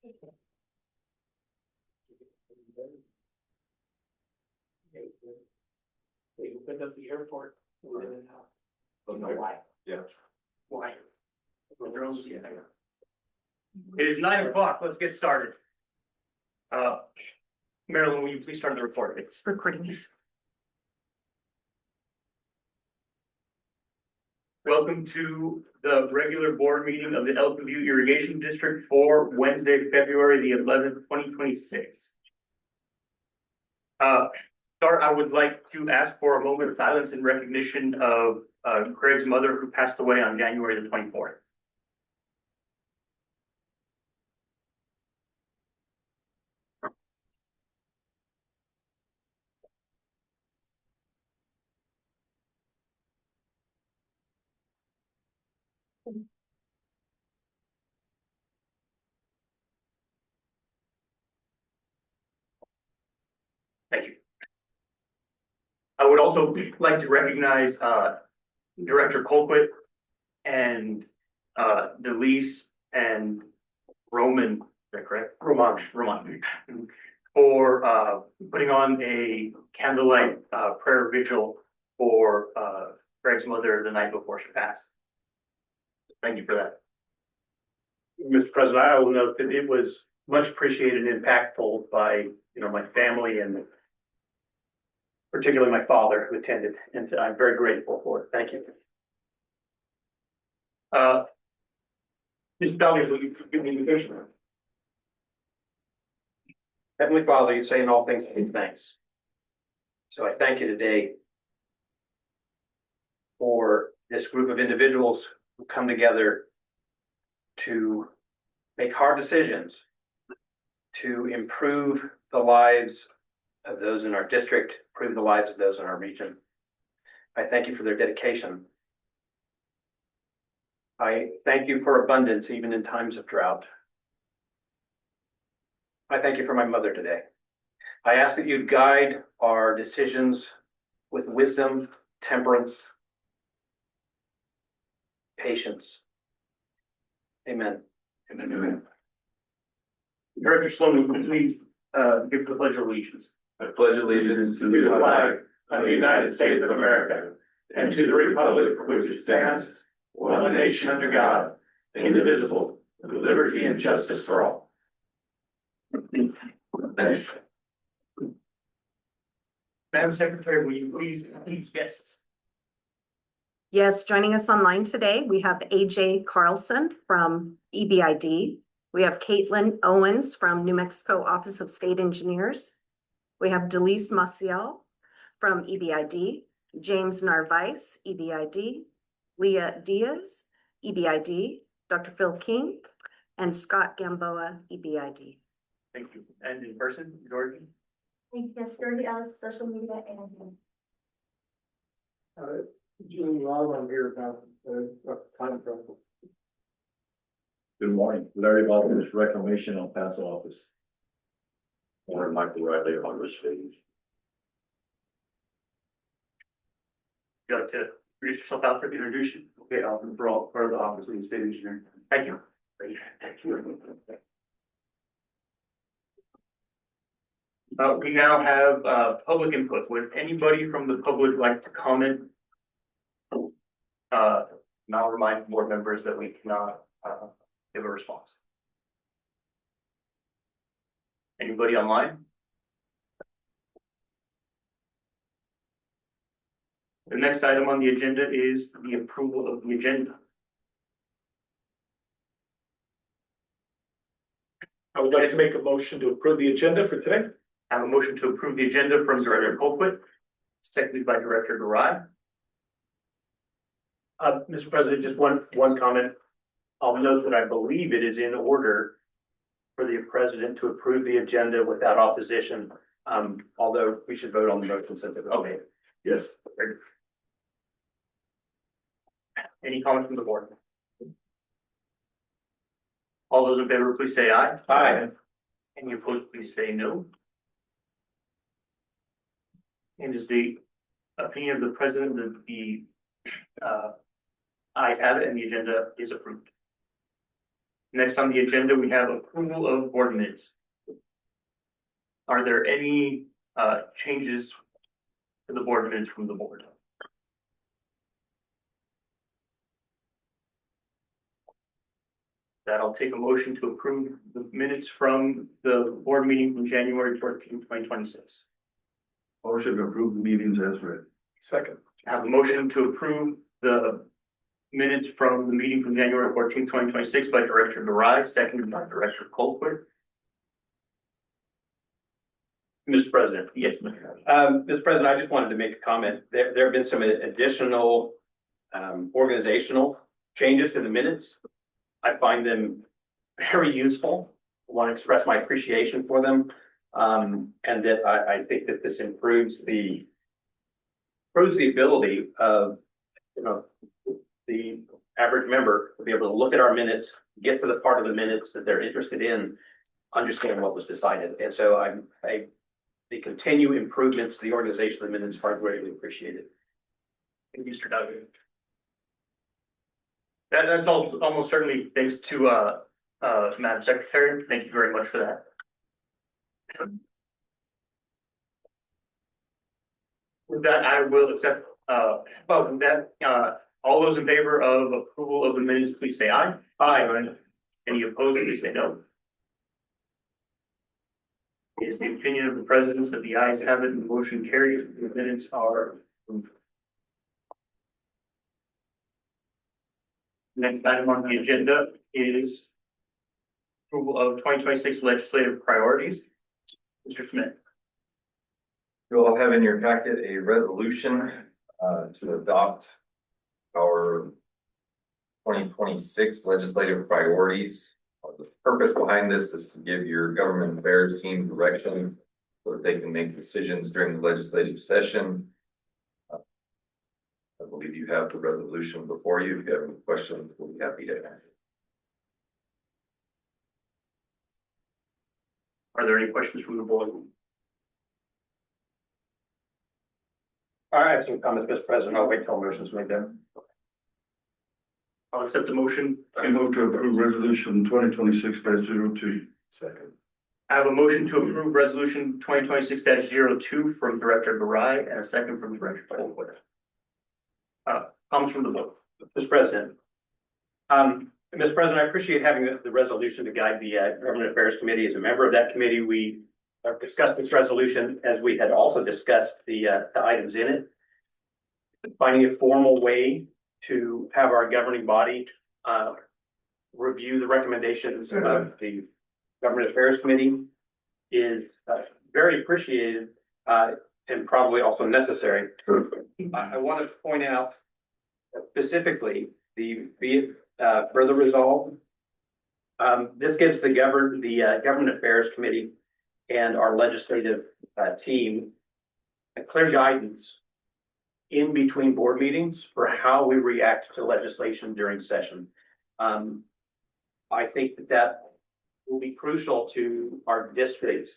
They opened up the airport. Don't know why. Yeah. Why? It is 9 o'clock. Let's get started. Marilyn, will you please start the report? It's recording this. Welcome to the regular board meeting of the Butte Irrigation District for Wednesday, February the 11th, 2026. I would like to ask for a moment of silence in recognition of Craig's mother, who passed away on January the 24th. Thank you. I would also like to recognize Director Colquitt and Delise and Roman, is that correct? Roman, for putting on a candlelight prayer vigil for Greg's mother the night before she passed. Thank you for that. Mr. President, I will note that it was much appreciated and impactful by, my family and particularly my father who attended, and I'm very grateful for it. Thank you. Mr. Dahlia, will you give me an invitation? Heavenly Father, you say in all things give thanks. So I thank you today for this group of individuals who come together to make hard decisions to improve the lives of those in our district, improve the lives of those in our region. I thank you for their dedication. I thank you for abundance even in times of drought. I thank you for my mother today. I ask that you guide our decisions with wisdom, temperance, patience. Amen. Amen. Director Sloan, will you please give the pledge of allegiance? I pledge allegiance to the flag of the United States of America and to the republic for which it stands, one nation under God, indivisible, with liberty and justice for all. Madam Secretary, will you please introduce guests? Yes, joining us online today, we have AJ Carlson from EBID. We have Caitlin Owens from New Mexico Office of State Engineers. We have Delise Maciel from EBID, James Narvaez, EBID, Leah Diaz, EBID, Dr. Phil King, and Scott Gamboa, EBID. Thank you. And in person, Jordan? Yes, Jordy Ellis, social media and. Julie Law, I'm here about time trouble. Good morning, Larry Baldwin's Reclamation El Paso office. Or Michael Riley on Rich Days. Would you like to introduce yourself, Alfred? Introduce you. Okay, Alfred Brawl, part of the Office of the State Engineer. Thank you. Thank you. We now have public input. Would anybody from the public like to comment? And I'll remind board members that we cannot give a response. Anybody online? The next item on the agenda is the approval of the agenda. I would like to make a motion to approve the agenda for today. I have a motion to approve the agenda from Director Colquitt, seconded by Director Garai. Mr. President, just one comment. I'll note that I believe it is in order for the president to approve the agenda without opposition. Although we should vote on the motion since it's okay. Yes. Any comments from the board? All those in favor, please say aye. Aye. Any opposed, please say no. And is the opinion of the president that the ayes have it and the agenda is approved? Next on the agenda, we have approval of board minutes. Are there any changes to the board minutes from the board? That I'll take a motion to approve the minutes from the board meeting from January 14th, 2026. Motion to approve the meetings as read. Second. I have a motion to approve the minutes from the meeting from January 14th, 2026 by Director Garai, seconded by Director Colquitt. Mr. President. Yes, Mr. Mr. President, I just wanted to make a comment. There have been some additional organizational changes to the minutes. I find them very useful. I want to express my appreciation for them. And that I think that this improves the ability of, the average member to be able to look at our minutes, get to the part of the minutes that they're interested in, understand what was decided. And so the continued improvements to the organization of the minutes are greatly appreciated. Thank you, Mr. Duggan. That's all, almost certainly thanks to Madam Secretary. Thank you very much for that. With that, I will accept, with that, all those in favor of approval of the minutes, please say aye. Aye. Any opposed, please say no. It is the opinion of the president that the ayes have it and the motion carries. The minutes are approved. Next item on the agenda is approval of 2026 legislative priorities. Mr. Smith. You all have in your packet a resolution to adopt our 2026 legislative priorities. The purpose behind this is to give your government affairs team direction so that they can make decisions during the legislative session. I believe you have the resolution before you. If you have any questions, we'll be happy to answer. Are there any questions from the board? All right, some comments, Mr. President. I'll wait till motions made then. I'll accept the motion. I move to approve resolution 2026-02. Second. I have a motion to approve resolution 2026-02 from Director Garai and a second from Director Colquitt. Comments from the board. Mr. President. Mr. President, I appreciate having the resolution to guide the Government Affairs Committee. As a member of that committee, we discussed this resolution as we had also discussed the items in it. Finding a formal way to have our governing body review the recommendations of the Government Affairs Committee is very appreciated and probably also necessary. I want to point out specifically be it further resolved. This gives the Government Affairs Committee and our legislative team a clear guidance in between board meetings for how we react to legislation during session. I think that will be crucial to our district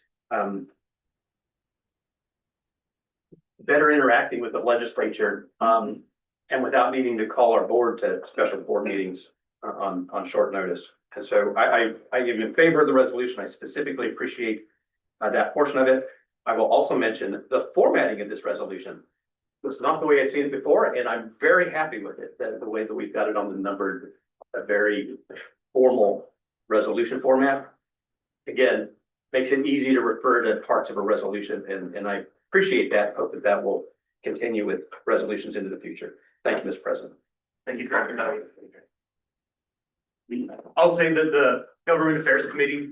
better interacting with the legislature and without needing to call our board to special board meetings on short notice. And so I am in favor of the resolution. I specifically appreciate that portion of it. I will also mention the formatting of this resolution was not the way I'd seen it before, and I'm very happy with it, the way that we've got it on the numbered, a very formal resolution format. Again, makes it easy to refer to parts of a resolution, and I appreciate that. Hope that will continue with resolutions into the future. Thank you, Mr. President. Thank you, Director Duggan. I'll say that the Government Affairs Committee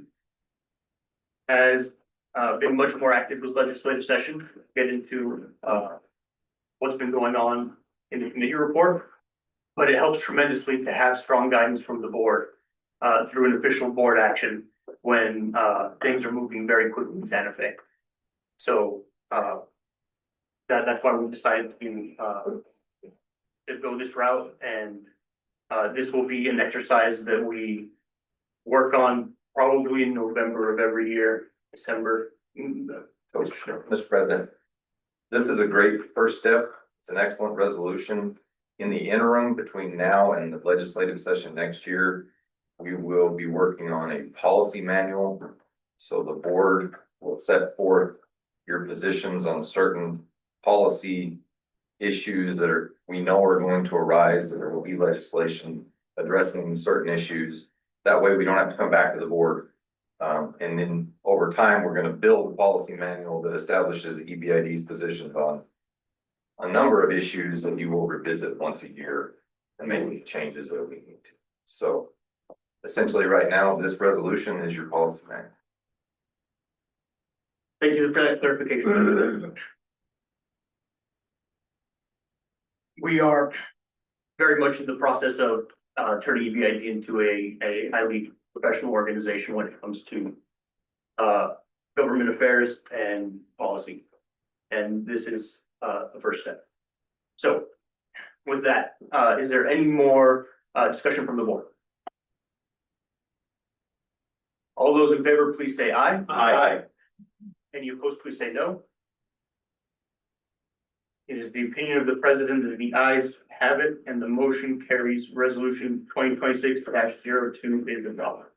has been much more active this legislative session. Get into what's been going on in the committee report, but it helps tremendously to have strong guidance from the board through an official board action when things are moving very quickly in Santa Fe. So that's why we decided to go this route, and this will be an exercise that we work on probably in November of every year, December. Mr. President, this is a great first step. It's an excellent resolution. In the interim between now and the legislative session next year, we will be working on a policy manual. So the board will set forth your positions on certain policy issues that we know are going to arise, that there will be legislation addressing certain issues. That way we don't have to come back to the board. And then over time, we're going to build a policy manual that establishes EBID's positions on a number of issues that you will revisit once a year and make any changes that we need to. So essentially right now, this resolution is your policy manual. Thank you for that clarification. We are very much in the process of turning EBID into a highly professional organization when it comes to government affairs and policy. And this is the first step. So with that, is there any more discussion from the board? All those in favor, please say aye. Aye. Any opposed, please say no. It is the opinion of the president that the ayes have it, and the motion carries. Resolution 2026-02 is adopted.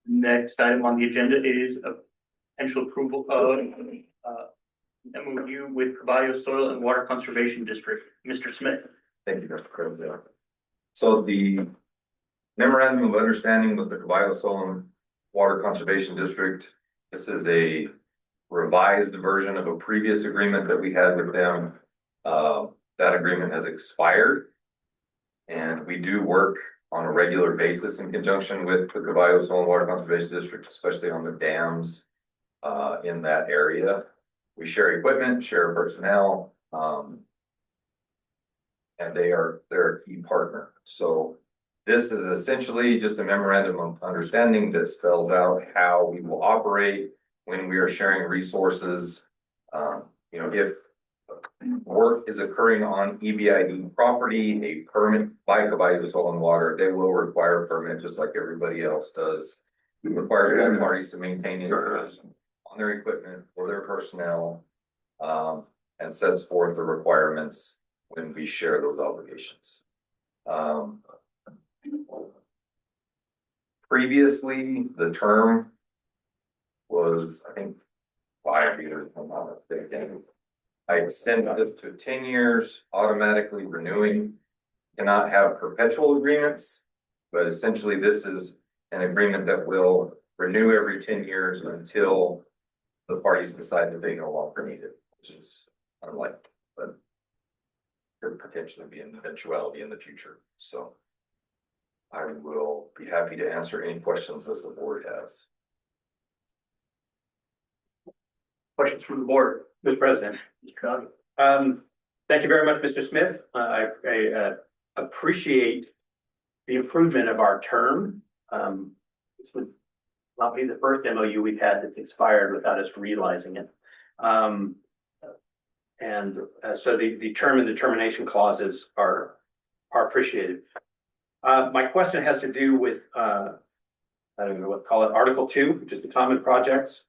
Next item on the agenda is a potential approval of MOU with Caballo Soil and Water Conservation District. Mr. Smith. Thank you, Mr. President. So the memorandum of understanding with the Caballo Soil and Water Conservation District, this is a revised version of a previous agreement that we had with them. That agreement has expired. And we do work on a regular basis in conjunction with the Caballo Soil and Water Conservation District, especially on the dams in that area. We share equipment, share personnel, and they're a key partner. So this is essentially just a memorandum of understanding that spells out how we will operate when we are sharing resources. If work is occurring on EBID property, a permit by Caballo Soil and Water, they will require a permit just like everybody else does. We require all parties to maintain it on their equipment or their personnel, and sets forth the requirements when we share those obligations. Previously, the term was, I think, 5 years, if I'm not mistaken. I extended this to 10 years, automatically renewing. Cannot have perpetual agreements, but essentially this is an agreement that will renew every 10 years until the parties decide that they no longer need it, which is unlikely, but could potentially be an eventuality in the future. So I will be happy to answer any questions that the board has. Questions from the board? Mr. President. Thank you very much, Mr. Smith. I appreciate the improvement of our term. This would not be the first MOU we've had that's expired without us realizing it. So the term and the termination clauses are appreciated. My question has to do with, I don't know what to call it, Article 2, which is the common projects.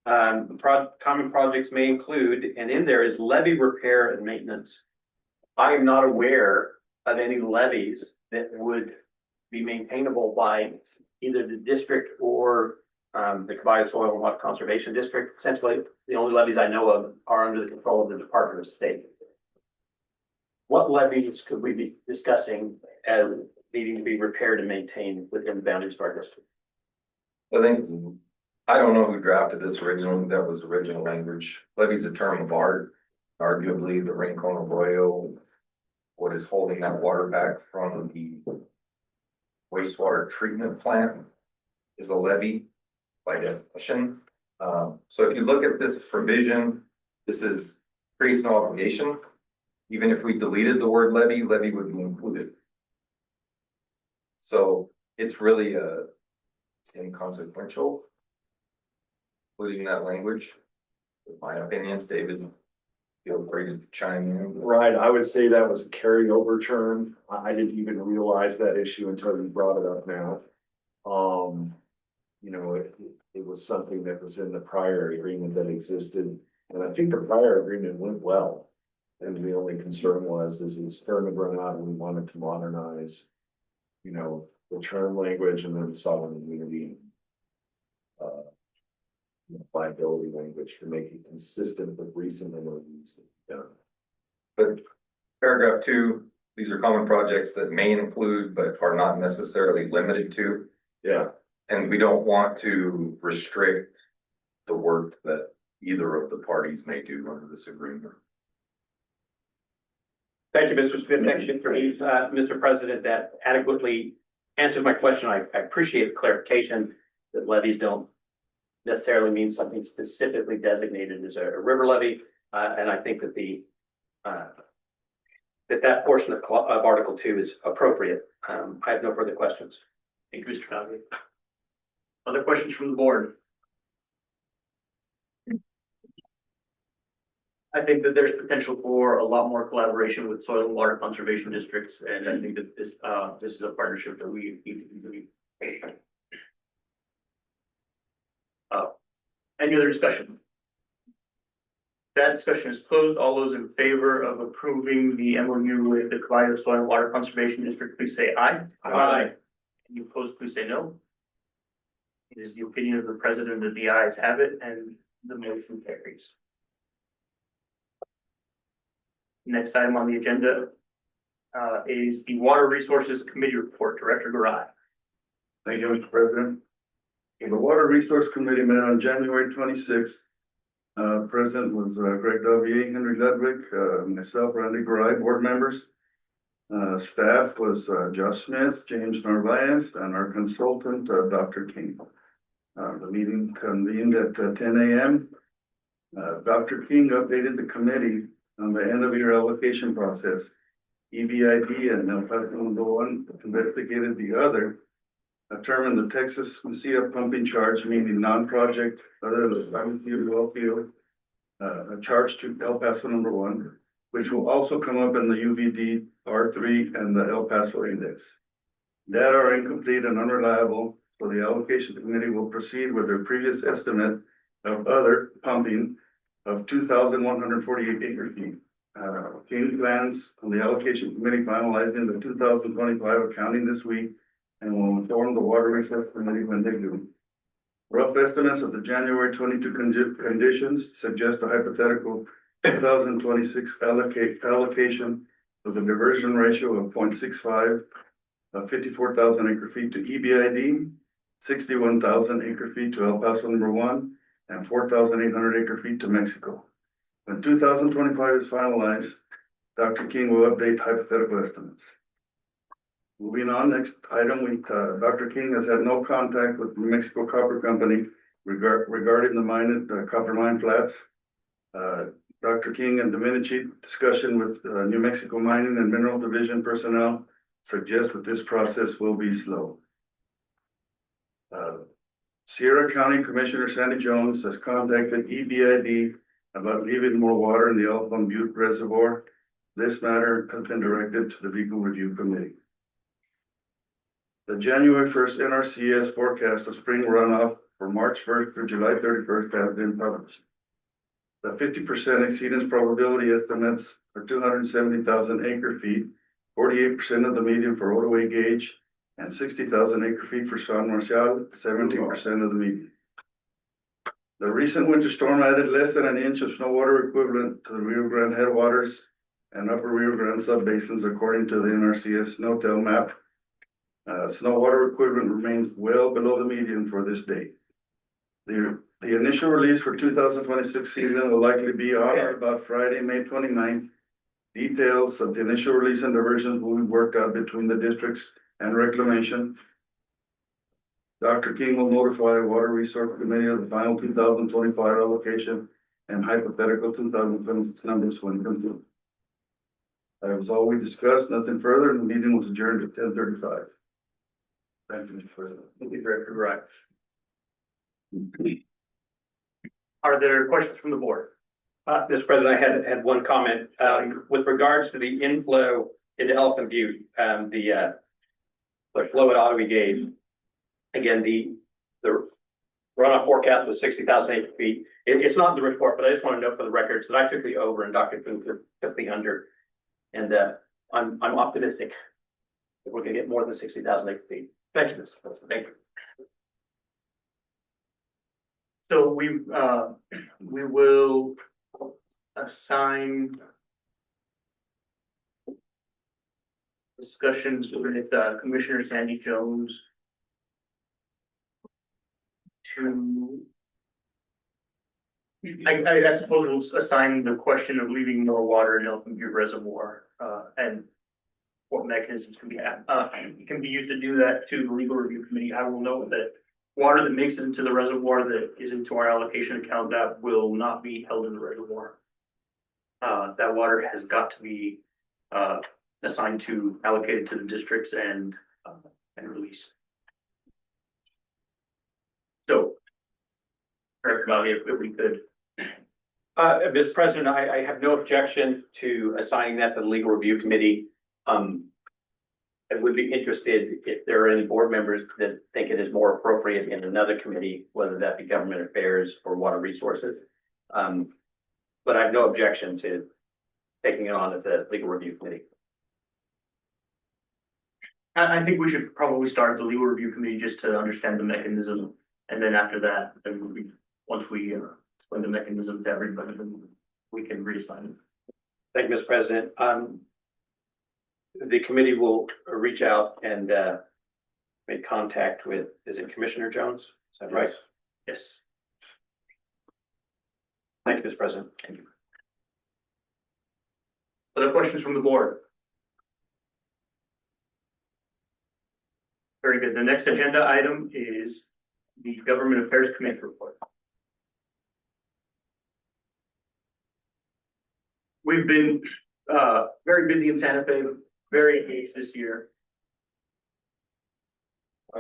Common projects may include, and in there is levee repair and maintenance. I am not aware of any levees that would be maintainable by either the district or the Caballo Soil and Water Conservation District. Essentially, the only levees I know of are under the control of the Department of State. What levees could we be discussing as needing to be repaired and maintained within the boundaries of our district? I don't know who drafted this originally. That was original language. Levee's a term of art. Arguably, the Rincon Arroyo, what is holding that water back from the wastewater treatment plant, is a levee by definition. So if you look at this provision, this creates no obligation. Even if we deleted the word levee would be included. So it's really it's inconsequential, including that language. In my opinion, David, feel free to chime in. Right, I would say that was a carryover term. I didn't even realize that issue until you brought it up now. It was something that was in the prior agreement that existed, and I think the prior agreement went well. And the only concern was, is it's starting to run out and we wanted to modernize, you know, the term language and then sovereign immunity. Liability language to make it consistent with recent MOUs. Yeah. But paragraph 2, these are common projects that may include but are not necessarily limited to. Yeah. And we don't want to restrict the work that either of the parties may do under this agreement. Thank you, Mr. Smith. Thank you for Mr. President, that adequately answers my question. I appreciate the clarification that levies don't necessarily mean something specifically designated as a river levy. And I think that that portion of Article 2 is appropriate. I have no further questions. Thank you, Mr. Conley. Other questions from the board? I think that there's potential for a lot more collaboration with soil and water conservation districts, and I think that this is a partnership that we need to continue. Any other discussion? That discussion is closed. All those in favor of approving the MOU with the Callio Soil and Water Conservation District, please say aye. Aye. Any opposed, please say no. It is the opinion of the president that the ayes have it and the motion carries. Next item on the agenda is the Water Resources Committee report. Director Garai. Thank you, Mr. President. The Water Resource Committee met on January 26th. President was Greg W., Henry Ludwig, myself, Randy Garai, board members. Staff was Josh Smith, James Narvaez, and our consultant, Dr. King. The meeting convened at 10 a.m. Dr. King updated the committee on the end of year allocation process. EBID and El Paso number 1 investigated the other. Determined the Texas Mesilla pumping charge, meaning non-project other than Simon Field well field, a charge to El Paso number 1, which will also come up in the UVD R3 and the El Paso index. Data are incomplete and unreliable, so the allocation committee will proceed with their previous estimate of other pumping of 2,148 acre feet. King plans on the allocation committee finalizing the 2025 accounting this week and will inform the Water Resource Committee when they do. Rough estimates of the January 22 conditions suggest a hypothetical 2026 allocation with a diversion ratio of 0.65, 54,000 acre feet to EBID, 61,000 acre feet to El Paso number 1, and 4,800 acre feet to Mexico. When 2025 is finalized, Dr. King will update hypothetical estimates. Moving on, next item, Dr. King has had no contact with New Mexico Copper Company regarding the mined copper mine flats. Dr. King and Domenici discussion with New Mexico Mining and Mineral Division personnel suggests that this process will be slow. Sierra County Commissioner Sandy Jones has contacted EBID about leaving more water in the Alpha Butte Reservoir. This matter has been directed to the Legal Review Committee. The January 1st NRCS forecast of spring runoff for March 1st through July 31st has been published. The 50% exceedance probability estimates are 270,000 acre feet, 48% of the median for Ottaway gauge, and 60,000 acre feet for San Marcial, 17% of the median. The recent winter storm added less than an inch of snow water equivalent to the Rio Grande headwaters and upper Rio Grande subbasins, according to the NRCS SNOTEL map. Snow water equivalent remains well below the median for this date. The initial release for 2026 season will likely be on or about Friday, May 29th. Details of the initial release and diversions will be worked out between the districts and reclamation. Dr. King will notify Water Resource Committee of the final 2025 allocation and hypothetical 2026 numbers when complete. That was all we discussed, nothing further, and the meeting was adjourned at 10:35. Thank you, Mr. President. Thank you, Director Garai. Are there questions from the board? Mr. President, I had one comment with regards to the inflow into Elephant Butte, the flow at Ottaway gauge. Again, the runoff forecast was 60,000 acre feet. It's not in the report, but I just want to note for the records that I took the over and Dr. Booth took the under. And I'm optimistic that we're gonna get more than 60,000 acre feet. Thank you, Mr. President. Thank you. So we will assign discussions with Commissioner Sandy Jones to, I suppose we'll assign the question of leaving more water in Elton Butte Reservoir, and what mechanisms can be used to do that to the legal review committee. I will note that water that makes it into the reservoir that is into our allocation account, that will not be held in the reservoir. That water has got to be assigned to, allocated to the districts and released. So, Director Bobby, if we could. Mr. President, I have no objection to assigning that to the legal review committee. I would be interested if there are any board members that think it is more appropriate in another committee, whether that be government affairs or water resources. But I have no objection to taking it on at the legal review committee. I think we should probably start the legal review committee just to understand the mechanism. And then after that, then once we explain the mechanism to everybody, then we can reassign it. Thank you, Mr. President. The committee will reach out and make contact with, is it Commissioner Jones? Is that right? Yes. Thank you, Mr. President. Thank you. Other questions from the board? Very good. The next agenda item is the Government Affairs Committee report. We've been very busy in Santa Fe, very engaged this year.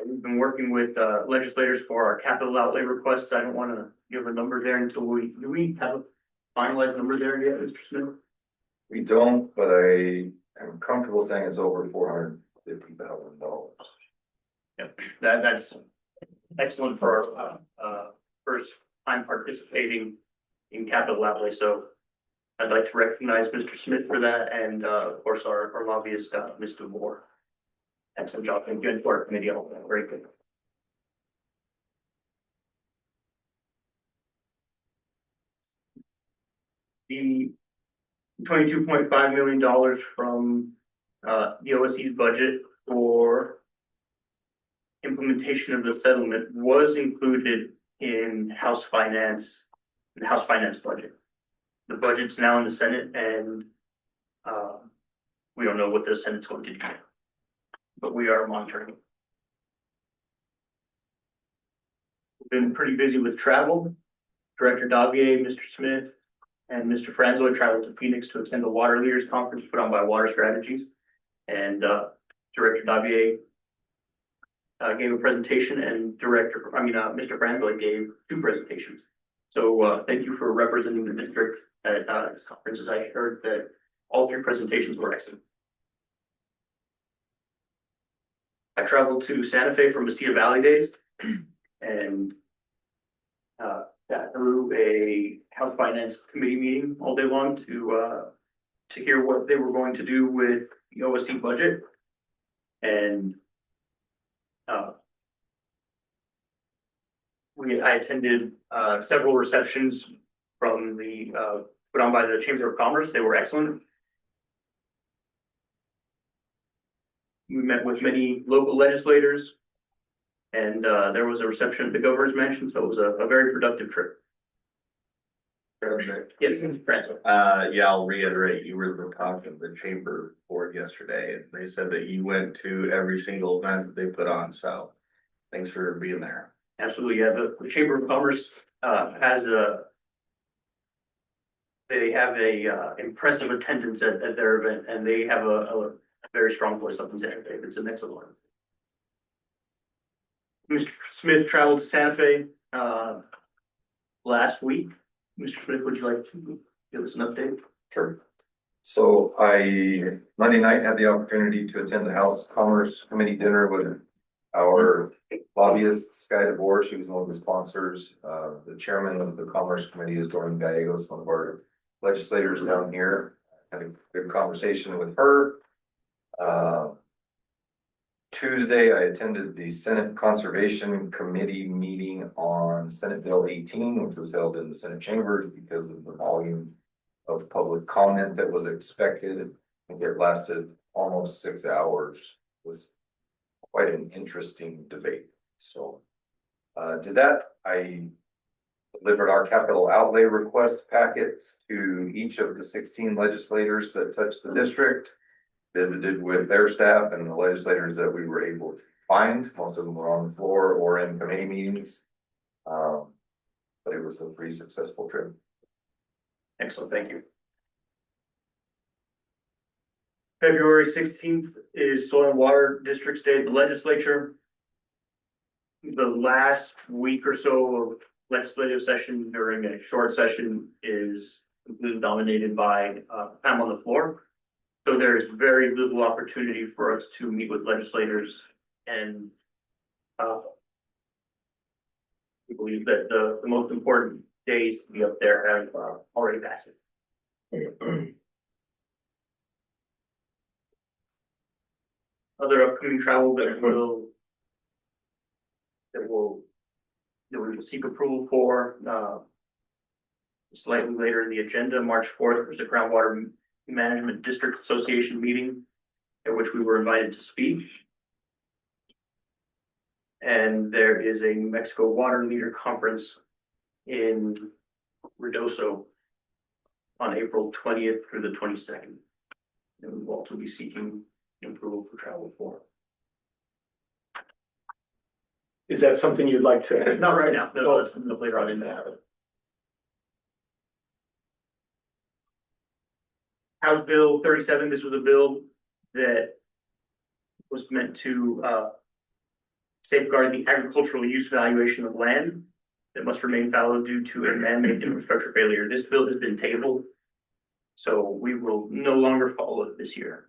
We've been working with legislators for our capital outlay requests. I don't want to give a number there until do we have a finalized number there yet, Mr. Smith? We don't, but I am comfortable saying it's over $450,000. Yep, that's excellent for our first time participating in capital outlay. So I'd like to recognize Mr. Smith for that, and of course our lobbyist, Mr. Moore. Excellent job. Thank you, and for our committee. Very good. The $22.5 million from the OSC's budget for implementation of the settlement was included in House Finance, the House Finance budget. The budget's now in the Senate, and we don't know what the Senate's going to do, but we are monitoring. We've been pretty busy with travel. Director Davier, Mr. Smith, and Mr. Franzoy traveled to Phoenix to attend the Water Leaders Conference put on by Water Strategies. And Director Davier gave a presentation, and Mr. Franzoy gave 2 presentations. So thank you for representing the district at this conference, as I heard that all 3 presentations were excellent. I traveled to Santa Fe for Mesilla Valley Days and sat through a House Finance Committee meeting all day long to hear what they were going to do with the OSC budget. And I attended several receptions from the put on by the Chamber of Commerce. They were excellent. We met with many local legislators, and there was a reception at the governor's mansion, so it was a very productive trip. Yes, Francois. Yeah, I'll reiterate, you were talking to the chamber board yesterday, and they said that you went to every single event that they put on, so thanks for being there. Absolutely, yeah, the Chamber of Commerce they have a impressive attendance at their event, and they have a very strong voice up in Santa Fe. It's an excellent one. Mr. Smith traveled to Santa Fe last week. Mr. Smith, would you like to give us an update? Sure. So I, Monday night, had the opportunity to attend the House Commerce Committee dinner with Our lobbyist, Sky DeBoer, she was one of the sponsors. The chairman of the Commerce Committee is Jordan Gallegos, one of our legislators down here. Had a good conversation with her. Tuesday, I attended the Senate Conservation Committee meeting on Senate Bill 18, which was held in the Senate chambers because of the volume of public comment that was expected. I think it lasted almost 6 hours. It was quite an interesting debate. So, did that. I delivered our capital outlay request packets to each of the 16 legislators that touched the district. Visited with their staff and the legislators that we were able to find. Most of them were on the floor or in committee meetings. But it was a pretty successful trip. Excellent, thank you. February 16th is Soil and Water Districts Day at the legislature. The last week or so of legislative session during a short session is completely dominated by time on the floor. So there's very little opportunity for us to meet with legislators, and we believe that the most important days to be up there have already passed. Other upcoming travel that we will seek approval for slightly later in the agenda. March 4th was the Groundwater Management District Association meeting at which we were invited to speak. And there is a New Mexico Water Leader Conference in Ruidoso on April 20th through the 22nd. And we will also be seeking approval for travel for. Is that something you'd like to? Not right now, no, it's later on in that. House Bill 37, this was a bill that was meant to safeguard the agricultural use valuation of land that must remain fallow due to a man-made infrastructure failure. This bill has been tabled, so we will no longer follow it this year.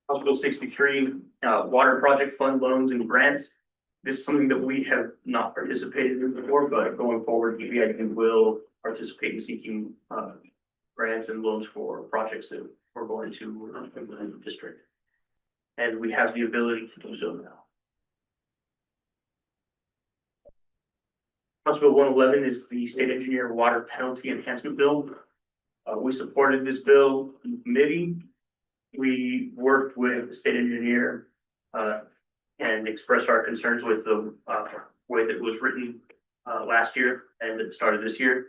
House Bill 63, water project fund loans and grants. This is something that we have not participated in before, but going forward, EBID will participate in seeking grants and loans for projects that we're going to implement in the district. And we have the ability to do so now. House Bill 111 is the State Engineer Water Penalty Enhancement Bill. We supported this bill in committee. We worked with the state engineer and expressed our concerns with the way that it was written last year and at the start of this year.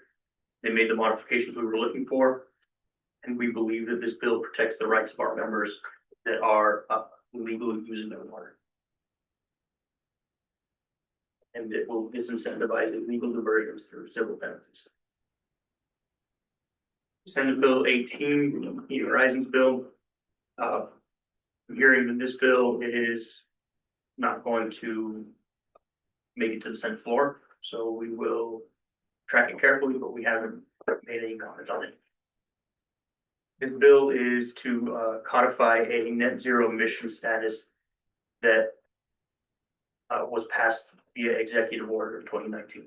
They made the modifications we were looking for, and we believe that this bill protects the rights of our members that are illegally using their water. And it will disincentivize illegal diversions through civil penalties. Senate Bill 18, Heat Rising Bill. I'm hearing that this bill is not going to make it to the Senate floor, so we will track it carefully, but we haven't made any comment on it. This bill is to codify a net zero emission status that was passed via executive order in 2019.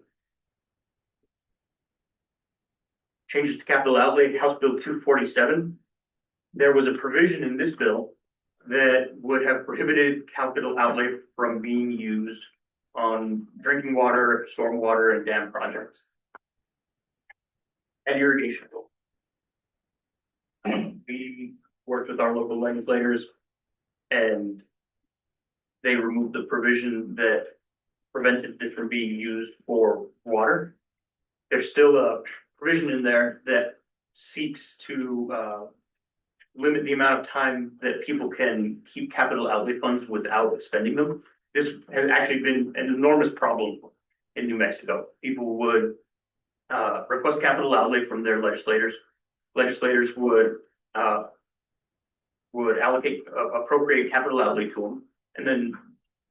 Changes to capital outlay, House Bill 247. There was a provision in this bill that would have prohibited capital outlay from being used on drinking water, stormwater, and dam projects. And irrigation. We worked with our local legislators and they removed the provision that prevented it from being used for water. There's still a provision in there that seeks to limit the amount of time that people can keep capital outlay funds without spending them. This has actually been an enormous problem in New Mexico. People would request capital outlay from their legislators. Legislators would appropriate capital outlay to them, and then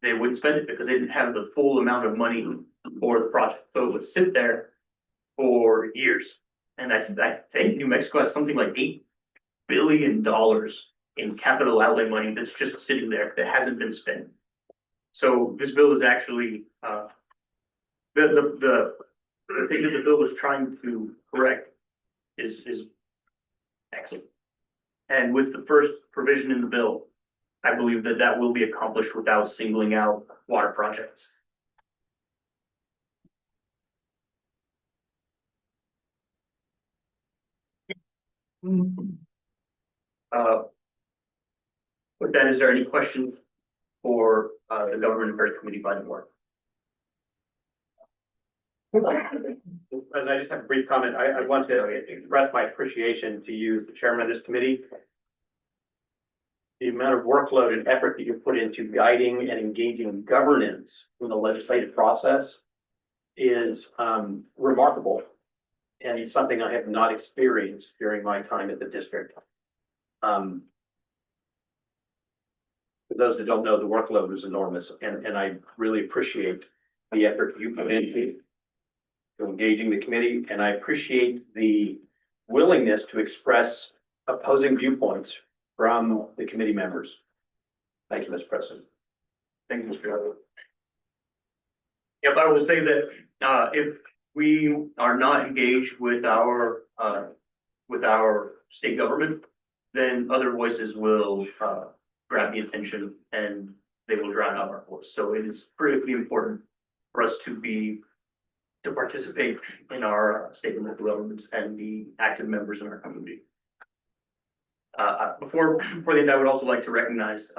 they wouldn't spend it because they didn't have the full amount of money for the project. So it would sit there for years. And I think New Mexico has something like $8 billion in capital outlay money that's just sitting there that hasn't been spent. So this bill is actually, the thing that the bill is trying to correct is excellent. And with the first provision in the bill, I believe that that will be accomplished without singling out water projects. With that, is there any questions for the Government Affairs Committee by the board? And I just have a brief comment. I want to express my appreciation to you, the chairman of this committee. The amount of workload and effort that you put into guiding and engaging governance in the legislative process is remarkable. And it's something I have not experienced during my time at the district. For those that don't know, the workload is enormous, and I really appreciate the effort you put into engaging the committee, and I appreciate the willingness to express opposing viewpoints from the committee members. Thank you, Mr. President. Thank you, Mr. Elliott. Yep, I will say that if we are not engaged with our state government, then other voices will grab the attention and they will drown out our voice. So it is critically important for us to participate in our state and local governments and be active members in our community. Before the end, I would also like to recognize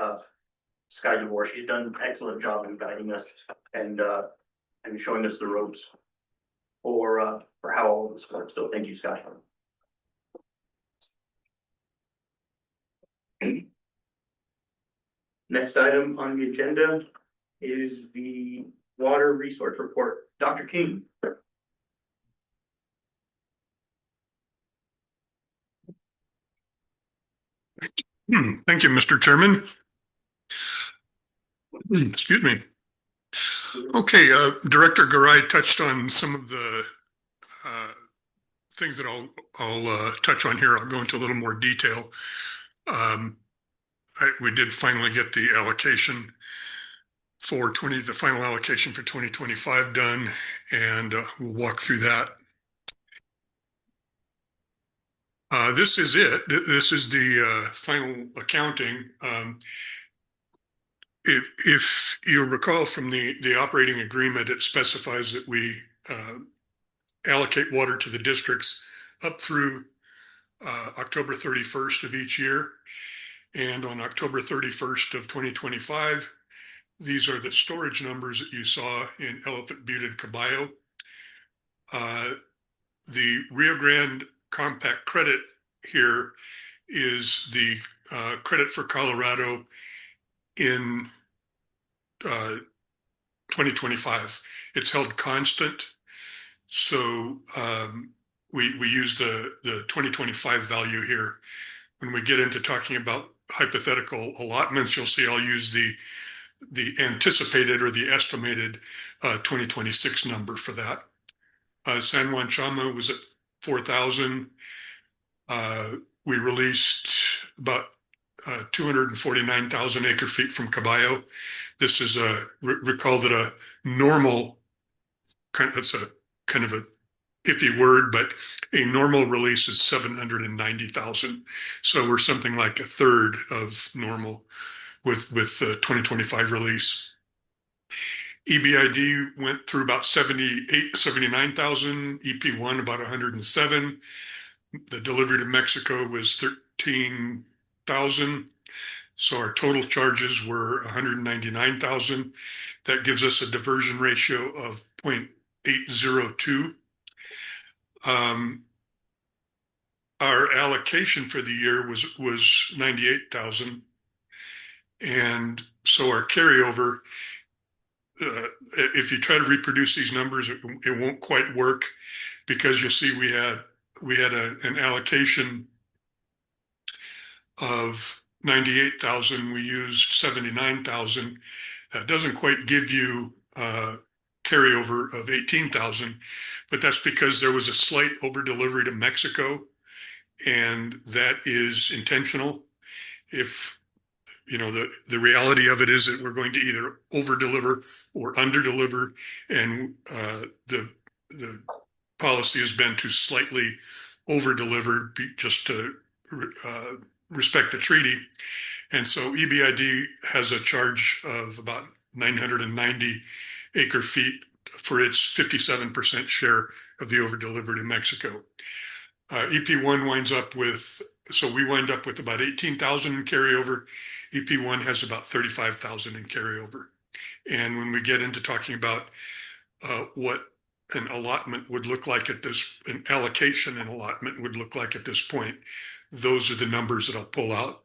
Sky DeVore. She's done an excellent job in guiding us and showing us the ropes for how all of this works. So thank you, Sky. Next item on the agenda is the water resource report. Dr. King. Thank you, Mr. Chairman. Excuse me. Okay, Director Garay touched on some of the things that I'll touch on here. I'll go into a little more detail. We did finally get the allocation for the final allocation for 2025 done, and we'll walk through that. This is it. This is the final accounting. If you recall from the operating agreement, it specifies that we allocate water to the districts up through October 31st of each year. And on October 31st of 2025, these are the storage numbers that you saw in Elephant Butte and Caballo. The Rio Grande Compact credit here is the credit for Colorado in 2025. It's held constant. So we use the 2025 value here. When we get into talking about hypothetical allotments, you'll see I'll use the anticipated or the estimated 2026 number for that. San Juan Chama was at 4,000. We released about 249,000 acre feet from Caballo. This is recall that a normal, it's a kind of a iffy word, but a normal release is 790,000. So we're something like a third of normal with the 2025 release. EBID went through about 79,000, EP1 about 107. The delivery to Mexico was 13,000. So our total charges were 199,000. That gives us a diversion ratio of 0.802. Our allocation for the year was 98,000. And so our carryover, if you try to reproduce these numbers, it won't quite work, because you'll see we had an allocation of 98,000. We used 79,000. That doesn't quite give you carryover of 18,000, but that's because there was a slight over delivery to Mexico, and that is intentional. if, the reality of it is that we're going to either over deliver or under deliver. And the policy has been to slightly over deliver just to respect the treaty. And so EBID has a charge of about 990 acre feet for its 57% share of the over delivered in Mexico. EP1 winds up with, so we wind up with about 18,000 in carryover. EP1 has about 35,000 in carryover. And when we get into talking about what an allotment would look like an allocation and allotment would look like at this point, those are the numbers that I'll pull out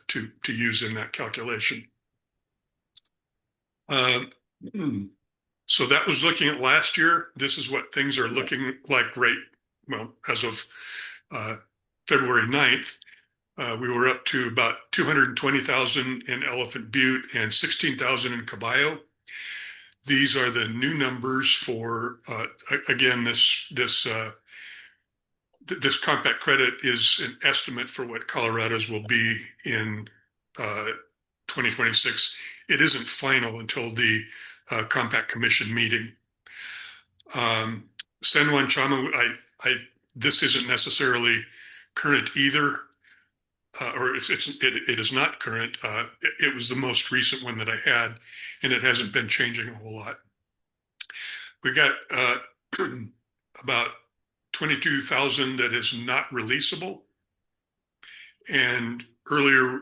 to use in that calculation. So that was looking at last year. This is what things are looking like as of February 9th. We were up to about 220,000 in Elephant Butte and 16,000 in Caballo. These are the new numbers for, again, this compact credit is an estimate for what Colorado's will be in 2026. It isn't final until the compact commission meeting. San Juan Chama, this isn't necessarily current either, or it is not current. It was the most recent one that I had, and it hasn't been changing a whole lot. We got about 22,000 that is not releasable, and earlier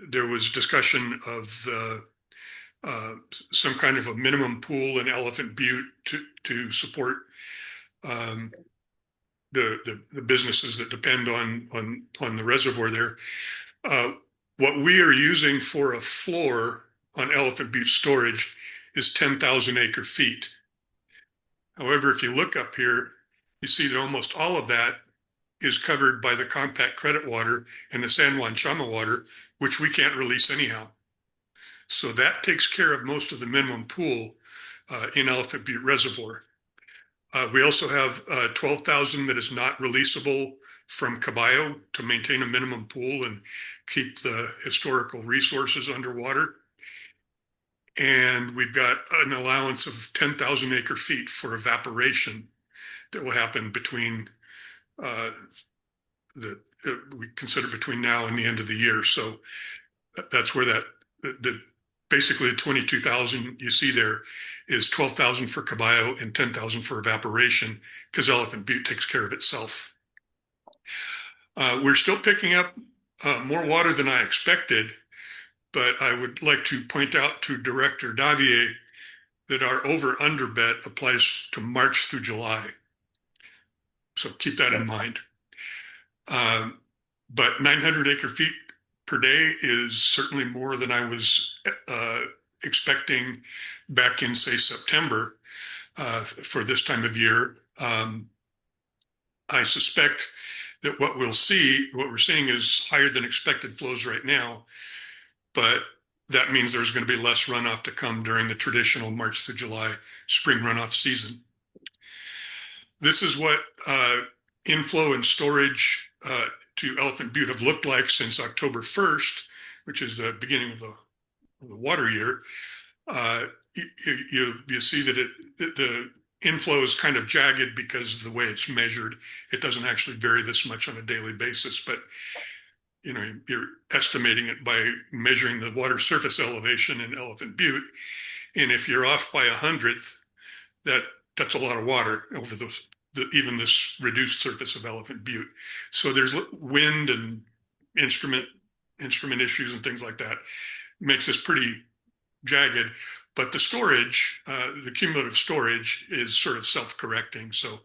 there was discussion of some kind of a minimum pool in Elephant Butte to support the businesses that depend on the reservoir there. What we are using for a floor on Elephant Butte storage is 10,000 acre feet. However, if you look up here, you see that almost all of that is covered by the compact credit water and the San Juan Chama water, which we can't release anyhow. So that takes care of most of the minimum pool in Elephant Butte Reservoir. We also have 12,000 that is not releasable from Caballo to maintain a minimum pool and keep the historical resources underwater. And we've got an allowance of 10,000 acre feet for evaporation that will happen between we consider between now and the end of the year. So that's where basically 22,000 you see there is 12,000 for Caballo and 10,000 for evaporation, because Elephant Butte takes care of itself. We're still picking up more water than I expected, but I would like to point out to Director Davier that our over-under bet applies to March through July. So keep that in mind. But 900 acre feet per day is certainly more than I was expecting back in, say, September for this time of year. I suspect that what we're seeing is higher than expected flows right now, but that means there's going to be less runoff to come during the traditional March through July spring runoff season. This is what inflow and storage to Elephant Butte have looked like since October 1st, which is the beginning of the water year. You see that the inflow is kind of jagged because of the way it's measured. It doesn't actually vary this much on a daily basis, but you're estimating it by measuring the water surface elevation in Elephant Butte. And if you're off by 100th, that's a lot of water over even this reduced surface of Elephant Butte. So there's wind and instrument issues and things like that. Makes this pretty jagged, but the storage, the cumulative storage is sort of self-correcting. So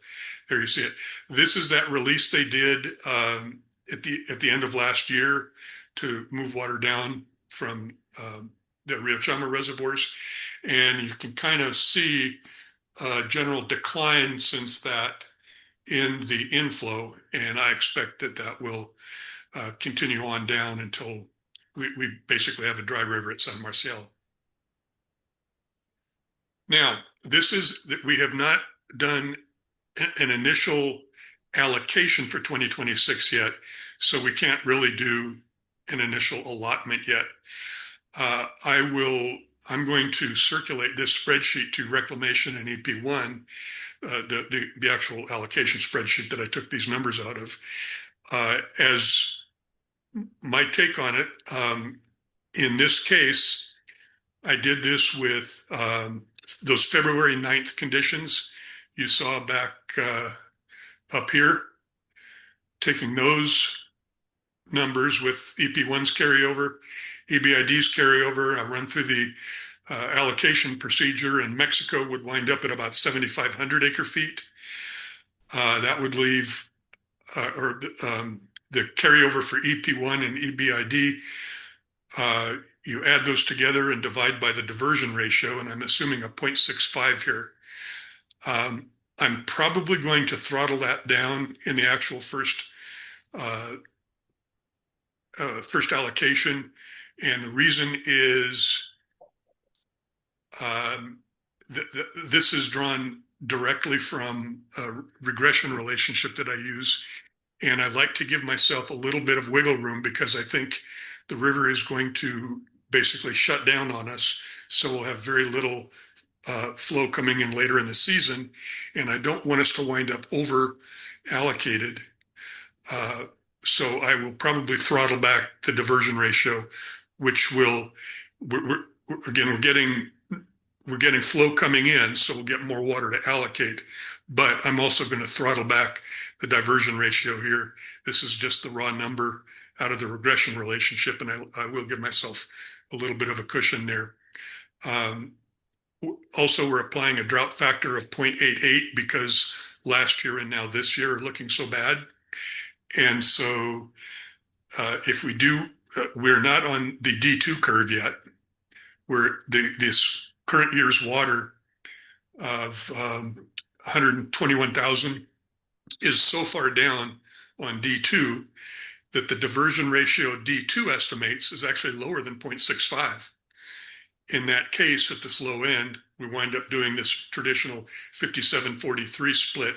there you see it. This is that release they did at the end of last year to move water down from the Rio Chama reservoirs. And you can kind of see general decline since that in the inflow, and I expect that will continue on down until we basically have a dry river at San Marcial. Now, this is that we have not done an initial allocation for 2026 yet, so we can't really do an initial allotment yet. I'm going to circulate this spreadsheet to Reclamation and EP1, the actual allocation spreadsheet that I took these numbers out of, as my take on it. In this case, I did this with those February 9th conditions you saw back up here, taking those numbers with EP1's carryover, EBID's carryover. I run through the allocation procedure, and Mexico would wind up at about 7,500 acre feet. That would leave, the carryover for EP1 and EBID. You add those together and divide by the diversion ratio, and I'm assuming a 0.65 here. I'm probably going to throttle that down in the actual first allocation, and the reason is this is drawn directly from a regression relationship that I use, and I'd like to give myself a little bit of wiggle room because I think the river is going to basically shut down on us, so we'll have very little flow coming in later in the season, and I don't want us to wind up over allocated. So I will probably throttle back the diversion ratio, which will, we're getting flow coming in, so we'll get more water to allocate, but I'm also going to throttle back the diversion ratio here. This is just the raw number out of the regression relationship, and I will give myself a little bit of a cushion there. Also, we're applying a drought factor of 0.88 because last year and now this year are looking so bad. And so if we do, we're not on the D2 curve yet, where this current year's water of 121,000 is so far down on D2 that the diversion ratio D2 estimates is actually lower than 0.65. In that case, at this low end, we wind up doing this traditional 57-43 split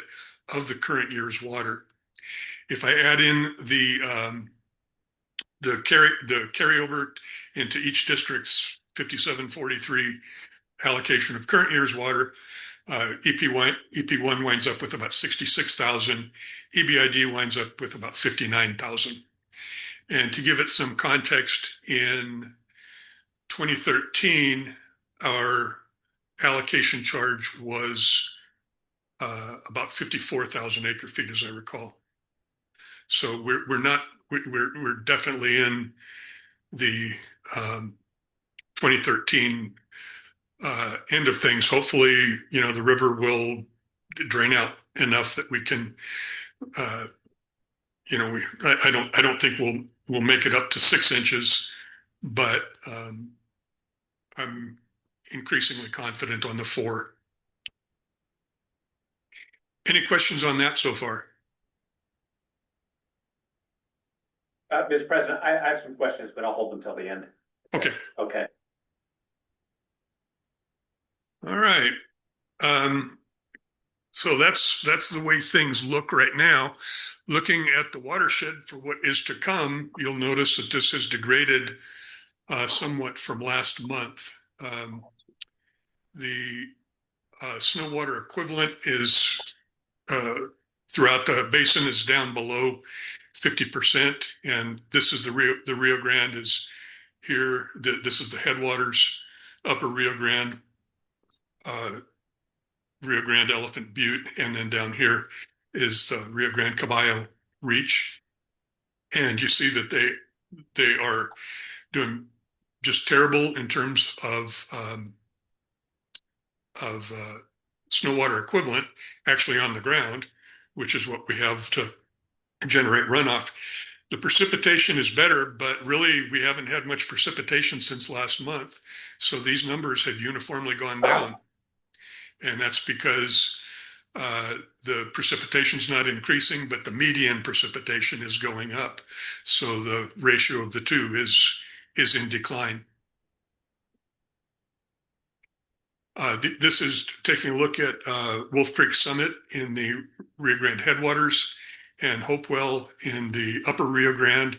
of the current year's water. If I add in the carryover into each district's 57-43 allocation of current year's water, EP1 winds up with about 66,000, EBID winds up with about 59,000. And to give it some context, in 2013, our allocation charge was about 54,000 acre feet, as I recall. So we're definitely in the 2013 end of things. Hopefully, the river will drain out enough that we can, I don't think we'll make it up to 6 inches, but I'm increasingly confident on the 4. Any questions on that so far? Mr. President, I have some questions, but I'll hold them till the end. Okay. Okay. All right. So that's the way things look right now. Looking at the watershed for what is to come, you'll notice that this has degraded somewhat from last month. The snow water equivalent is throughout the basin is down below 50%, and this is the Rio Grande is here. This is the headwaters, upper Rio Grande, Elephant Butte, and then down here is the Rio Grande Caballo Reach, and you see that they are doing just terrible in terms of snow water equivalent actually on the ground, which is what we have to generate runoff. The precipitation is better, but really we haven't had much precipitation since last month. So these numbers have uniformly gone down. And that's because the precipitation is not increasing, but the median precipitation is going up. So the ratio of the two is in decline. This is taking a look at Wolf Creek Summit in the Rio Grande headwaters. and Hopewell in the upper Rio Grande.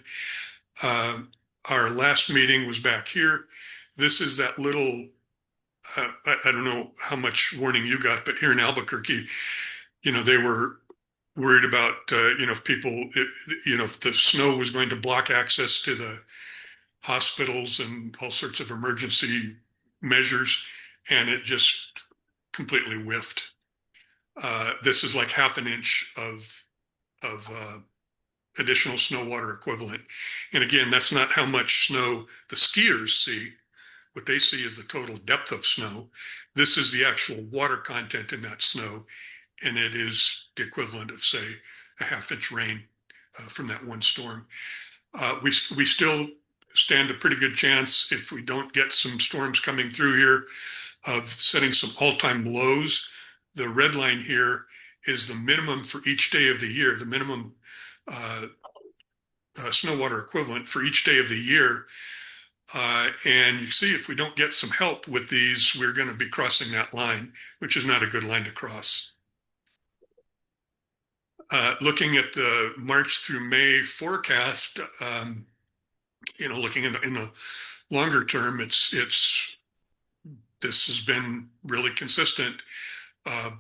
Our last meeting was back here. This is that little, I don't know how much warning you got, but here in Albuquerque, they were worried about, if if the snow was going to block access to the hospitals and all sorts of emergency measures, and it just completely whiffed. This is like half an inch of additional snow water equivalent. And again, that's not how much snow the skiers see. What they see is the total depth of snow. This is the actual water content in that snow, and it is the equivalent of, say, a half-inch rain from that one storm. We still stand a pretty good chance, if we don't get some storms coming through here, of setting some all-time lows. The red line here is the minimum for each day of the year, the minimum snow water equivalent for each day of the year. And you see, if we don't get some help with these, we're going to be crossing that line, which is not a good line to cross. Looking at the March through May forecast, looking in the longer term, this has been really consistent.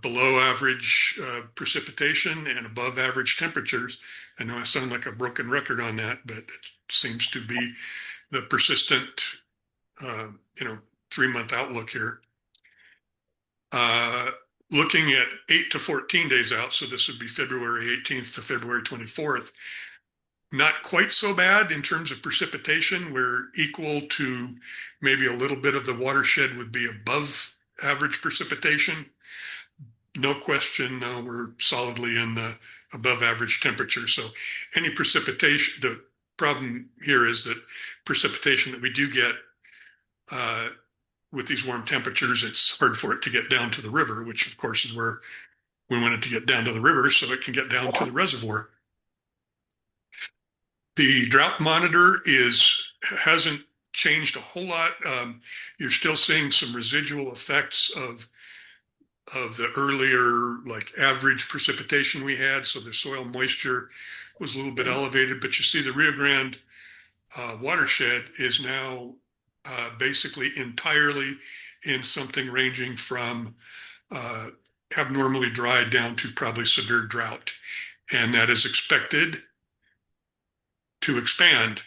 Below average precipitation and above average temperatures. I know I sound like a broken record on that, but it seems to be the persistent, 3-month outlook here. Looking at 8 to 14 days out, so this would be February 18th to February 24th, not quite so bad in terms of precipitation. We're equal to maybe a little bit of the watershed would be above average precipitation. No question, we're solidly in the above average temperature. So any precipitation, the problem here is that precipitation that we do get with these warm temperatures, it's hard for it to get down to the river, which of course is where we want it to get down to the river so it can get down to the reservoir. The drought monitor hasn't changed a whole lot. You're still seeing some residual effects of the earlier average precipitation we had. So the soil moisture was a little bit elevated, but you see the Rio Grande watershed is now basically entirely in something ranging from abnormally dry down to probably severe drought. And that is expected to expand.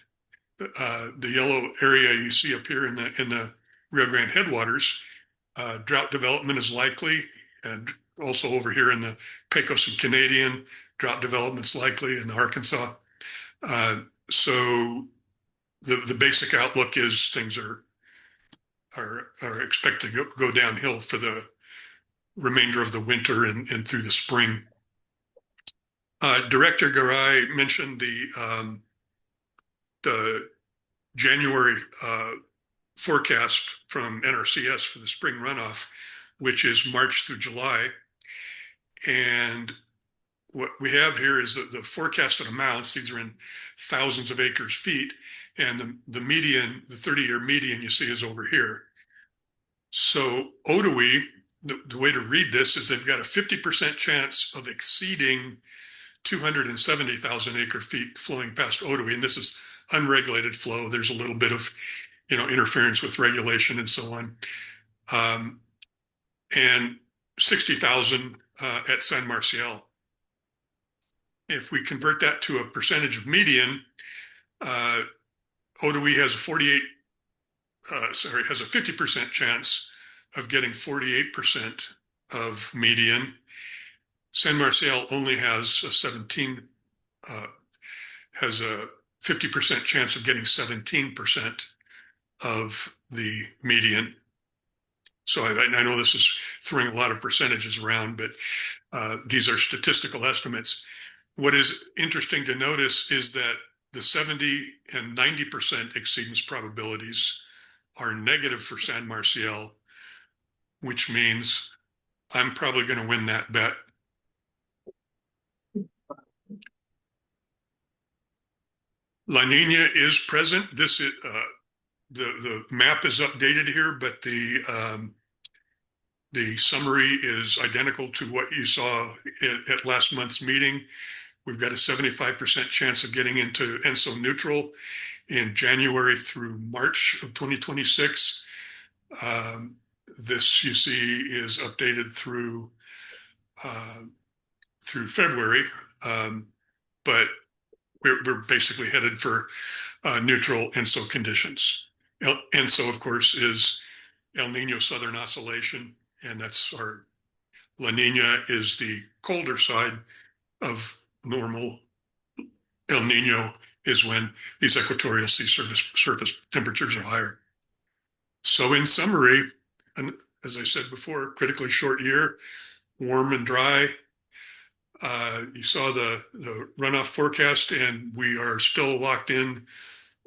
The yellow area you see up here in the Rio Grande headwaters, drought development is likely, and also over here in the Pecos and Canadian, drought development is likely in Arkansas. So the basic outlook is things are expected to go downhill for the remainder of the winter and through the spring. Director Garay mentioned the January forecast from NRCS for the spring runoff, which is March through July. And what we have here is the forecasted amounts. These are in thousands of acres feet, and the median, the 30-year median you see is over here. So Otoe, the way to read this is they've got a 50% chance of exceeding 270,000 acre feet flowing past Otoe, and this is unregulated flow. There's a little bit of interference with regulation and so on. And 60,000 at San Marcial. If we convert that to a percentage of median, Otoe has a 50% chance of getting 48% of median. San Marcial only has a 50% chance of getting 17% of the median. So I know this is throwing a lot of percentages around, but these are statistical estimates. What is interesting to notice is that the 70 and 90% exceedance probabilities are negative for San Marcial, which means I'm probably going to win that bet. La Nina is present. This is the map is updated here, but the summary is identical to what you saw at last month's meeting. We've got a 75% chance of getting into ENSO neutral in January through March of 2026. This you see is updated through February, but we're basically headed for neutral ENSO conditions. ENSO, of course, is El Nino Southern Oscillation, and that's our La Nina is the colder side of normal. El Nino is when these equatorial sea surface temperatures are higher. So in summary, and as I said before, critically short year, warm and dry. You saw the runoff forecast, and we are still locked in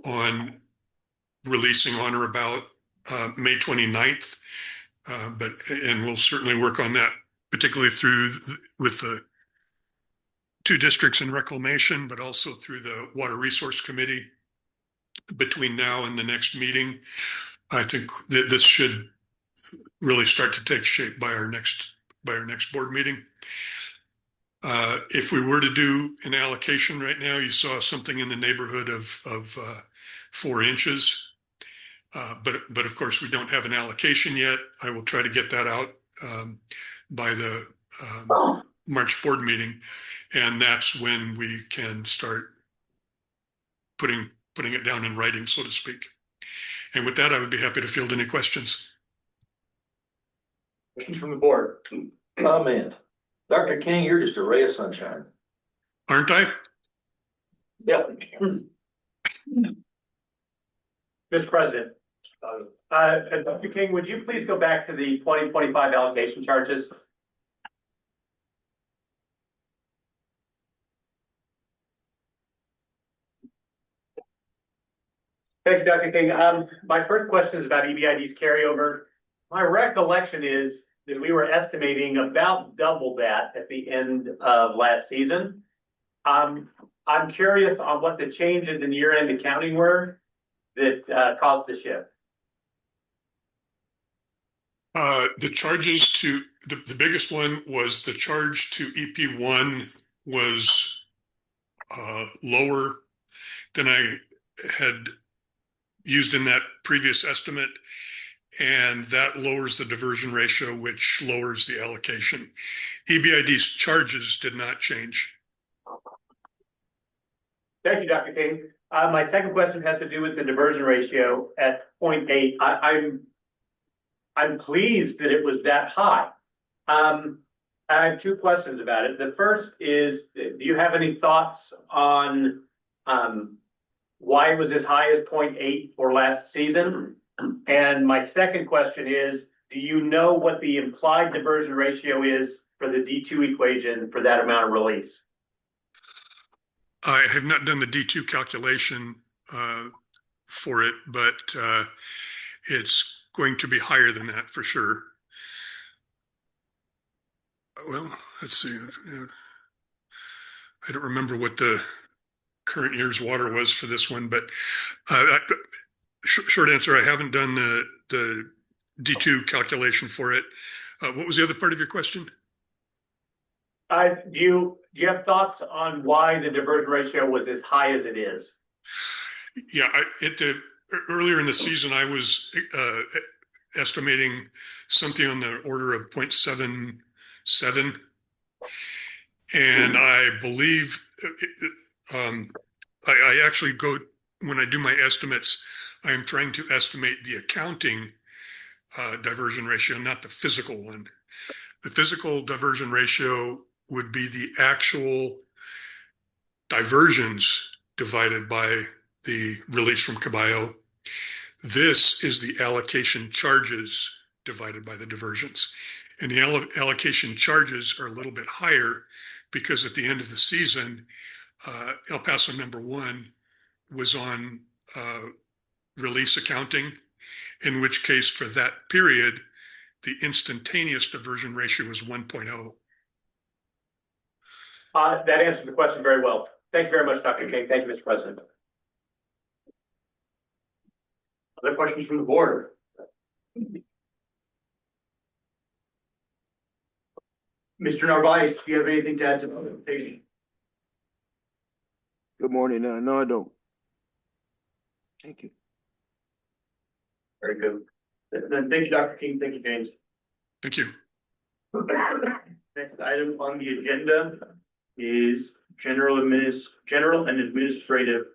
on releasing on or about May 29th. And we'll certainly work on that, particularly with the 2 districts in reclamation, but also through the Water Resource Committee between now and the next meeting. I think that this should really start to take shape by our next board meeting. If we were to do an allocation right now, you saw something in the neighborhood of 4 inches. But of course, we don't have an allocation yet. I will try to get that out by the March board meeting, and that's when we can start putting it down in writing, so to speak. And with that, I would be happy to field any questions. Questions from the board? Comment. Dr. King, you're just a ray of sunshine. Aren't I? Yeah. Mr. President, Dr. King, would you please go back to the 2025 allocation charges? Thank you, Dr. King. My first question is about EBID's carryover. My recollection is that we were estimating about double that at the end of last season. I'm curious on what the changes in year-end accounting were that caused the shift. The charges to the biggest one was the charge to EP1 was lower than I had used in that previous estimate, and that lowers the diversion ratio, which lowers the allocation. EBID's charges did not change. Thank you, Dr. King. My second question has to do with the diversion ratio at 0.8. I'm pleased that it was that high. I have 2 questions about it. The first is, do you have any thoughts on why it was as high as 0.8 for last season? And my second question is, do you know what the implied diversion ratio is for the D2 equation for that amount of release? I have not done the D2 calculation for it, but it's going to be higher than that for sure. Well, let's see. I don't remember what the current year's water was for this one, but short answer, I haven't done the D2 calculation for it. What was the other part of your question? Do you have thoughts on why the diversion ratio was as high as it is? Yeah, earlier in the season, I was estimating something on the order of 0.77. And I believe I actually go, when I do my estimates, I am trying to estimate the accounting diversion ratio, not the physical one. The physical diversion ratio would be the actual diversions divided by the release from Caballo. This is the allocation charges divided by the diversions. And the allocation charges are a little bit higher because at the end of the season, El Paso #1 was on release accounting, in which case for that period, the instantaneous diversion ratio was 1.0. That answers the question very well. Thank you very much, Dr. King. Thank you, Mr. President. Other questions from the board? Mr. Narvaez, do you have anything to add to the presentation? Good morning. No, I don't. Thank you. Very good. Then thank you, Dr. King. Thank you, James. Thank you. Next item on the agenda is general and administrative.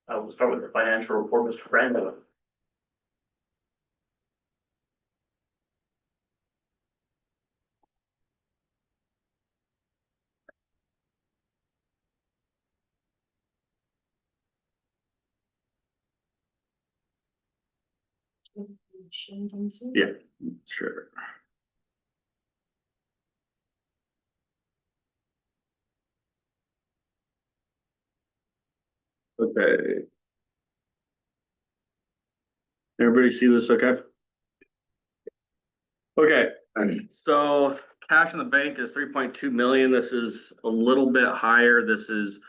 We'll start with the financial report, Mr. Brando. Yeah, sure. Okay. Everybody see this okay? Okay, so cash in the bank is 3.2 million. This is a little bit higher. This is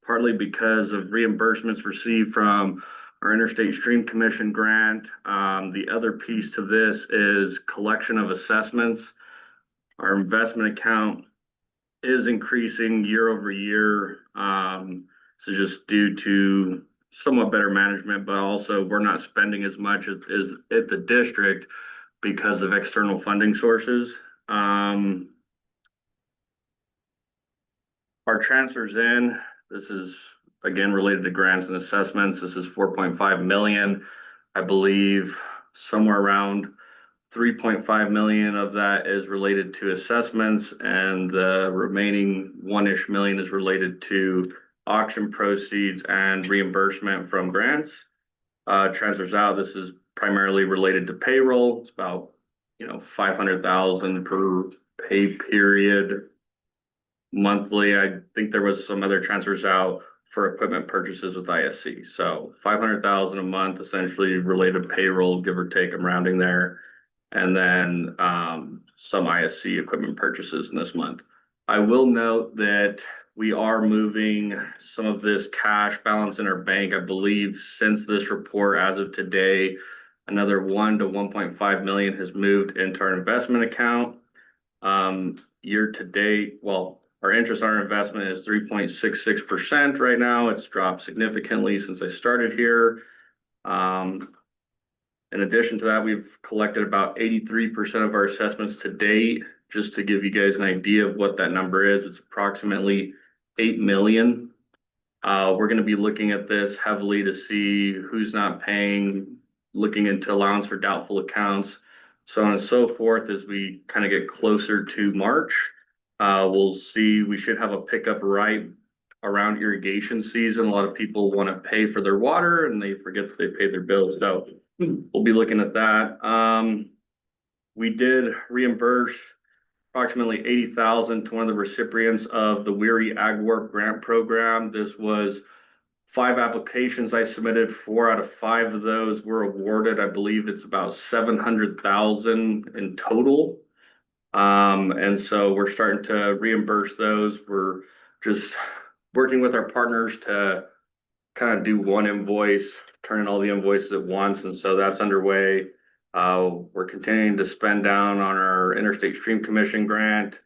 partly because of reimbursements received from our Interstate Stream Commission grant. The other piece to this is collection of assessments. Our investment account is increasing year over year. So just due to somewhat better management, but also we're not spending as much as at the district because of external funding sources. Our transfers in, this is again related to grants and assessments. This is 4.5 million. I believe somewhere around 3.5 million of that is related to assessments, and the remaining 1-ish million is related to auction proceeds and reimbursement from grants. Transfers out, this is primarily related to payroll. It's about 500,000 per pay period monthly. I think there was some other transfers out for equipment purchases with ISC. So 500,000 a month, essentially related payroll, give or take, I'm rounding there. And then some ISC equipment purchases in this month. I will note that we are moving some of this cash balance in our bank. I believe since this report, as of today, another 1 to 1.5 million has moved into our investment account. Year to date, well, our interest on our investment is 3.66% right now. It's dropped significantly since I started here. In addition to that, we've collected about 83% of our assessments to date. Just to give you guys an idea of what that number is, it's approximately 8 million. We're going to be looking at this heavily to see who's not paying, looking into allowance for doubtful accounts, so on and so forth. As we kind of get closer to March, we'll see, we should have a pickup right around irrigation season. A lot of people want to pay for their water and they forget that they pay their bills. So we'll be looking at that. We did reimburse approximately 80,000 to one of the recipients of the Weary AgWork grant program. This was 5 applications I submitted. 4 out of 5 of those were awarded. I believe it's about 700,000 in total. And so we're starting to reimburse those. We're just working with our partners to kind of do one invoice, turning all the invoices at once. And so that's underway. We're continuing to spend down on our Interstate Stream Commission grant.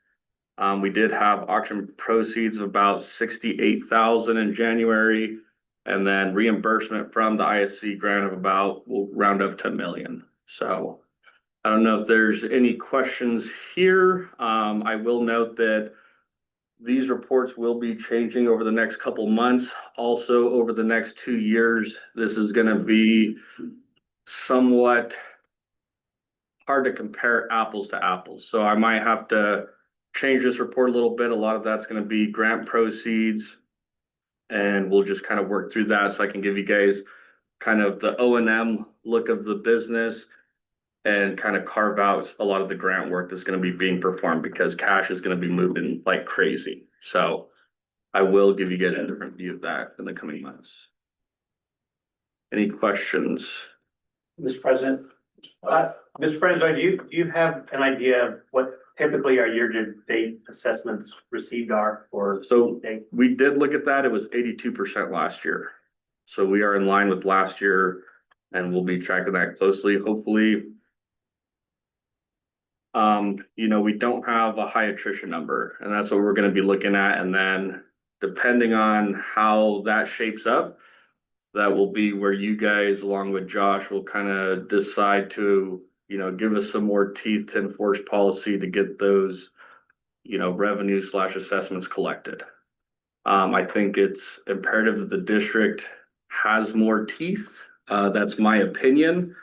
We did have auction proceeds of about 68,000 in January, and then reimbursement from the ISC grant of about, we'll round up to $1 million. So I don't know if there's any questions here. I will note that these reports will be changing over the next couple months. Also, over the next 2 years, this is going to be somewhat hard to compare apples to apples. So I might have to change this report a little bit. A lot of that's going to be grant proceeds, and we'll just kind of work through that so I can give you guys kind of the O&M look of the business and kind of carve out a lot of the grant work that's going to be being performed, because cash is going to be moving like crazy. So I will give you guys a different view of that in the coming months. Any questions? Mr. President, Mr. President, do you have an idea of what typically our year-to-date assessments received are for? So we did look at that. It was 82% last year. So we are in line with last year, and we'll be tracking that closely. Hopefully, we don't have a high attrition number, and that's what we're going to be looking at. And then depending on how that shapes up, that will be where you guys, along with Josh, will kind of decide to, give us some more teeth to enforce policy to get those, revenue / assessments collected. I think it's imperative that the district has more teeth. That's my opinion.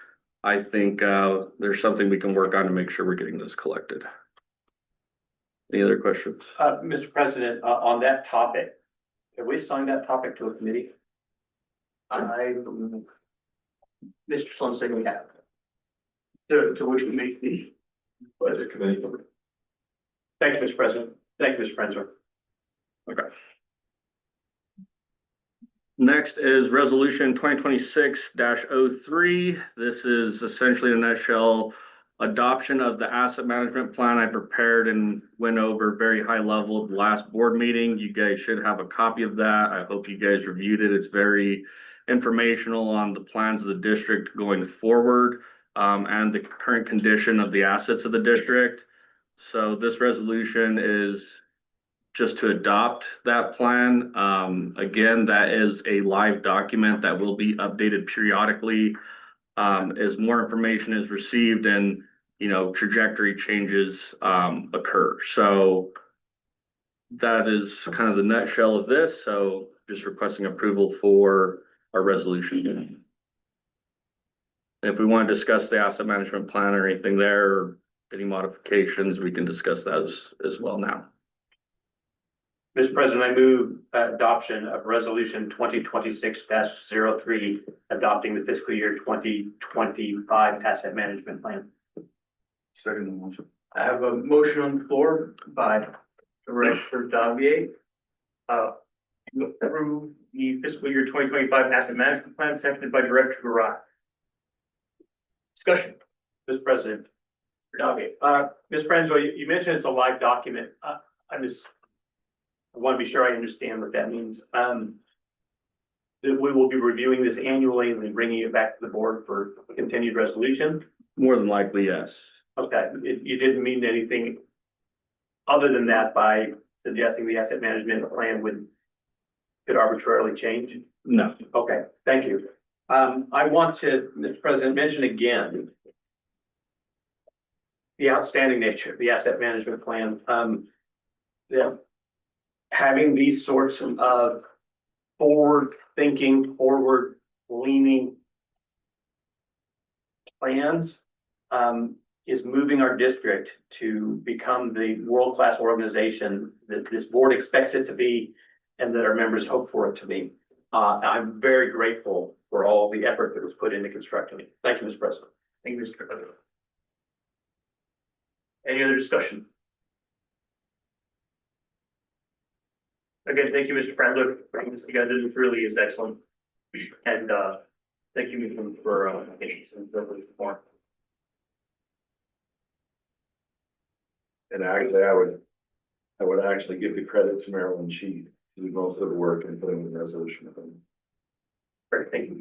I think there's something we can work on to make sure we're getting those collected. Any other questions? Mr. President, on that topic, have we assigned that topic to a committee? Mr. Sloan said we have. To which committee? Budget committee. Thank you, Mr. President. Thank you, Mr. Frenzer. Okay. Next is resolution 2026-03. This is essentially in a nutshell, adoption of the asset management plan I prepared and went over very high level at the last board meeting. You guys should have a copy of that. I hope you guys reviewed it. It's very informational on the plans of the district going forward, and the current condition of the assets of the district. So this resolution is just to adopt that plan. Again, that is a live document that will be updated periodically as more information is received and, trajectory changes occur. So that is kind of the nutshell of this. So just requesting approval for our resolution. If we want to discuss the asset management plan or anything there, or any modifications, we can discuss those as well now. Mr. President, I move adoption of resolution 2026-03, adopting the fiscal year 2025 asset management plan. Second motion. I have a motion on the floor by Director Davier. To approve the fiscal year 2025 asset management plan, seconded by Director Garai. Discussion. Mr. President. Ms. Franzo, you mentioned it's a live document. I want to be sure I understand what that means. That we will be reviewing this annually and then bringing it back to the board for continued resolution. More than likely, yes. Okay, you didn't mean anything other than that by suggesting the asset management plan could arbitrarily change? No. Okay, thank you. I want to, Mr. President, mention again the outstanding nature of the asset management plan. Having these sorts of forward-thinking, forward-leaning plans is moving our district to become the world-class organization that this board expects it to be and that our members hope for it to be. I'm very grateful for all the effort that was put into constructing it. Thank you, Mr. President. Thank you, Mr. President. Any other discussion? Again, thank you, Mr. Prather, for bringing this together. This really is excellent. And thank you, Mr. for getting some support. And actually, I would actually give the credit to Marilyn. She did most of the work in putting the resolution in. Great, thank you,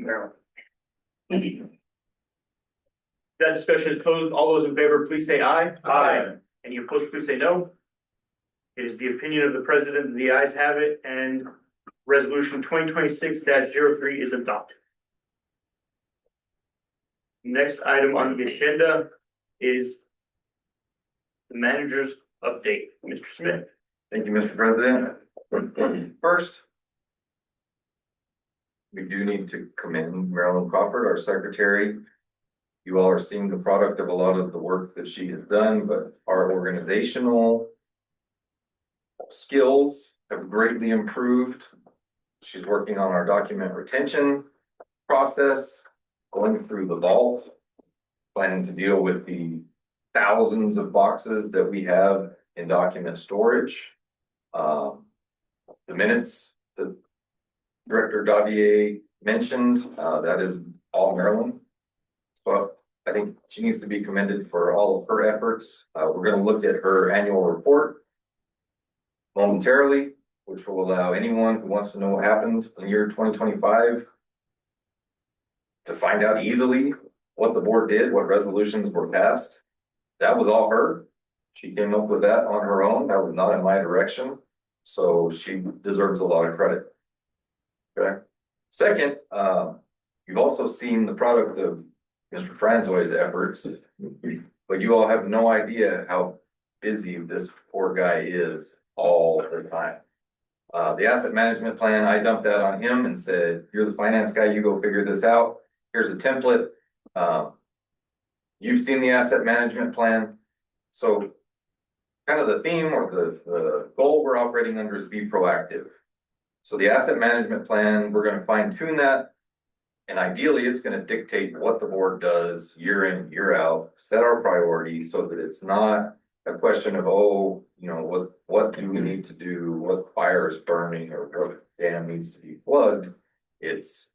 Marilyn. That discussion is closed. All those in favor, please say aye. Aye. Any opposed, please say no. It is the opinion of the president, and the ayes have it, and resolution 2026-03 is adopted. Next item on the agenda is the manager's update. Mr. Smith. Thank you, Mr. President. First, we do need to commend Marilyn Crawford, our secretary. You all are seeing the product of a lot of the work that she has done, but our organizational skills have greatly improved. She's working on our document retention process, going through the vault, planning to deal with the thousands of boxes that we have in document storage. The minutes that Director Davier mentioned, that is all Marilyn. So I think she needs to be commended for all of her efforts. We're going to look at her annual report momentarily, which will allow anyone who wants to know what happened in year 2025 to find out easily what the board did, what resolutions were passed. That was all her. She came up with that on her own. That was not in my direction. So she deserves a lot of credit. Okay, second, you've also seen the product of Mr. Franzoi's efforts, but you all have no idea how busy this poor guy is all the time. The asset management plan, I dumped that on him and said, you're the finance guy, you go figure this out. Here's a template. You've seen the asset management plan. So kind of the theme or the goal we're operating under is be proactive. So the asset management plan, we're going to fine tune that. And ideally, it's going to dictate what the board does year in, year out, set our priorities so that it's not a question of, oh, you know, what do we need to do? What fire is burning or what dam needs to be plugged? It's,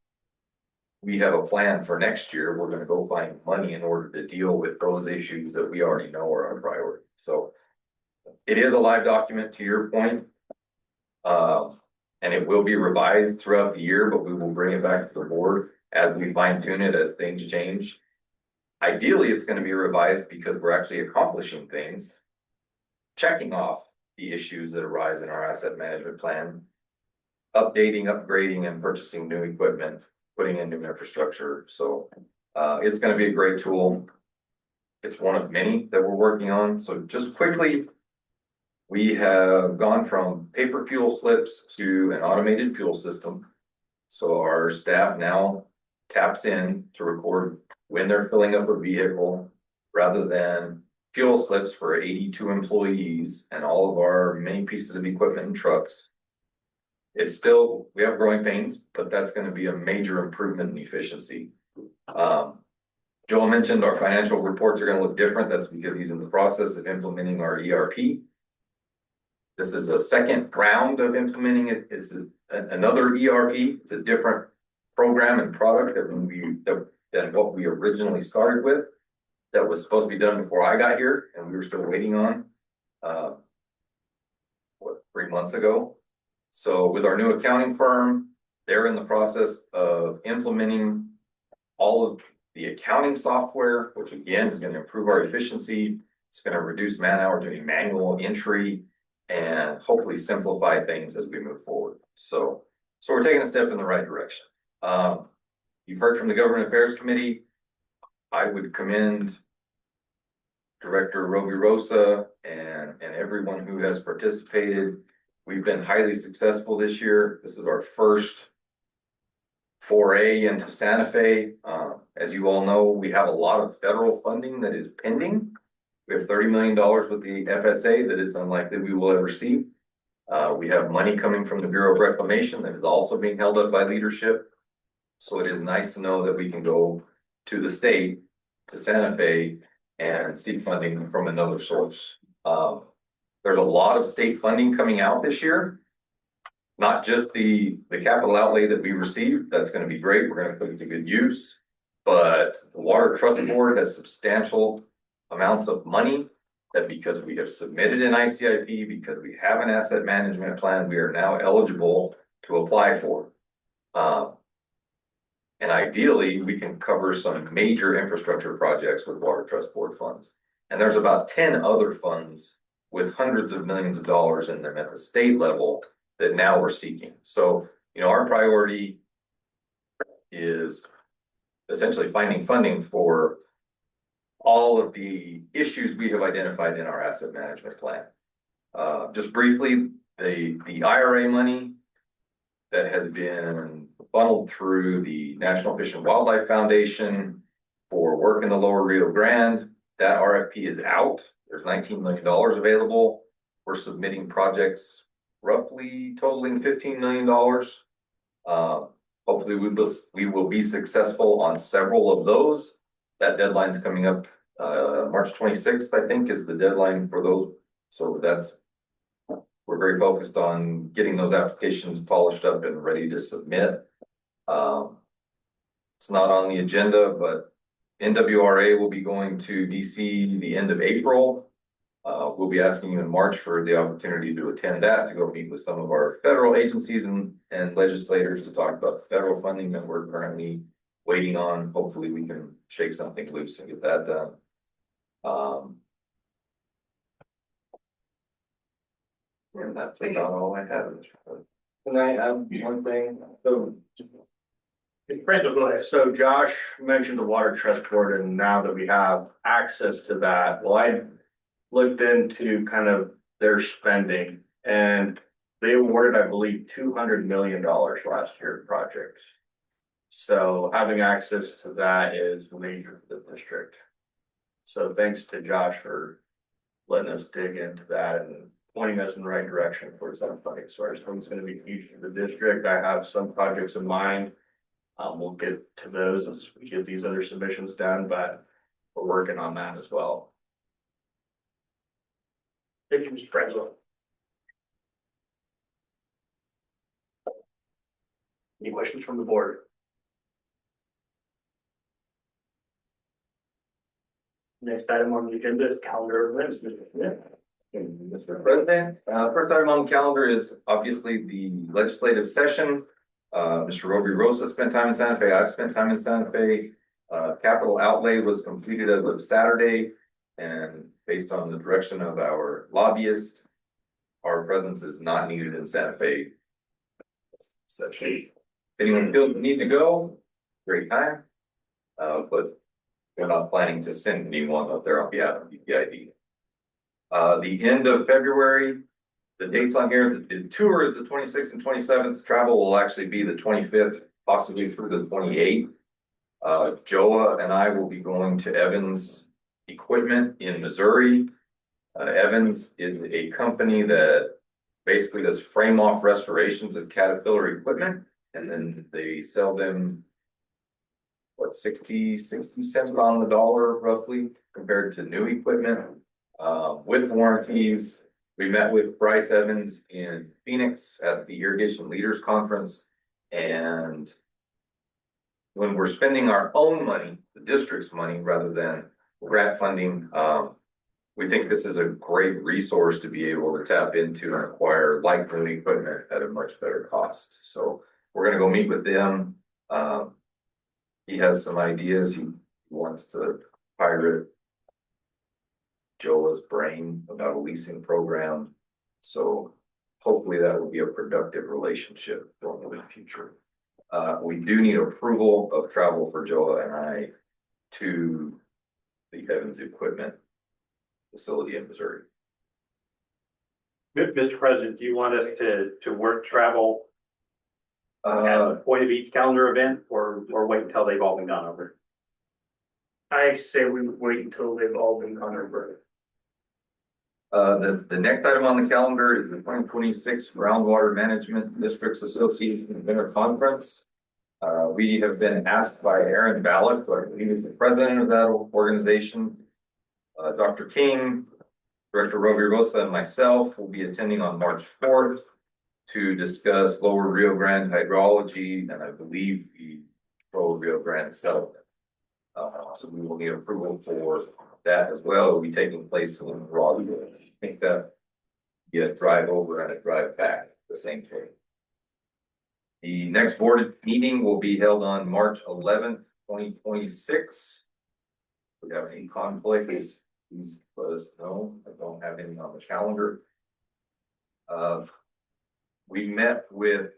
we have a plan for next year. We're going to go find money in order to deal with those issues that we already know are our priority. So it is a live document to your point. And it will be revised throughout the year, but we will bring it back to the board as we fine tune it, as things change. Ideally, it's going to be revised because we're actually accomplishing things, checking off the issues that arise in our asset management plan, updating, upgrading, and purchasing new equipment, putting in new infrastructure. So it's going to be a great tool. It's one of many that we're working on. So just quickly, we have gone from paper fuel slips to an automated fuel system. So our staff now taps in to record when they're filling up a vehicle rather than fuel slips for 82 employees and all of our many pieces of equipment and trucks. It's still, we have growing pains, but that's going to be a major improvement in efficiency. Joel mentioned our financial reports are going to look different. That's because he's in the process of implementing our ERP. This is a second round of implementing it. It's another ERP. It's a different program and product than what we originally started with. That was supposed to be done before I got here, and we were still waiting on 3 months ago. So with our new accounting firm, they're in the process of implementing all of the accounting software, which again is going to improve our efficiency. It's going to reduce man hours doing manual entry and hopefully simplify things as we move forward. So we're taking a step in the right direction. You've heard from the Government Affairs Committee. I would commend Director Roby Rosa and everyone who has participated. We've been highly successful this year. This is our first foray into Santa Fe. As you all know, we have a lot of federal funding that is pending. We have $30 million with the FSA that it's unlikely we will ever see. We have money coming from the Bureau of Reclamation that is also being held up by leadership. So it is nice to know that we can go to the state, to Santa Fe, and seek funding from another source. There's a lot of state funding coming out this year. Not just the capital outlay that we received. That's going to be great. We're going to put it to good use. But the Water Trust Board has substantial amounts of money that because we have submitted an ICIP, because we have an asset management plan, we are now eligible to apply for. And ideally, we can cover some major infrastructure projects with Water Trust Board funds. And there's about 10 other funds with hundreds of millions of dollars in them at the state level that now we're seeking. So, you know, our priority is essentially finding funding for all of the issues we have identified in our asset management plan. Just briefly, the IRA money that has been funneled through the National Fish and Wildlife Foundation for work in the Lower Rio Grande, that RFP is out. There's $19 million available. We're submitting projects roughly totaling $15 million. Hopefully we will be successful on several of those. That deadline's coming up March 26th, I think, is the deadline for those. So we're very focused on getting those applications polished up and ready to submit. It's not on the agenda, but NWRA will be going to DC the end of April. We'll be asking you in March for the opportunity to attend that, to go meet with some of our federal agencies and legislators to talk about the federal funding that we're currently waiting on. Hopefully we can shake something loose and get that done. And that's about all I have. Can I add one thing? So, Francis, go ahead. so Josh mentioned the water trust board, and now that we have access to that, well, I looked into kind of their spending, and they awarded, I believe, $200 million last year in projects. So having access to that is major for the district. So thanks to Josh for letting us dig into that and pointing us in the right direction towards that funding source. I think it's going to be huge for the district. I have some projects in mind. We'll get to those as we get these other submissions done, but we're working on that as well. Thank you, Mr. Francis. Any questions from the board? Next item on the agenda is calendar events, Mr. Smith. Mr. President, first item on the calendar is obviously the legislative session. Mr. Roby Rosa spent time in Santa Fe. I've spent time in Santa Fe. Capital outlay was completed as of Saturday, and based on the direction of our lobbyist, our presence is not needed in Santa Fe session. If anyone feels the need to go, great time. But we're not planning to send anyone up there on behalf of EBID. The end of February, the dates on here, the tour is the 26th and 27th. Travel will actually be the 25th, possibly through the 28th. Joa and I will be going to Evans Equipment in Missouri. Evans is a company that basically does frame off restorations of Caterpillar equipment, and then they sell them, what, 60 cents on the dollar roughly compared to new equipment, with warranties. We met with Bryce Evans in Phoenix at the Irrigation Leaders Conference, and when we're spending our own money, the district's money, rather than grant funding, we think this is a great resource to be able to tap into and acquire light duty equipment at a much better cost. So we're gonna go meet with them. He has some ideas. He wants to pirate Joa's brain about a leasing program. So hopefully that will be a productive relationship going into the future. We do need approval of travel for Joa and I to the Evans Equipment facility in Missouri. Mr. President, do you want us to work travel at Uh, the point of each calendar event, or wait until they've all been gone over? I say we would wait until they've all been gone over. the next item on the calendar is the 2026 Groundwater Management Districts Association Winter Conference. We have been asked by Aaron Ballack, who I believe is the president of that organization. Dr. King, Director Roby Rosa, and myself will be attending on March 4th to discuss Lower Rio Grande hydrology, and I believe the Lower Rio Grande settlement. So we will need approval for that as well. It will be taking place in Raleigh. I think that be a drive over and a drive back the same day. The next board meeting will be held on March 11th, 2026. If we have any conflicts, please let us know. I don't have any on the calendar. We met with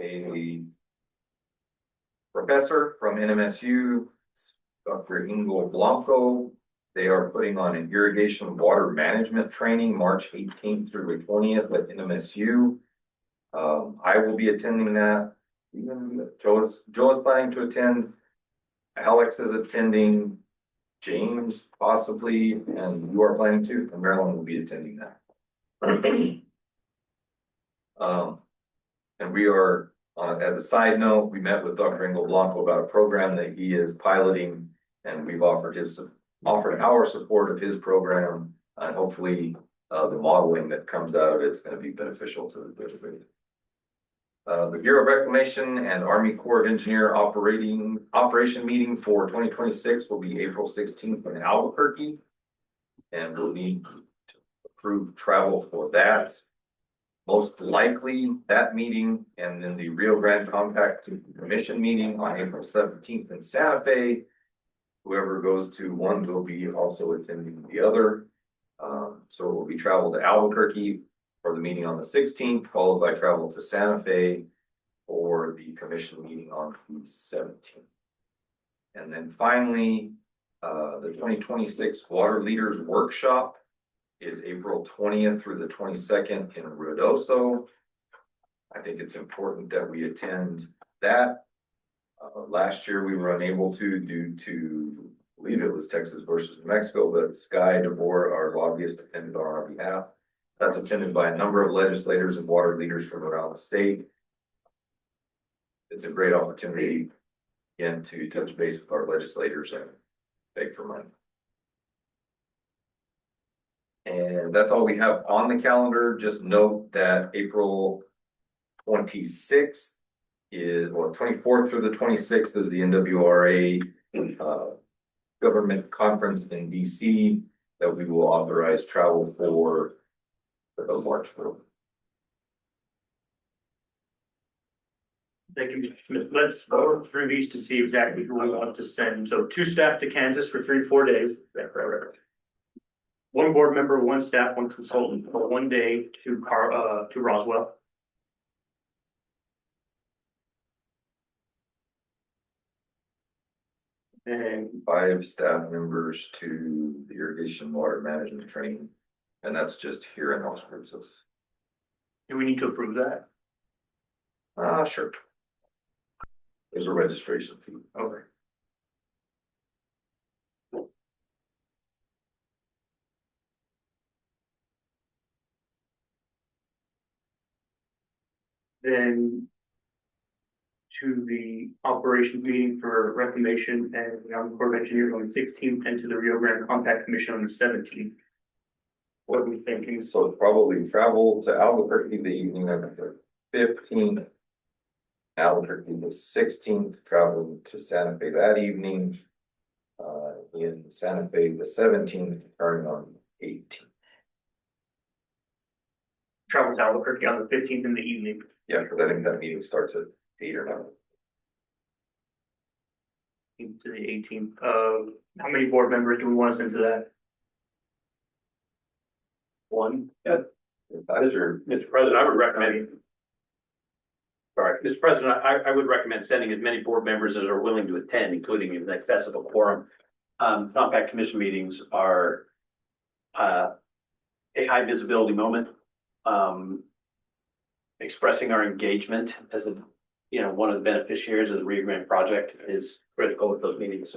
a professor from NMSU, Dr. Ingo Blanco. They are putting on an irrigation water management training March 18th through the 20th at NMSU. I will be attending that. Even Joe's planning to attend. Alex is attending. James possibly, and you are planning to, and Marilyn will be attending that. And we are, as a side note, we met with Dr. Ingo Blanco about a program that he is piloting, and we've offered our support of his program, and hopefully the modeling that comes out of it is going to be beneficial to the district. The Bureau of Reclamation and Army Corps of Engineer operation meeting for 2026 will be April 16th in Albuquerque, and we'll need to approve travel for that. Most likely that meeting, and then the Rio Grande Compact Commission meeting on April 17th in Santa Fe. Whoever goes to one will be also attending the other. So it will be travel to Albuquerque. for the meeting on the 16th, followed by travel to Santa Fe for the commission meeting on the 17th. And then finally, the 2026 Water Leaders Workshop is April 20th through the 22nd in Ruidoso. I think it's important that we attend that. Last year we were unable to due to, I believe it was Texas versus New Mexico, but Sky DeBoer, our lobbyist, attended on our behalf. That's attended by a number of legislators and water leaders from around the state. It's a great opportunity, again, to touch base with our legislators and beg for money. And that's all we have on the calendar. Just note that April 26th is, well, 24th through the 26th is the NWRA government conference in DC that we will authorize travel for the March. Thank you, Mr. Smith. Let's go through these to see exactly who we want to send. So 2 staff to Kansas for 3 to 4 days. Right. 1 board member, 1 staff, 1 consultant for 1 day to Roswell. And 5 staff members to the irrigation water management training. And that's just here in Los Cruces. do we need to approve that? Sure. There's a registration fee. Okay. Then to the operations meeting for reclamation and the Army Corps of Engineers on the 16th and to the Rio Grande Compact Commission on the 17th. What are we thinking? So probably travel to Albuquerque the evening of the 15th. Albuquerque the 16th, traveling to Santa Fe that evening. In Santa Fe the 17th, returning on the 18th. Travel to Albuquerque on the 15th in the evening. Yeah, because I think that meeting starts at 8 or 9. To the 18th. How many board members do we want to send to that? 1. Mr. President, I would recommend. Sorry, Mr. President, I would recommend sending as many board members as are willing to attend, including an accessible quorum. Compact Commission meetings are a high visibility moment. Expressing our engagement as one of the beneficiaries of the Rio Grande project is critical at those meetings.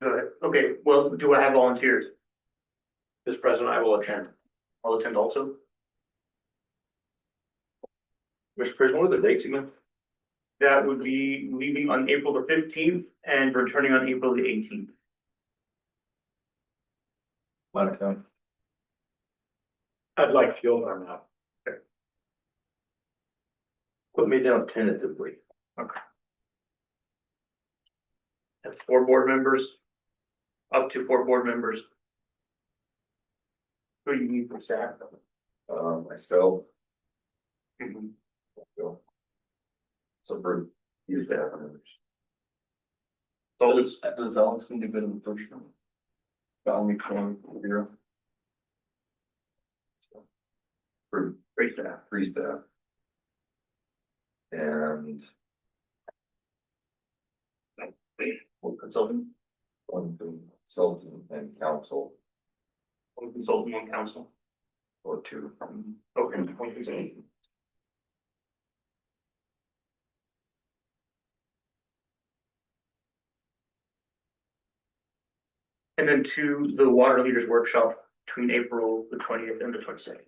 Good. Okay, well, do I have volunteers? Mr. President, I will attend. I'll attend also. Mr. President, what are the dates again? That would be leaving on April the 15th and returning on April the 18th. I'd like to go on now. Put me down tentatively. That's 4 board members. Up to 4 board members. Who do you need for staff? Myself. Mhm. So for you staff members. So it's Does Alex need to go to the first one? For great staff. 3 staff. And One consultant, 1 consultant and council 1 consultant, 1 council. or 2. Okay, 1 consultant. And then to the water leaders workshop between April the 20th and the 22nd.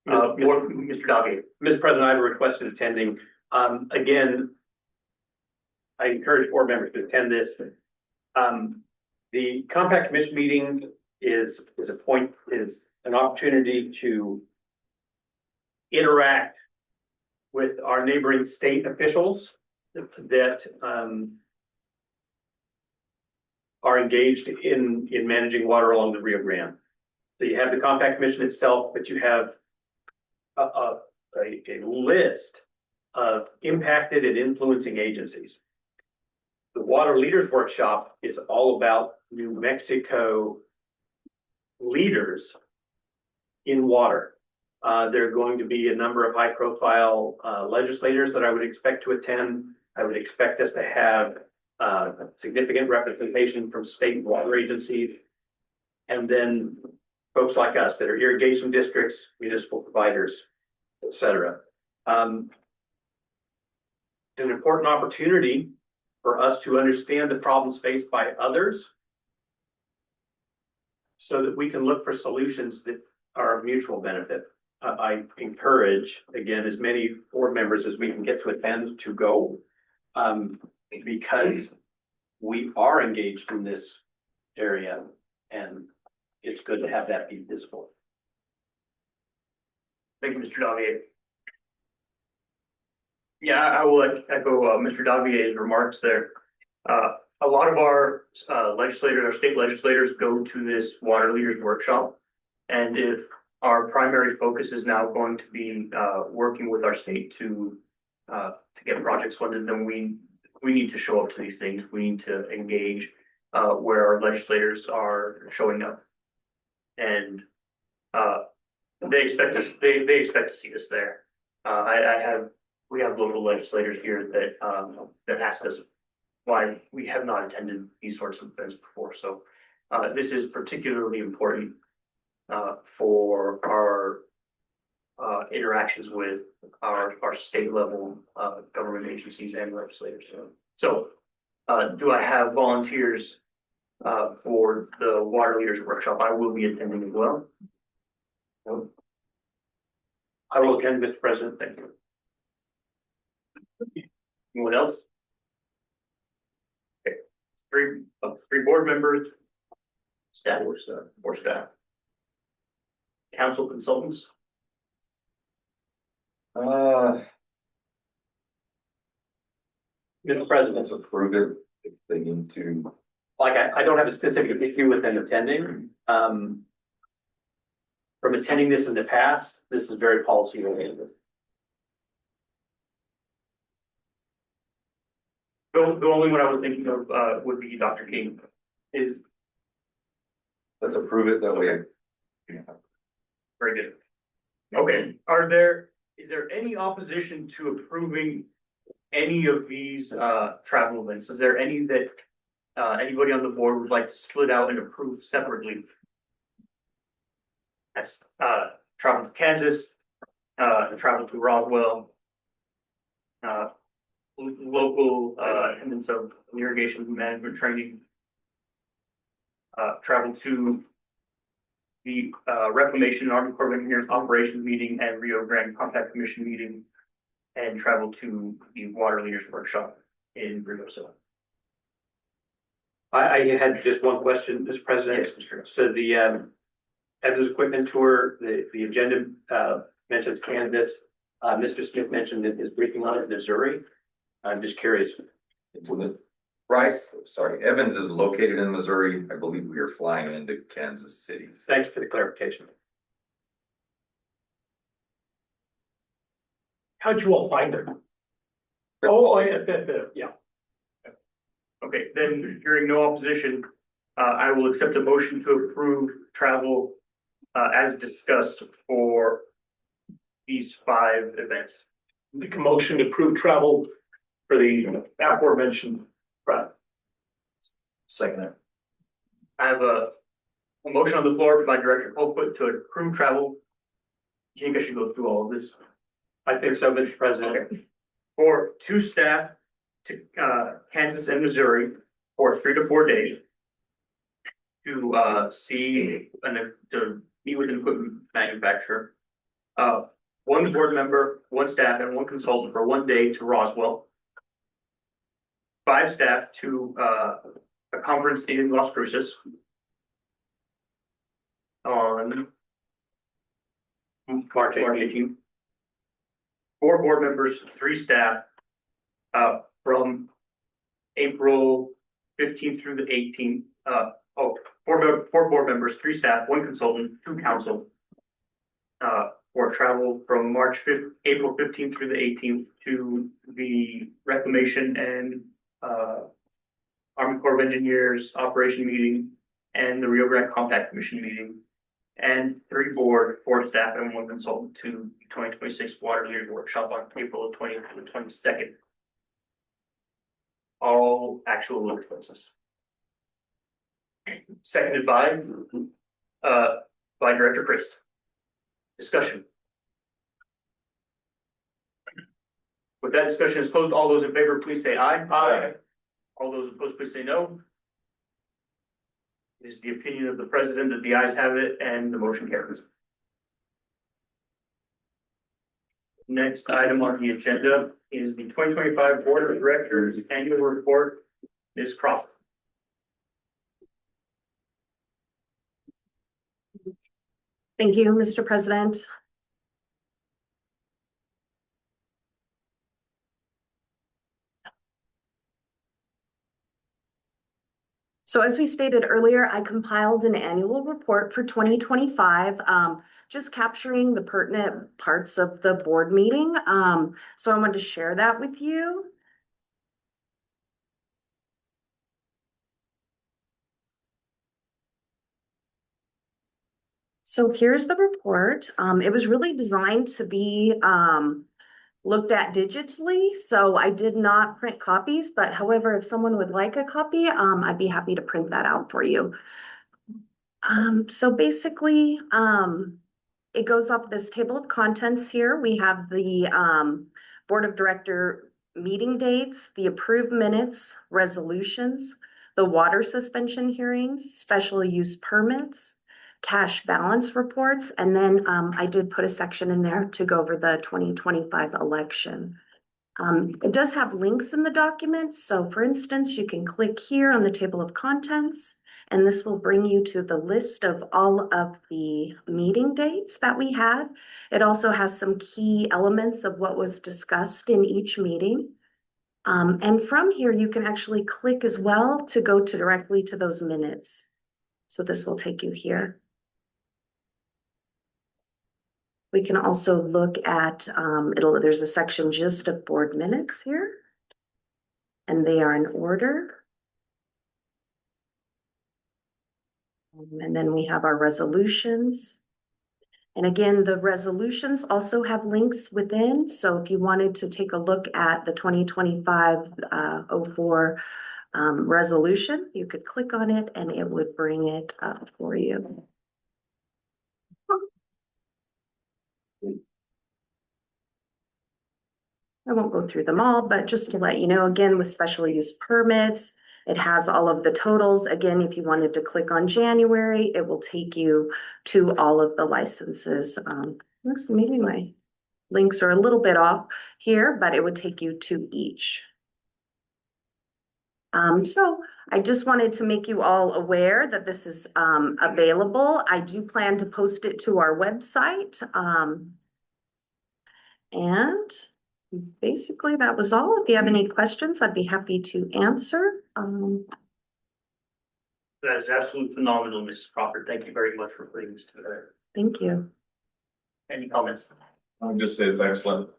Mr. Doggy. Mr. President, I have a requested attending. Again, I encourage board members to attend this. The Compact Commission meeting is an opportunity to interact with our neighboring state officials that are engaged in managing water along the Rio Grande. So you have the Compact Commission itself, but you have a list of impacted and influencing agencies. The Water Leaders Workshop is all about New Mexico leaders in water. There are going to be a number of high profile legislators that I would expect to attend. I would expect us to have significant representation from state water agencies. And then folks like us that are irrigation districts, municipal providers, et cetera. It's an important opportunity for us to understand the problems faced by others so that we can look for solutions that are of mutual benefit. I encourage, again, as many board members as we can get to attend to go, because we are engaged in this area and it's good to have that be visible. Thank you, Mr. Davier. Yeah, I will echo Mr. Davier's remarks there. A lot of our legislators, our state legislators go to this water leaders workshop. And if our primary focus is now going to be working with our state to get projects funded, then we need to show up to these things. We need to engage where our legislators are showing up. And they expect us, they expect to see us there. We have local legislators here that ask us why we have not attended these sorts of events before. So this is particularly important for our interactions with our state level government agencies and legislators. So do I have volunteers for the water leaders workshop? I will be attending as well. No? I will attend, Mr. President. Thank you. Anyone else? Okay. Three board members, staff or staff. Council consultants. Mr. President, Let's approve it if they need to. like I don't have a specific issue with them attending. From attending this in the past, this is very policy oriented. The only one I was thinking of would be Dr. King. Let's approve it that way. Very good. Okay, is there any opposition to approving any of these travel events? Is there any that anybody on the board would like to split out and approve separately? That's travel to Kansas, travel to Roswell, local attendance of irrigation management training, travel to the Reclamation Army Corps of Engineers Operations meeting and Rio Grande Compact Commission meeting, and travel to the Water Leaders Workshop in Reynosa. I had just one question, Mr. President. Yes, Mr. So the Evans Equipment Tour, the agenda mentions Kansas. Mr. Smith mentioned in his briefing on it, Missouri. I'm just curious. It's in the Evans is located in Missouri. I believe we are flying into Kansas City. Thank you for the clarification. How'd you all find it? Oh, yeah. Okay, then hearing no opposition, I will accept a motion to approve travel as discussed for these 5 events. Make a motion to approve travel for the aforementioned. Second. I have a motion on the floor by Director Colquitt to approve travel. You think I should go through all of this? I think so, Mr. President. Okay. For 2 staff to Kansas and Missouri for 3 to 4 days to see and to meet with an equipment manufacturer. 1 board member, 1 staff, and 1 consultant for 1 day to Roswell. 5 staff to a conference in Las Cruces on March 18th. 4 board members, 3 staff from April 15th through the 18th. 4 board members, 3 staff, 1 consultant, 2 council. For travel from April 15th through the 18th to the Reclamation and Army Corps of Engineers Operation meeting and the Rio Grande Compact Commission meeting And 3 board, 4 staff, and 1 consultant to 2026 water leaders workshop on April 20th to the 22nd. All actual expenses. Seconded by Director Priest. Discussion. With that discussion is closed, all those in favor, please say aye. Aye. All those opposed, please say no. It is the opinion of the president that the ayes have it and the motion carries. Next item on the agenda is the 2025 Board of Directors Annual Report. Ms. Crawford. Thank you, Mr. President. So as we stated earlier, I compiled an annual report for 2025, just capturing the pertinent parts of the board meeting. So I wanted to share that with you. So here's the report. It was really designed to be looked at digitally, so I did not print copies, but however, if someone would like a copy, I'd be happy to print that out for you. So basically, it goes off this table of contents here. We have the Board of Director meeting dates, the approved minutes, resolutions, the water suspension hearings, special use permits, cash balance reports, and then I did put a section in there to go over the 2025 election. It does have links in the document. So for instance, you can click here on the table of contents, and this will bring you to the list of all of the meeting dates that we had. It also has some key elements of what was discussed in each meeting. And from here, you can actually click as well to go to directly to those minutes. So this will take you here. We can also look at, there's a section just of board minutes here, and they are in order. And then we have our resolutions. And again, the resolutions also have links within. So if you wanted to take a look at the 2025-04 resolution, you could click on it and it would bring it up for you. I won't go through them all, but just to let you know, again, with special use permits, it has all of the totals. Again, if you wanted to click on January, it will take you to all of the licenses. Maybe my links are a little bit off here, but it would take you to each. So I just wanted to make you all aware that this is available. I do plan to post it to our website. And basically, that was all. If you have any questions, I'd be happy to answer. That is absolutely phenomenal, Mrs. Crawford. Thank you very much for putting this together. Thank you. Any comments? I'll just say it's excellent.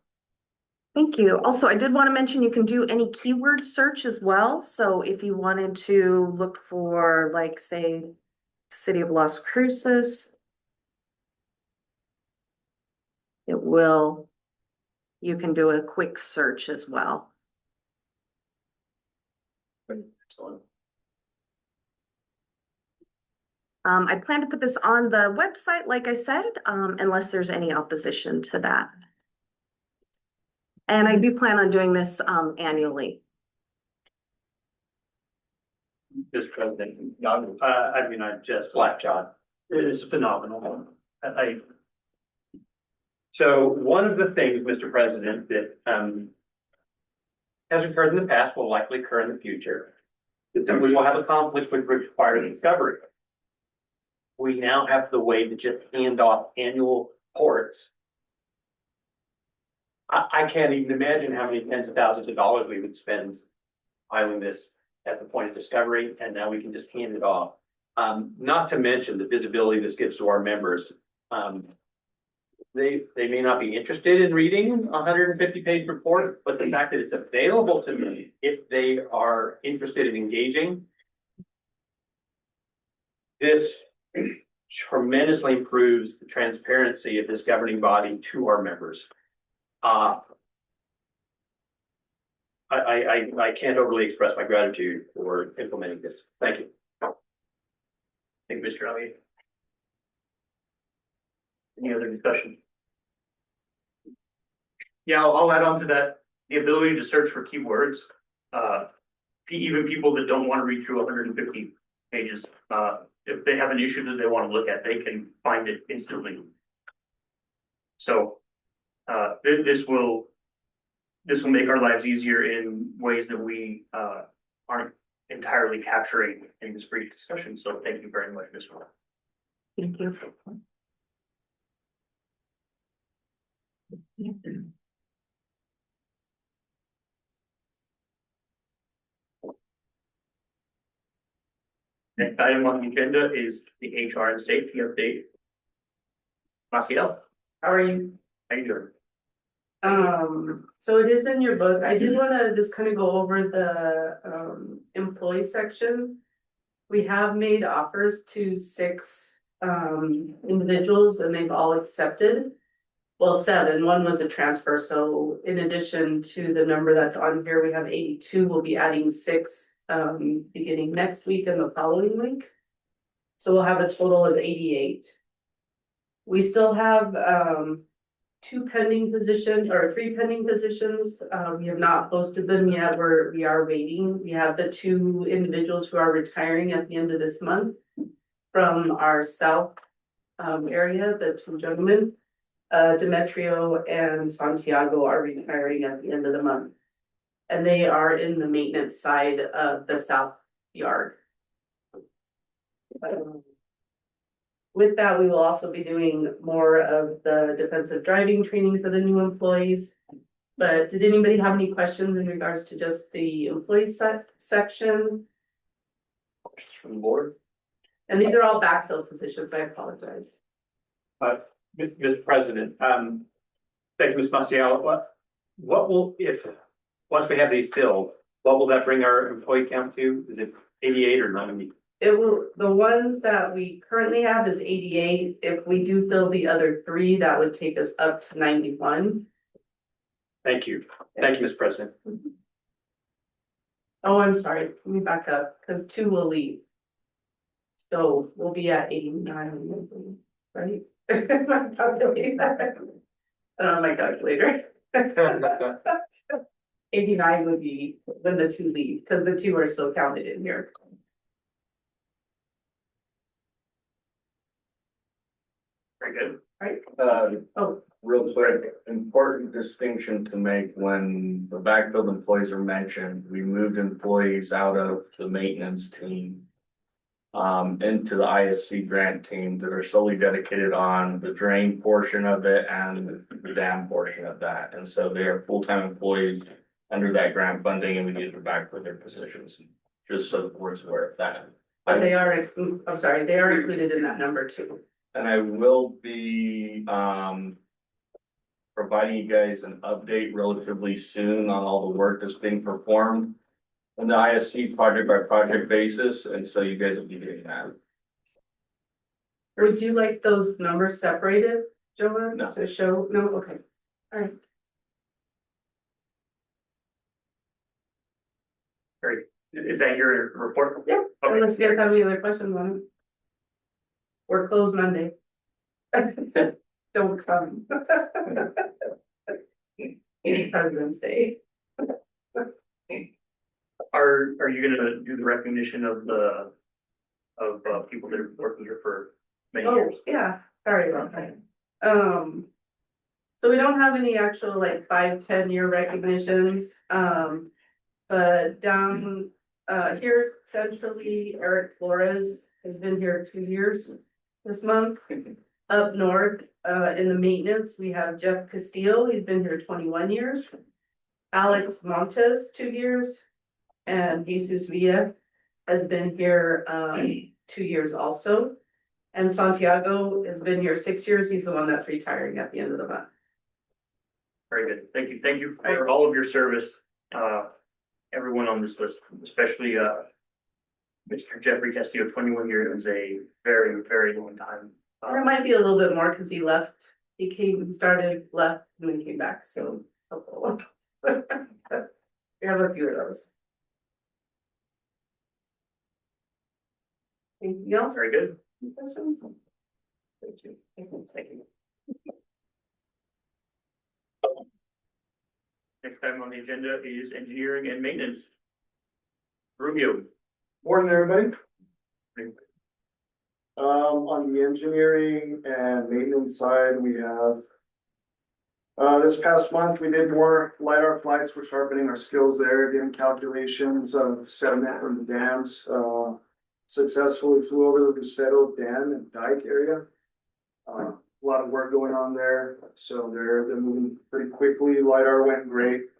Thank you. Also, I did want to mention you can do any keyword search as well. So if you wanted to look for, like, say, City of Las Cruces, it will. You can do a quick search as well. Excellent. I plan to put this on the website, like I said, unless there's any opposition to that. And I do plan on doing this annually. Mr. President, I just flat John. It is phenomenal. So one of the things, Mr. President, that has occurred in the past, will likely occur in the future, is that we will have a conflict with required discovery. We now have the way to just hand off annual reports. I can't even imagine how many tens of thousands of dollars we would spend filing this at the point of discovery, and now we can just hand it off. Not to mention the visibility this gives to our members. They may not be interested in reading a 150-page report, but the fact that it's available to me, if they are interested in engaging, this tremendously improves the transparency of this governing body to our members. I can't overly express my gratitude for implementing this. Thank you. Thank you, Mr. Elliott. Any other discussion? Yeah, I'll add on to that, the ability to search for keywords. Even people that don't want to read through 150 pages, if they have an issue that they want to look at, they can find it instantly. So, this will make our lives easier in ways that we aren't entirely capturing in this brief discussion. So thank you very much, Ms. Moore. Thank you. Next item on the agenda is the HR and safety update. Maciel, How are you? how you doing? So it is in your book. I did wanna just kind of go over the employee section. We have made offers to 6 individuals and they've all accepted. Well, 7, one was a transfer, so in addition to the number that's on here, we have 82, we'll be adding 6 beginning next week and the following week. So we'll have a total of 88. We still have 2 pending positions or 3 pending positions. We have not posted them yet. We are waiting. We have the 2 individuals who are retiring at the end of this month from our south area, the 2 gentlemen. Demetrio and Santiago are retiring at the end of the month. And they are in the maintenance side of the south yard. With that, we will also be doing more of the defensive driving training for the new employees. But did anybody have any questions in regards to just the employee section? Questions from the board? And these are all backfill positions, I apologize. Mr. President, thank you, Ms. Maciel. What will, if, once we have these filled, what will that bring our employee count to? Is it 88 or 90? It will, the ones that we currently have is 88. If we do fill the other 3, that would take us up to 91. Thank you. Thank you, Mr. President. Oh, I'm sorry, let me back up, because 2 will leave. So we'll be at 89, right? Am I calculating that right? I don't have my calculator. 89 would be when the 2 leave, because the 2 are still counted in here. Very good. Oh, Real quick, important distinction to make when the backfill employees are mentioned, we moved employees out of the maintenance team. Into the ISC grant team that are solely dedicated on the drain portion of it and the dam portion of that. And so they are full-time employees under that grant funding and we need to backfill their positions, just so the board's aware of that. but they are, I'm sorry, they are included in that number too. And I will be, providing you guys an update relatively soon on all the work that's being performed on the ISC project by project basis, and so you guys will be getting that. Would you like those numbers separated, Joanne? No. To show, no, okay, all right. Great. Is that your report? Yeah, Okay. unless you guys have any other questions on it. We're closed Monday. Don't come. President's Day. Are you gonna do the recognition of people that have worked here for many Oh, years? yeah, sorry about that. So we don't have any actual like 5-10 year recognitions, but down here centrally, Eric Flores has been here 2 years this month. Up north, in the maintenance, we have Jeff Castillo, he's been here 21 years. Alex Montes, 2 years, and Jesus Villa has been here 2 years also. And Santiago has been here 6 years. He's the one that's retiring at the end of the month. Very good. Thank you. Thank you for all of your service, everyone on this list, especially Mr. Jeffrey Castillo, 21 years is a very, very long time. And it might be a little bit more because he left, started, left, and then came back, so. We have a few of those. Anything else? Very good. Questions? Thank you. Thank you. Next item on the agenda is engineering and maintenance. Rubio. Morning, everybody. On the engineering and maintenance side, we have. This past month, we did more LiDAR flights, we're sharpening our skills there, getting calculations of sediment from the dams. Successfully flew over the Butte Dam and dike area. A lot of work going on there, so they're moving pretty quickly. LiDAR went great.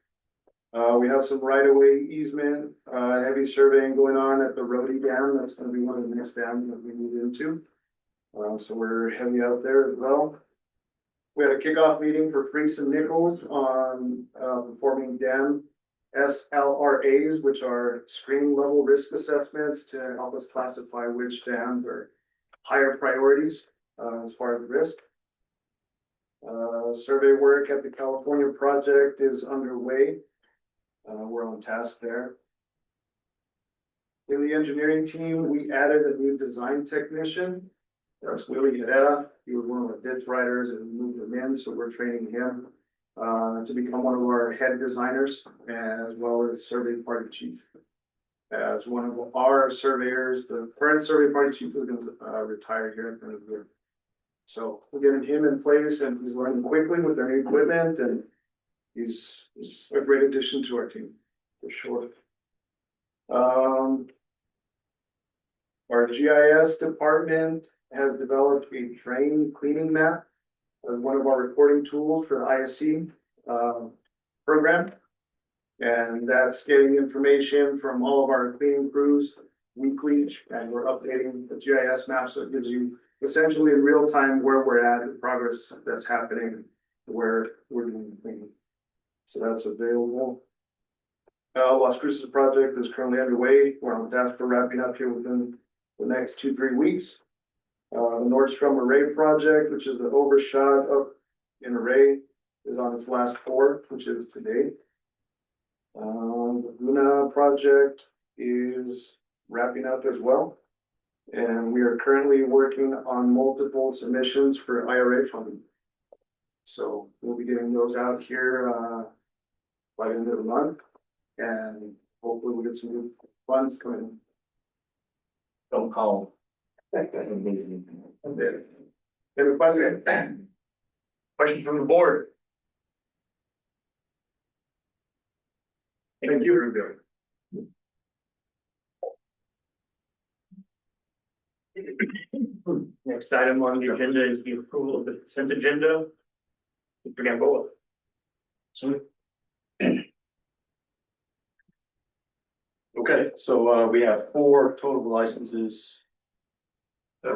We have some right-of-way easement, heavy surveying going on at the Rhodey Dam. That's gonna be one of the next dams that we move into. So we're heavy out there as well. We had a kickoff meeting for Freese and Nichols on, performing dam SLRAs, which are screening level risk assessments to help us classify which dams are higher priorities, as far as risk. Survey work at the California project is underway. We're on task there. In the engineering team, we added a new design technician. That's Willie Herrera. He was one of the ditch riders and we moved him in, so we're training him to become one of our head designers as well as survey party chief. As one of our surveyors, the current survey party chief is going to retire here at the end of the year. So we're getting him in place and he's learning quickly with our new equipment and he's a great addition to our team, for sure. Our GIS department has developed a drain cleaning map as one of our reporting tools for the ISC program. And that's getting information from all of our cleaning crews weekly, and we're updating the GIS map, so it gives you essentially in real time where we're at, the progress that's happening, where we're doing the cleaning. So that's available. Las Cruces project is currently underway. We're on task for wrapping up here within the next 2-3 weeks. The Nordstrom Array project, which is the overshot up in Array, is on its last pour, which is today. The Luna project is wrapping up as well. And we are currently working on multiple submissions for IRA funding. So we'll be getting those out here by the end of the month. And hopefully we'll get some new funds coming. Don't call. Any questions? Questions from the board? Thank you, Rubio. Next item on the agenda is the approval of the consent agenda. Mr. Gamboa. Okay, so we have 4 total licenses. I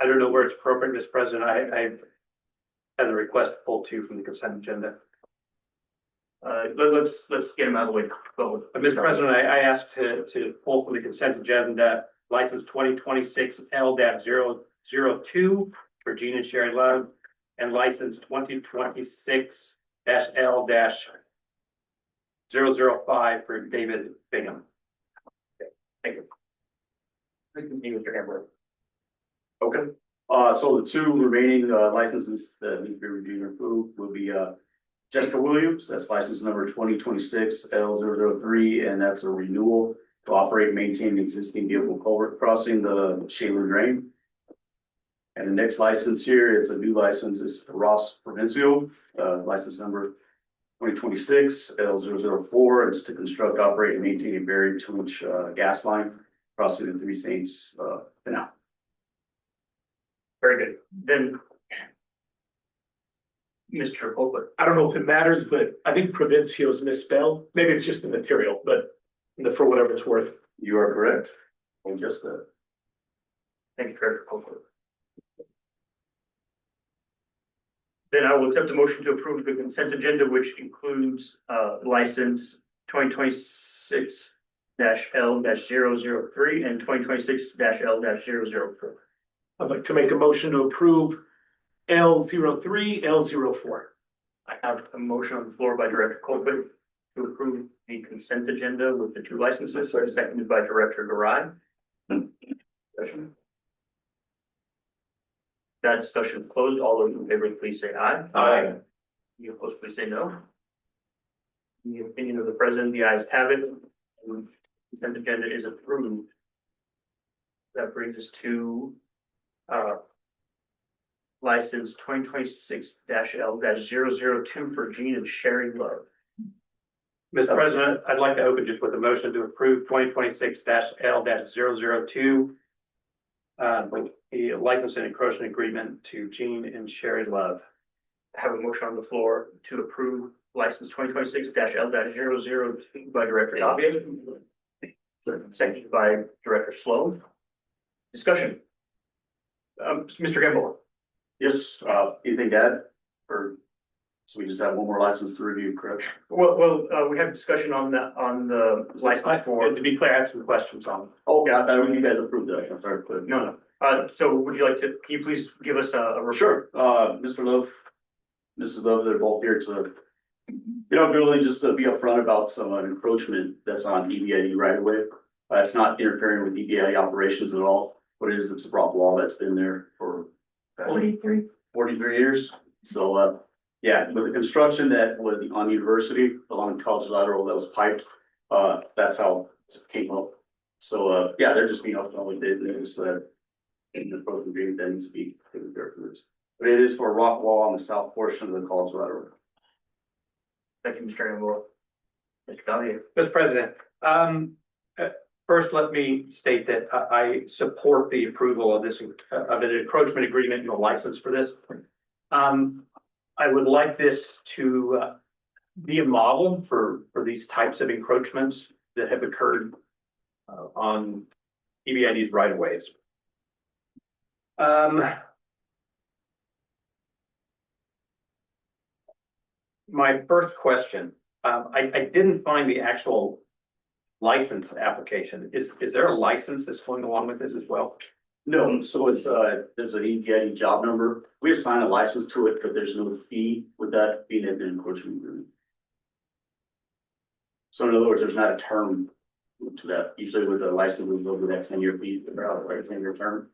don't know where it's appropriate, Mr. President. I had a request to pull 2 from the consent agenda. Let's get them out of the way. Mr. President, I asked to pull from the consent agenda license 2026 L-002 for Gene and Sherry Love and license 2026 L-005 for David Bingham. Thank you. Mr. Gamboa. Okay. So the 2 remaining licenses that need to be reviewed and approved will be Jessica Williams, that's license number 2026 L-003, and that's a renewal to operate and maintain the existing vehicle culvert crossing the Shaler Drain. And the next license here is a new license, is Ross Provincial, license number 2026 L-004. It's to construct, operate, and maintain a buried 2-inch gas line crossing the 3 Saints Canal. Very good. Then Mr. Colbert. I don't know if it matters, but I think Provincial is misspelled. Maybe it's just the material, but for whatever it's worth. You are correct. Well, just that. Thank you, Director Colbert. Then I will accept a motion to approve the consent agenda, which includes license 2026 L-003 and 2026-L-004. I'd like to make a motion to approve L03, L04. I have a motion on the floor by Director Colquitt to approve the consent agenda with the two licenses, seconded by Director Garai. Discussion. That discussion closed. All those in favor, please say aye. Aye. Any opposed, please say no. In the opinion of the president, the ayes have it. And consent agenda is approved. That brings us to license 2026-L-002 for Gene and Sherry Love. Mr. President, I'd like to open just with a motion to approve 2026-L-002. The license and encroachment agreement to Gene and Sherry Love. I have a motion on the floor to approve license 2026-L-002 by Director Davier. Seconded by Director Sloan. Discussion. Mr. Gamble. Yes, anything to add? Or, so we just have one more license to review, correct? Well, we had discussion on the license for. To be clear, I have some questions on. Okay, I thought you guys approved that, I'm sorry. No. So would you like to, can you please give us a report? Sure, Mr. Love, Mrs. Love, they're both here to, really just to be upfront about some encroachment that's on EBID right away. It's not interfering with EBID operations at all. What it is, it's a rock wall that's been there for 43 years. So, yeah, with the construction that was on University along College Lateral that was piped, that's how it came up. So, yeah, they're just being upfront with it. It was the proposed agreement that needs to be taken care of for this. But it is for a rock wall on the south portion of the College Lateral. Thank you, Mr. Gamble. Mr. Davier. Mr. President, first, let me state that I support the approval of this, of an encroachment agreement and a license for this. I would like this to be a model for these types of encroachments that have occurred on EBID's right of ways. My first question, I didn't find the actual license application. Is there a license that's going along with this as well? No, so it's, there's an EBID job number. We assign a license to it, but there's no fee with that being an encroachment agreement. So in other words, there's not a term to that. Usually with a license, we go with that 10-year fee, or a 10-year term.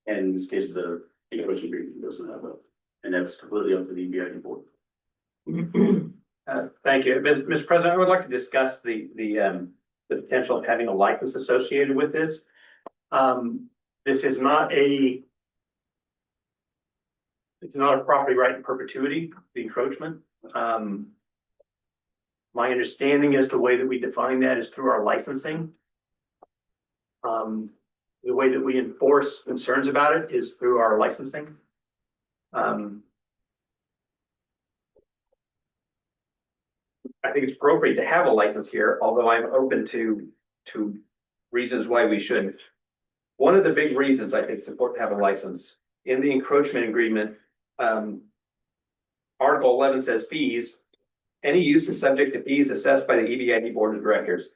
And in this case, the encroachment agreement doesn't have that. And that's completely up to the EBID board. Thank you. Mr. President, I would like to discuss the potential of having a license associated with this. This is not a property right in perpetuity, the encroachment. My understanding is the way that we define that is through our licensing. The way that we enforce concerns about it is through our licensing. I think it's appropriate to have a license here, although I'm open to reasons why we shouldn't. One of the big reasons I think it's important to have a license in the encroachment agreement, Article 11 says fees. Any use is subject to fees assessed by the EBID Board of Directors.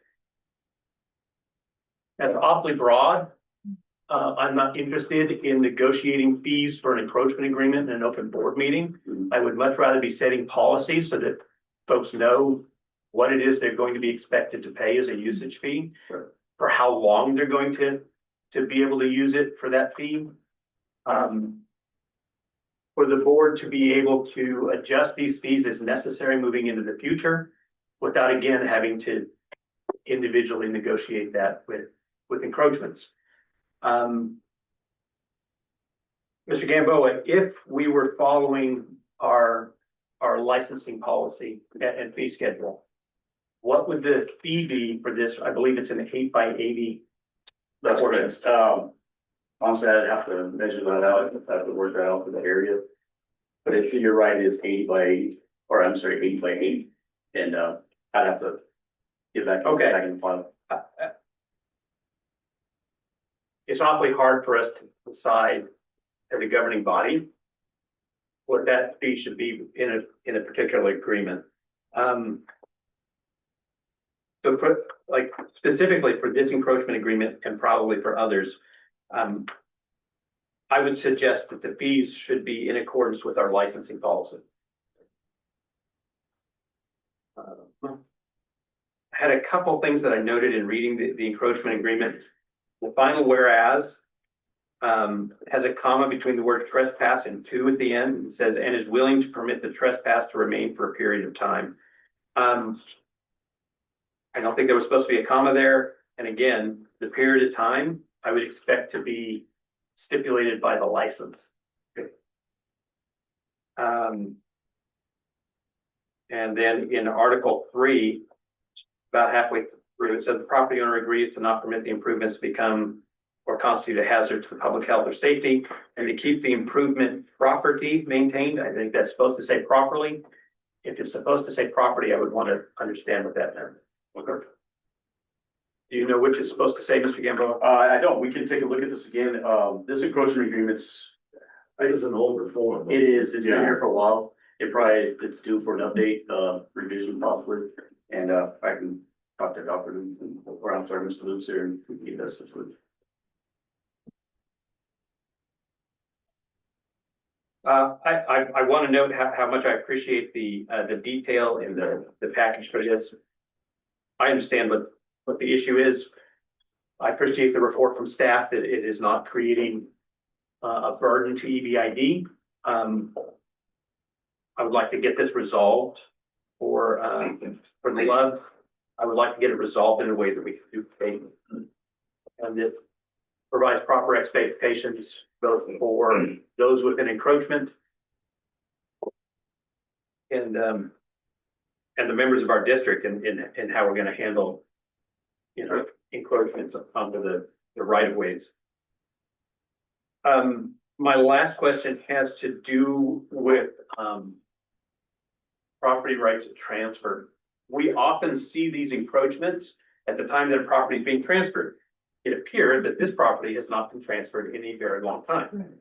That's awfully broad. I'm not interested in negotiating fees for an encroachment agreement in an open board meeting. I would much rather be setting policies so that folks know what it is they're going to be expected to pay as a usage fee, for how long they're going to be able to use it for that fee. For the board to be able to adjust these fees as necessary moving into the future, without again having to individually negotiate that with encroachments. Mr. Gamboa, if we were following our licensing policy and fee schedule, what would the fee be for this? I believe it's an 8x80. That's what it's, honestly, I'd have to measure that out, I'd have to work that out for the area. But if you're right, it's 80 by 80, or I'm sorry, 80 by 80. And I'd have to get back, Okay. back in the file. It's awfully hard for us to decide as a governing body what that fee should be in a particular agreement. So like specifically for this encroachment agreement and probably for others, I would suggest that the fees should be in accordance with our licensing policy. I had a couple things that I noted in reading the encroachment agreement. The final whereas has a comma between the word trespass and to at the end. It says, and is willing to permit the trespass to remain for a period of time. I don't think there was supposed to be a comma there. And again, the period of time I would expect to be stipulated by the license. And then in Article 3, about halfway through, it says the property owner agrees to not permit the improvements to become or constitute a hazard to the public health or safety, and to keep the improvement property maintained. I think that's supposed to say properly. If it's supposed to say property, I would want to understand what that meant. Okay. Do you know which is supposed to say, Mr. Gamboa? I don't, we can take a look at this again, this encroachment agreement's. It is an older form. It is, it's been here for a while, it's due for an update, revision possibly, and, I can talk to Dr. Lutz, or I'm sorry, Mr. Lutz here, and we can get this with. I want to note how much I appreciate the detail in the package for this. I understand what the issue is. I appreciate the report from staff that it is not creating a burden to EBID. I would like to get this resolved for the Loves. I would like to get it resolved in a way that we can do payment. And it provides proper expectations both for those with an encroachment and the members of our district and how we're going to handle, encroachments onto the right of ways. My last question has to do with property rights transfer. We often see these encroachments at the time that a property is being transferred. It appeared that this property has not been transferred in a very long time.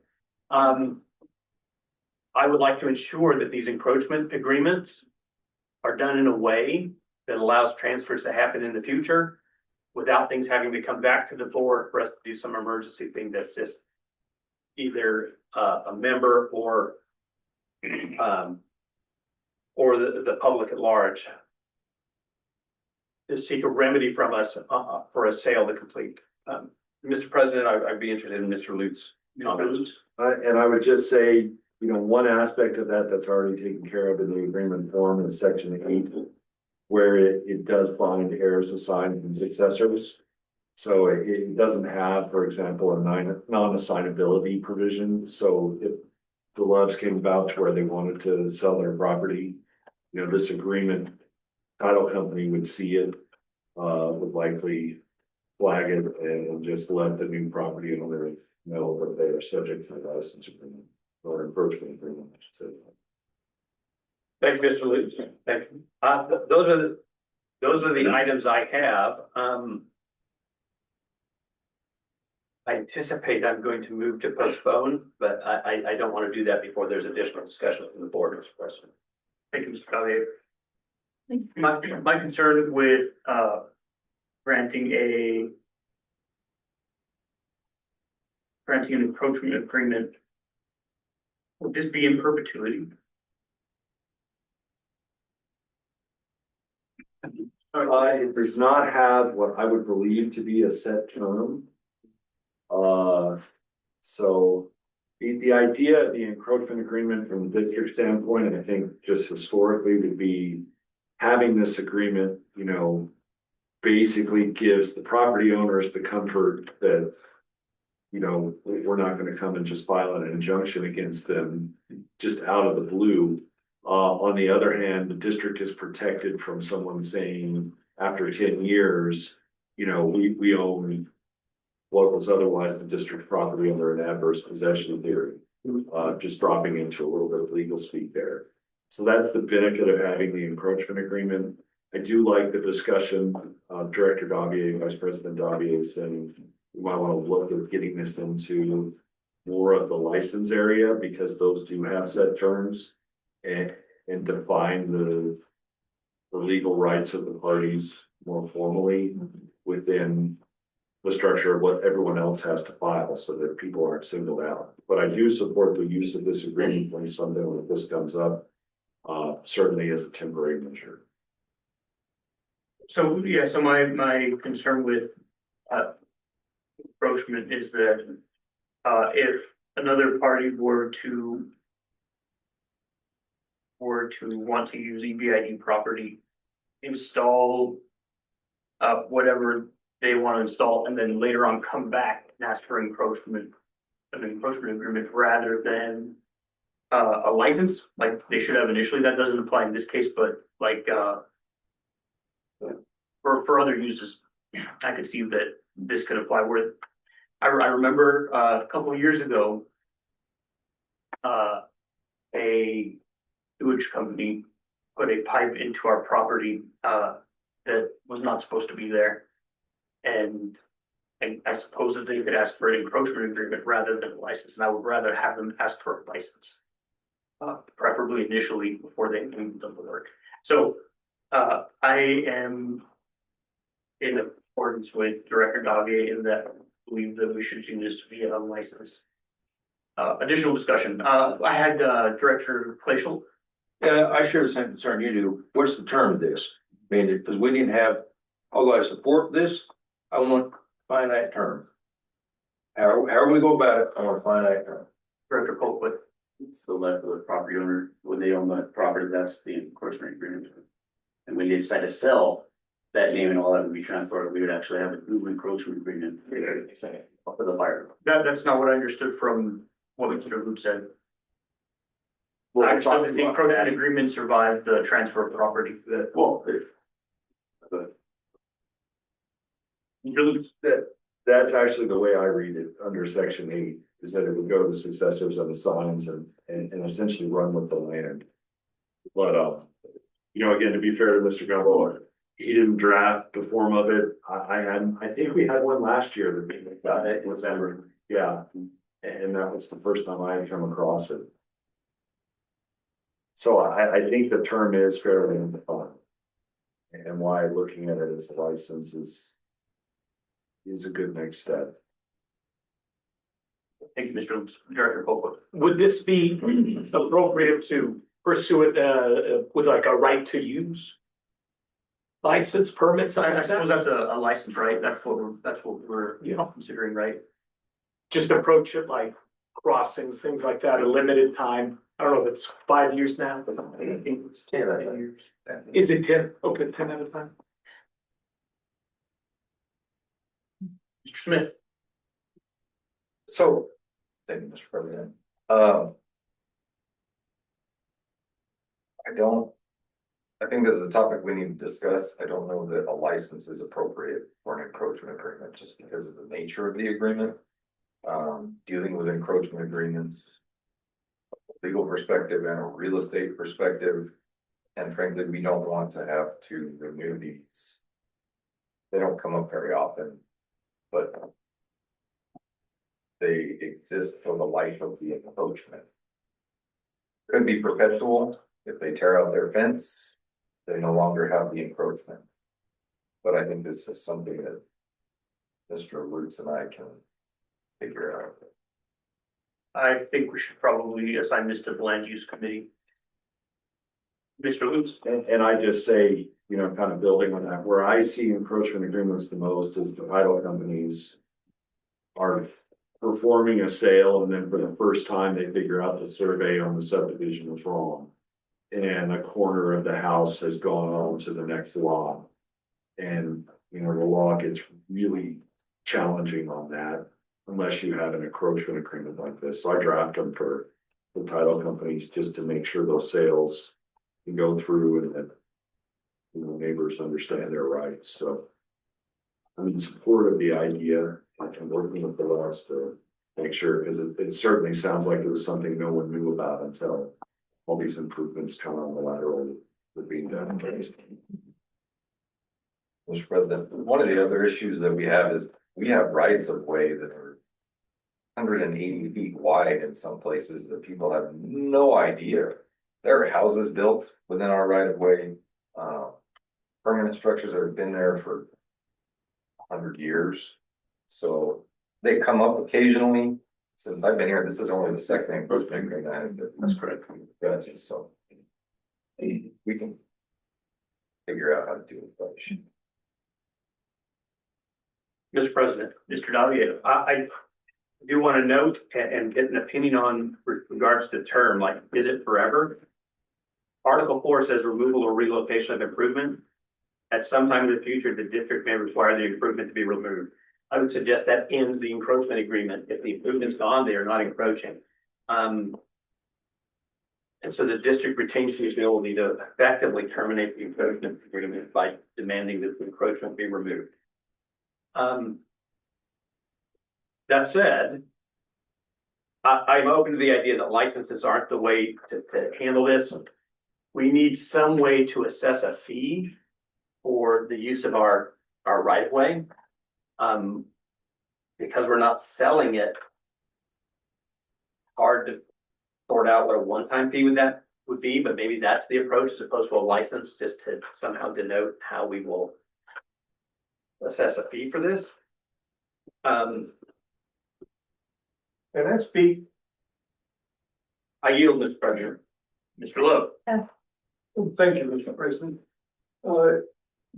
I would like to ensure that these encroachment agreements are done in a way that allows transfers to happen in the future without things having to come back to the board for us to do some emergency thing to assist either a member or the public at large to seek a remedy from us for a sale to complete. Mr. President, I'd be interested in Mr. Lutz's comments. And I would just say, one aspect of that that's already taken care of in the agreement form is section 8, where it does bind heirs assigned and successors. So it doesn't have, for example, a non-assignability provision. So if the Loves came about to where they wanted to sell their property, this agreement, title company would see it, would likely flag it and just let the new property owner know that they are subject to the license agreement or encroachment agreement, I should say. Thank you, Mr. Lutz. Thank you. Those are the items I have. I anticipate I'm going to move to postpone, but I don't want to do that before there's additional discussion from the board, Mr. President. Thank you, Mr. Collier. My concern with granting an encroachment agreement, would this be in perpetuity? It does not have what I would believe to be a set term. So the idea of the encroachment agreement from the district standpoint, and I think just historically would be having this agreement, basically gives the property owners the comfort that, we're not going to come and just file an injunction against them just out of the blue. On the other hand, the district is protected from someone saying after 10 years, we own what was otherwise the district property under an adverse possession theory, just dropping into a little bit of legal speak there. So that's the benefit of having the encroachment agreement. I do like the discussion, Director Davier, Vice President Davier saying we might want to look at getting this into more of the license area because those do have set terms and define the legal rights of the parties more formally within the structure of what everyone else has to file so that people aren't singled out. But I do support the use of this agreement when something like this comes up, certainly as a temporary measure. So, yeah, so my concern with encroachment is that if another party were to want to use EBID property, install whatever they want to install, and then later on come back and ask for an encroachment agreement rather than a license, like they should have initially. That doesn't apply in this case, but like for other uses, I could see that this could apply. Where I remember a couple of years ago, a sewage company put a pipe into our property that was not supposed to be there. And I suppose that they could ask for an encroachment agreement rather than a license, and I would rather have them ask for a license. Preferably initially before they do the work. So I am in accordance with Director Davier in that I believe that we should do this via a license. Additional discussion. I had Director Glacial. Yeah, I share the same concern you do. What's the term of this? I mean, because we didn't have, although I support this, I want to find that term. However we go about it, I want to find that term. Director Colquitt. It's the left of the property owner, when they own the property, that's the encroachment agreement. And when they decide to sell, that name and all that would be transferred, we would actually have a new encroachment agreement for the buyer. That's not what I understood from what Mr. Root said. I understood that the encroachment agreement survived the transfer of property. That's actually the way I read it under section 8, is that it would go to the successors of the signs and essentially run with the land. But, again, to be fair to Mr. Gumbo, he didn't draft the form of it. I think we had one last year that we got it in December. Yeah, and that was the first time I had come across it. So I think the term is fairly defined. And why looking at it as a license is a good next step. Thank you, Mr. Director Colquitt. Would this be appropriate to pursue it with like a right to use? License permits, I suppose that's a license, right? That's what we're considering, right? just approach it like crossings, things like that, a limited time. I don't know if it's 5 years now, but I think it's 10 years. Is it 10? Okay, 10 at a time. Mr. Smith. So, thank you, Mr. President. I think this is a topic we need to discuss. I don't know that a license is appropriate for an encroachment agreement just because of the nature of the agreement. Dealing with encroachment agreements, legal perspective and a real estate perspective. And frankly, we don't want to have to renew these. They don't come up very often, but they exist for the life of the encroachment. Could be perpetual. If they tear out their fence, they no longer have the encroachment. But I think this is something that Mr. Roots and I can figure out. I think we should probably assign this to the land use committee. Mr. Lutz. And I just say, kind of building on that, where I see encroachment agreements the most is the title companies are performing a sale, and then for the first time, they figure out the survey on the subdivision was wrong. And a corner of the house has gone on to the next lot. And, the law gets really challenging on that unless you have an encroachment agreement like this. So I draft them for the title companies just to make sure those sales can go through and that, neighbors understand their rights. So I'm in support of the idea and working with the laws to make sure, because it certainly sounds like it was something no one knew about until all these improvements come on the lateral that being done. Mr. President, one of the other issues that we have is we have rights of way that are 180 feet wide in some places that people have no idea. There are houses built within our right of way. permanent structures that have been there for 100 years. So they come up occasionally. Since I've been here, this is only the second encroachment agreement. That's correct. Yes, so we can figure out how to do it. But Mr. President, Mr. Davier, I do want to note and get an opinion on regards to term, like, is it forever? Article 4 says removal or relocation of improvement. At some time in the future, the district may require the improvement to be removed. I would suggest that ends the encroachment agreement. If the improvement's gone, they are not encroaching. And so the district retains the ability to effectively terminate the encroachment agreement by demanding that the encroachment be removed. That said, I'm open to the idea that licenses aren't the way to handle this. We need some way to assess a fee for the use of our right of way. Because we're not selling it. Hard to sort out what a one-time fee would be, but maybe that's the approach as opposed to a license, just to somehow denote how we will assess a fee for this. Can I speak? I yield, Mr. President. Mr. Lowe. Thank you, Mr. President.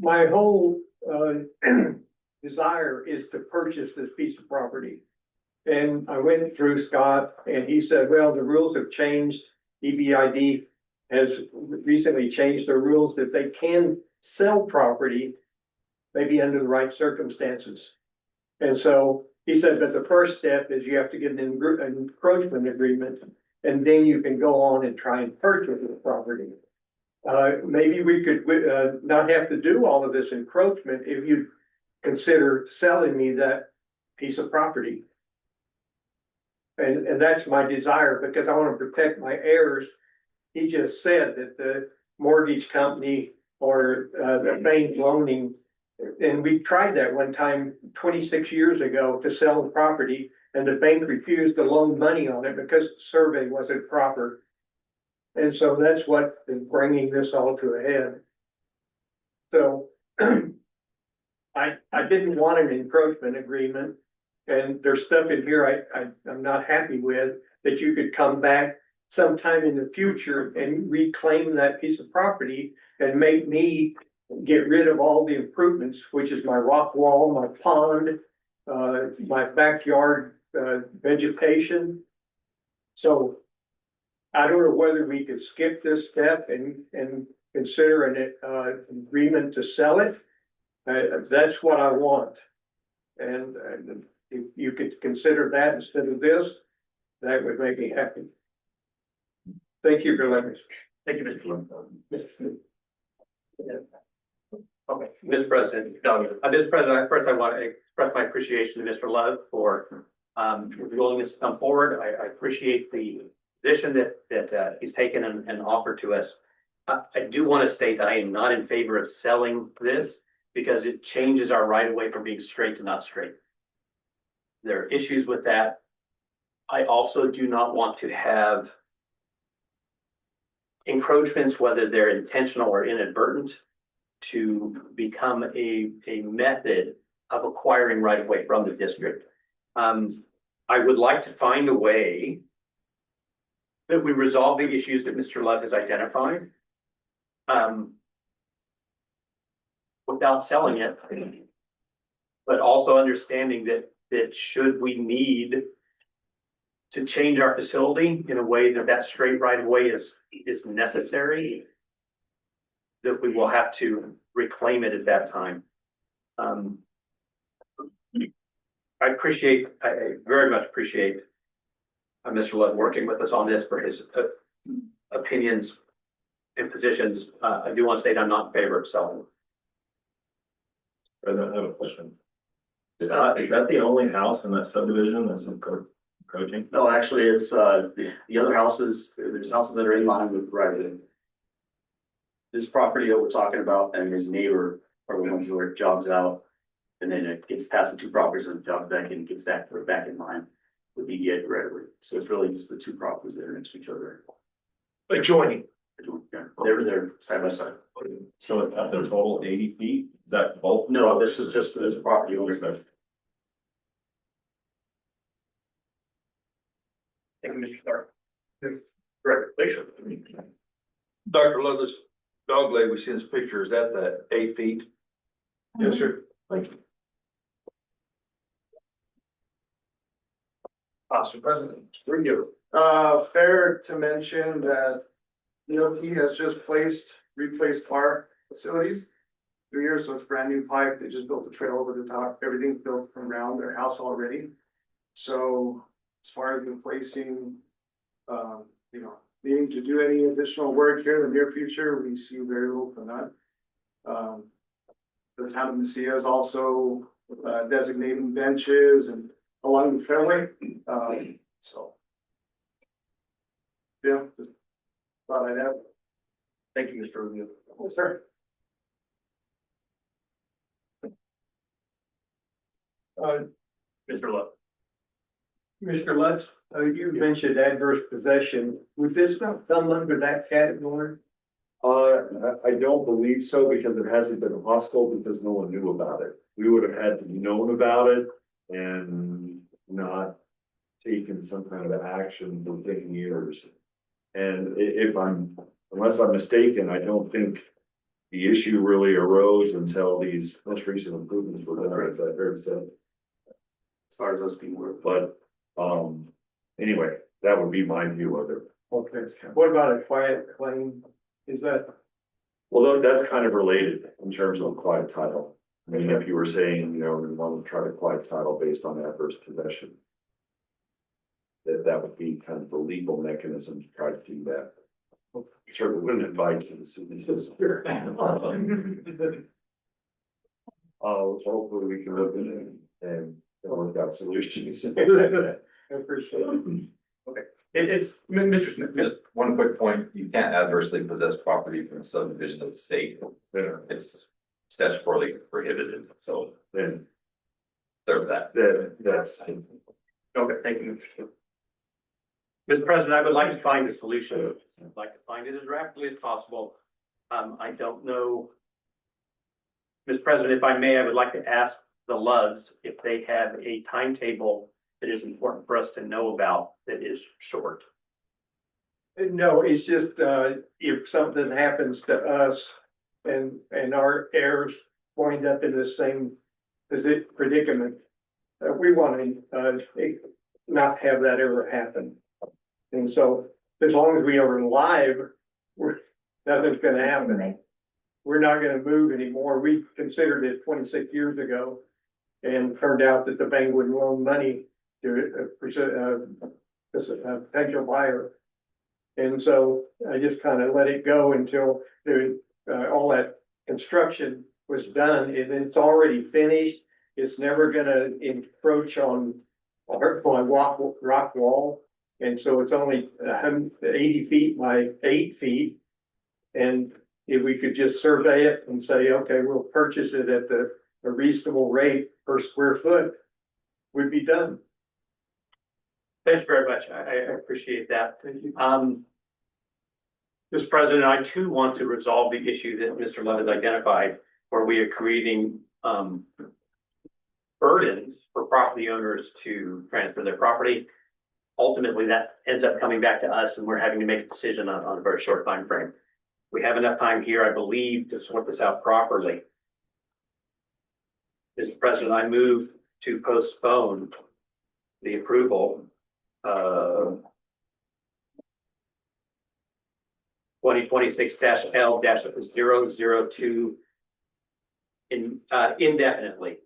My whole desire is to purchase this piece of property. And I went through Scott and he said, well, the rules have changed. EBID has recently changed their rules that they can sell property, maybe under the right circumstances. And so he said, but the first step is you have to get an encroachment agreement, and then you can go on and try and purchase the property. Maybe we could not have to do all of this encroachment if you consider selling me that piece of property. And that's my desire, because I want to protect my heirs. He just said that the mortgage company or the bank loaning, and we tried that one time 26 years ago to sell the property, and the bank refused to loan money on it because the survey wasn't proper. And so that's what is bringing this all to a head. So I didn't want an encroachment agreement, and there's stuff in here I'm not happy with, that you could come back sometime in the future and reclaim that piece of property and make me get rid of all the improvements, which is my rock wall, my pond, my backyard vegetation. So I don't know whether we could skip this step and consider an agreement to sell it. That's what I want. And if you could consider that instead of this, that would make me happy. Thank you for letting me. Thank you, Mr. Lowe. Okay, Mr. President, Mr. President, first I want to express my appreciation to Mr. Love for his willingness to come forward. I appreciate the position that he's taken and offered to us. I do want to state that I am not in favor of selling this because it changes our right of way from being straight to not straight. There are issues with that. I also do not want to have encroachments, whether they're intentional or inadvertent, to become a method of acquiring right of way from the district. I would like to find a way that we resolve the issues that Mr. Love has identified without selling it, but also understanding that should we need to change our facility in a way that straight right of way is necessary, that we will have to reclaim it at that time. I very much appreciate Mr. Love working with us on this for his opinions and positions. I do want to state I'm not in favor of selling. I have a question. Is that the only house in that subdivision that's encroaching? No, actually, it's the other houses, there's houses that are in line with right of way. This property that we're talking about and his neighbor are the ones where it jogs out. And then it gets past the two properties and jogs back in, gets back in line with the right of way. So it's really just the two properties that are next to each other. Adjoining. They're side by side. So it's at the total 80 feet, is that both? No, this is just this property owners. Thank you, Mr. Stark. Director Glacier. Dr. Loveless, dog leg, we see this picture, is that the 8 feet? Yes, sir. Thank you. Mr. President, through you. Fair to mention that DOT has just replaced our facilities 2 years, so it's brand new pipe. They just built the trail over the top. Everything's built from around their house already. So as far as replacing, needing to do any additional work here in the near future, we see very little from that. The town of Mesilla is also designating benches and along the trailway, so. Yeah, just thought I'd add. Thank you, Mr. Rubio. Yes, sir. Mr. Love. Mr. Lutz, you mentioned adverse possession, would this not come under that category? I don't believe so because it hasn't been hostile because no one knew about it. We would have had to known about it and not taken some kind of action within years. And unless I'm mistaken, I don't think the issue really arose until these most recent improvements were done, as I heard said. As far as us being aware. But, anyway, that would be my view of it. Okay, what about a quiet claim? Is that? Well, that's kind of related in terms of quiet title. I mean, if you were saying, we want to try to quiet title based on adverse possession. That would be kind of the legal mechanism to try to do that. Certainly wouldn't invite you to see this. Hopefully we can look at it and work out solutions. I appreciate it. Okay, it's, Mr. Smith. Just one quick point, you can't adversely possess property from a subdivision of the state. It's statutorily prohibited, so Then there's that. that's. Okay, thank you, Mr. Smith. Mr. President, I would like to find a solution. I'd like to find it as rapidly as possible. I don't know. Mr. President, if I may, I would like to ask the Loves if they have a timetable that is important for us to know about that is short. No, it's just, if something happens to us and our heirs wind up in the same predicament, we want to, not have that ever happen. And so as long as we are alive, nothing's gonna happen. We're not gonna move anymore. We considered it 26 years ago and turned out that the bank wouldn't loan money to a potential buyer. And so I just kind of let it go until all that construction was done, and it's already finished. It's never gonna encroach on rock wall. And so it's only 80 feet by 8 feet. And if we could just survey it and say, okay, we'll purchase it at a reasonable rate per square foot, we'd be done. Thank you very much. I appreciate that. Mr. President, I too want to resolve the issue that Mr. Love has identified, where we are creating burdens for property owners to transfer their property. Ultimately, that ends up coming back to us and we're having to make a decision on a very short time frame. We have enough time here, I believe, to sort this out properly. Mr. President, I move to postpone the approval of 2026-L-002 indefinitely.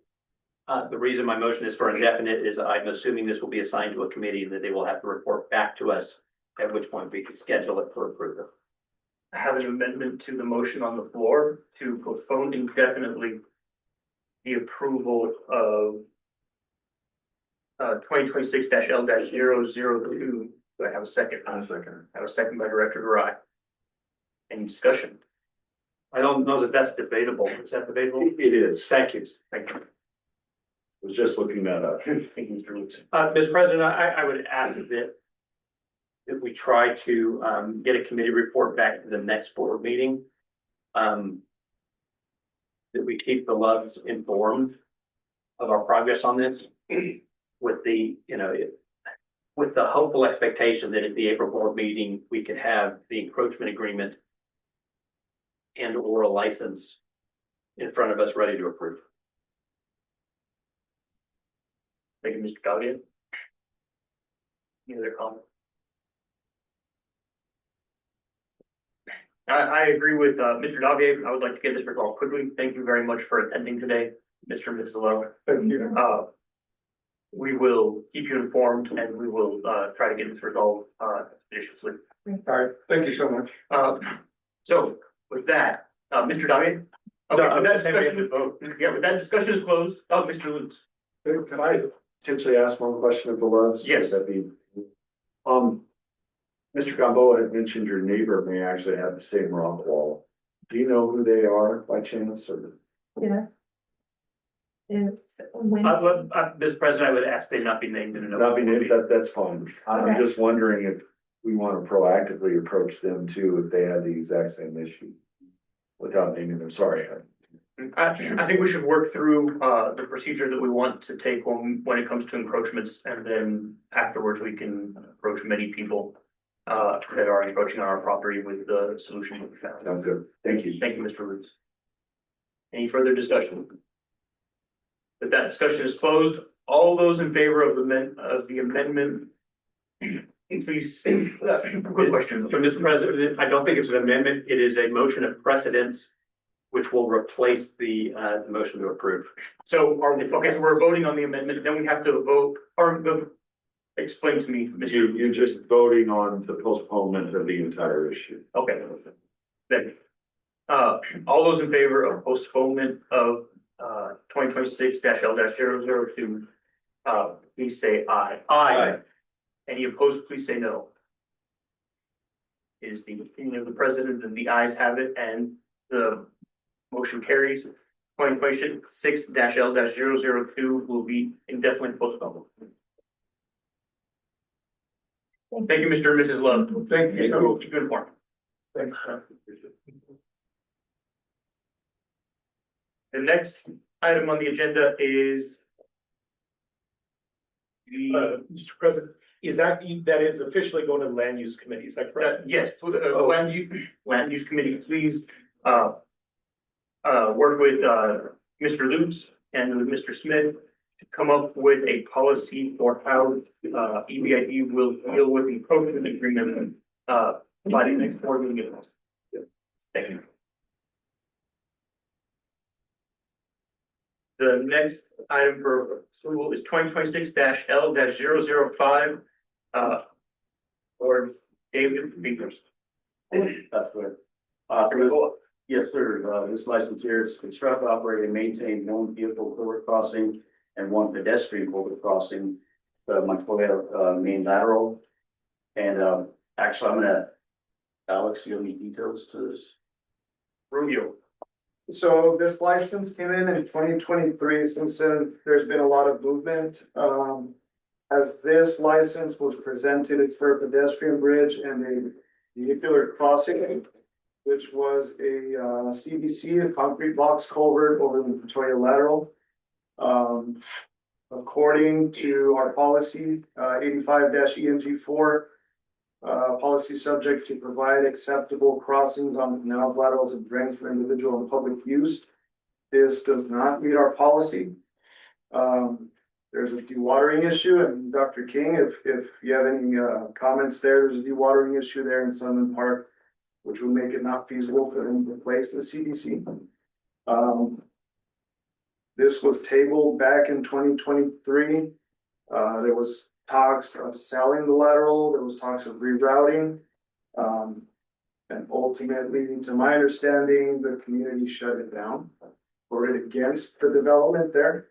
The reason my motion is for indefinite is I'm assuming this will be assigned to a committee and that they will have to report back to us, at which point we can schedule it for approval. I have an amendment to the motion on the floor to postpone indefinitely the approval of 2026-L-002. Do I have a second? A second. I have a second by Director Garai. Any discussion? I don't know that that's debatable. Is that debatable? It is. Thank you. Thank you. Was just looking that up. Thank you, Mr. Lutz. Mr. President, I would ask that that we try to get a committee report back to the next board meeting. That we keep the Loves informed of our progress on this with the, with the hopeful expectation that at the April board meeting, we could have the encroachment agreement and or a license in front of us ready to approve. Thank you, Mr. Gaudier. Any other comment? I agree with Mr. Davier. I would like to get this resolved quickly. Thank you very much for attending today, Mr. and Mrs. Lowe. Thank you. We will keep you informed and we will try to get this resolved expeditiously. All right, thank you so much. So with that, Mr. Davier. No, With that discussion is closed. Oh, Mr. Lutz. Can I potentially ask one question of the Loves? Yes. Would that be, Mr. Gamboa had mentioned your neighbor may actually have the same rock wall. Do you know who they are by chance or? Yeah. It's when. Mr. President, I would ask they not be named in Not be named, that's fine. I'm just wondering if we want to proactively approach them too, if they have the exact same issue. Without naming them, sorry. I think we should work through the procedure that we want to take when it comes to encroachments, and then afterwards we can approach many people that are encroaching on our property with the solution that we found. Sounds good. Thank you. Thank you, Mr. Roots. Any further discussion? If that discussion is closed, all those in favor of the amendment, please, quick question. So, Mr. President, I don't think it's an amendment. It is a motion of precedence, which will replace the motion to approve. So so we're voting on the amendment, then we have to vote, explain to me, Mr. You're just voting on the postponement of the entire issue. Okay. Then, all those in favor of postponement of 2026-L-002, please say aye. Aye. Any opposed, please say no. It is the opinion of the president and the ayes have it, and the motion carries. 2026-L-002 will be indefinitely postponed. Thank you, Mr. and Mrs. Love. Thank you. Keep you informed. Thanks. The next item on the agenda is Mr. President, is that is officially going to the land use committee, is that correct? yes, land use committee, please, work with, Mr. Lutz and with Mr. Smith to come up with a policy for how, EBID will deal with the encroachment agreement, by the next board meeting. Thank you. The next item for approval is 2026-L-005, or David Peters. That's good. Yes, sir. This license here is construct, operate, and maintain one vehicle culvert crossing and one pedestrian culvert crossing. The Montoya main lateral. And actually, I'm gonna, Alex, you have any details to this? Rubio. So this license came in 2023. Since then, there's been a lot of movement. As this license was presented, it's for a pedestrian bridge and a vehicular crossing, which was a CBC, a concrete box culvert over the Montoya lateral. According to our policy, 85-ENG4, policy subject to provide acceptable crossings on canals, laterals, and drains for individual and public use. This does not meet our policy. There's a dewatering issue, and Dr. King, if you have any comments there's a dewatering issue there in Sunland Park, which would make it not feasible for them to replace the CDC. This was tabled back in 2023. There was talks of selling the lateral, there was talks of rerouting. And ultimately, to my understanding, the community shut it down or it against the development there.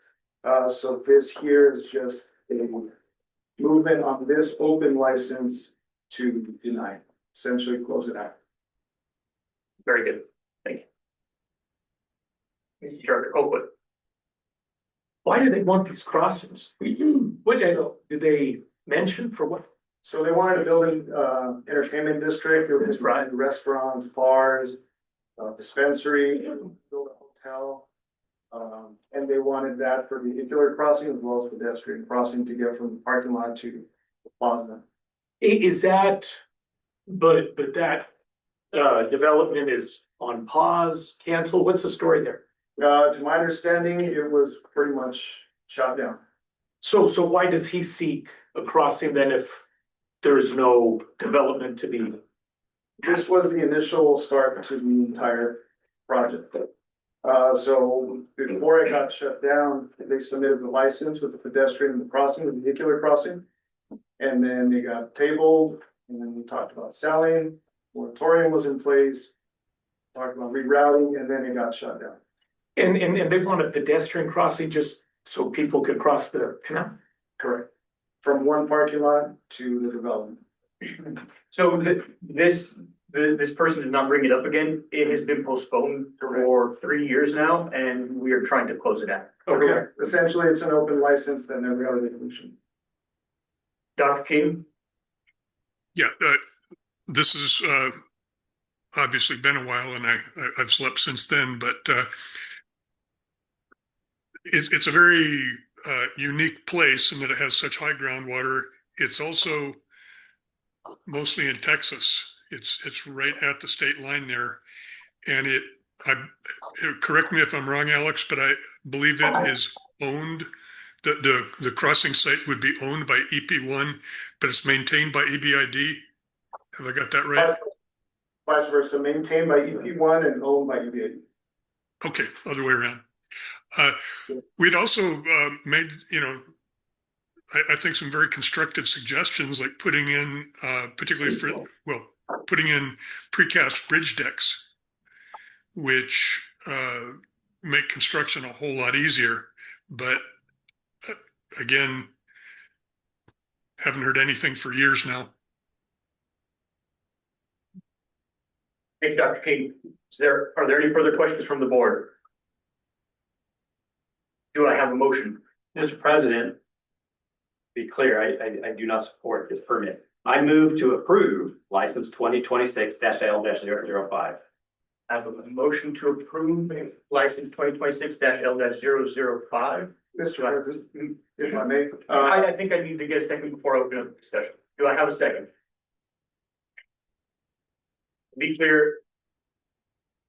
So this here is just a movement on this open license to deny, essentially close it out. Very good. Thank you. Mr. Director Oakwood. Why do they want these crossings? What did they mention for what? So they wanted to build an entertainment district, it was right, restaurants, bars, dispensary, build a hotel. And they wanted that for vehicular crossing as well as pedestrian crossing to get from the parking lot to the plaza. Is that, but that, development is on pause, canceled, what's the story there? To my understanding, it was pretty much shot down. So why does he seek a crossing then if there's no development to be? This was the initial start to the entire project. So before it got shut down, they submitted the license with the pedestrian crossing, the vehicular crossing. And then they got tabled, and then we talked about selling, moratorium was in place. Talked about rerouting, and then it got shut down. And they want a pedestrian crossing just so people could cross the canal? Correct. From one parking lot to the development. So this person did not bring it up again. It has been postponed for 3 years now, and we are trying to close it out. Okay. Essentially, it's an open license, then every other resolution. Dr. King? Yeah, this is obviously been a while, and I've slept since then, but it's a very unique place in that it has such high groundwater. It's also mostly in Texas. It's right at the state line there, and correct me if I'm wrong, Alex, but I believe it is owned. The crossing site would be owned by EP1, but it's maintained by EBID. Have I got that right? Vice versa, maintained by EP1 and owned by EBID. Okay, other way around. We'd also made, I think some very constructive suggestions, like putting in, particularly putting in precast bridge decks, which make construction a whole lot easier. But again, haven't heard anything for years now. Thank you, Dr. King. Are there any further questions from the board? Do I have a motion? Mr. President, be clear, I do not support this permit. I move to approve license 2026-L-005. I have a motion to approve license 2026-L-005. Mr. President, if I may. I think I need to get a second before I open up the discussion. Do I have a second? To be clear,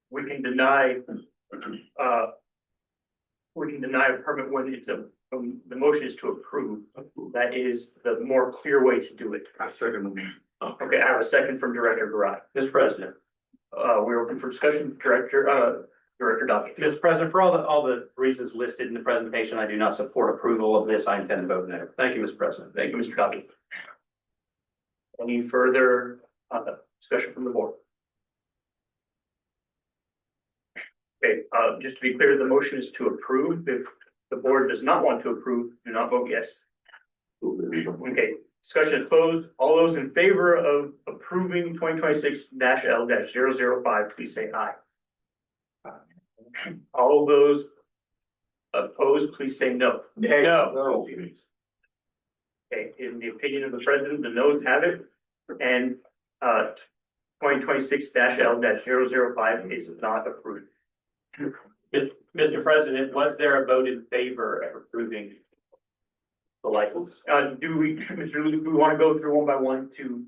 we can deny a permit when it's the motion is to approve. That is the more clear way to do it. I second. Okay, I have a second from Director Garai. Mr. President. We're open for discussion. Director Dodd. Mr. President, for all the reasons listed in the presentation, I do not support approval of this. I intend to vote no. Thank you, Mr. President. Thank you, Mr. Dodd. Any further discussion from the board? Okay, just to be clear, the motion is to approve. If the board does not want to approve, do not vote yes. Okay, discussion is closed. All those in favor of approving 2026-L-005, please say aye. All those opposed, please say no. No. Okay, in the opinion of the president, the noes have it, and 2026-L-005 is not approved. Mr. President, was there a vote in favor of approving the license? Do we, Mr. Luke, do we want to go through one by one to?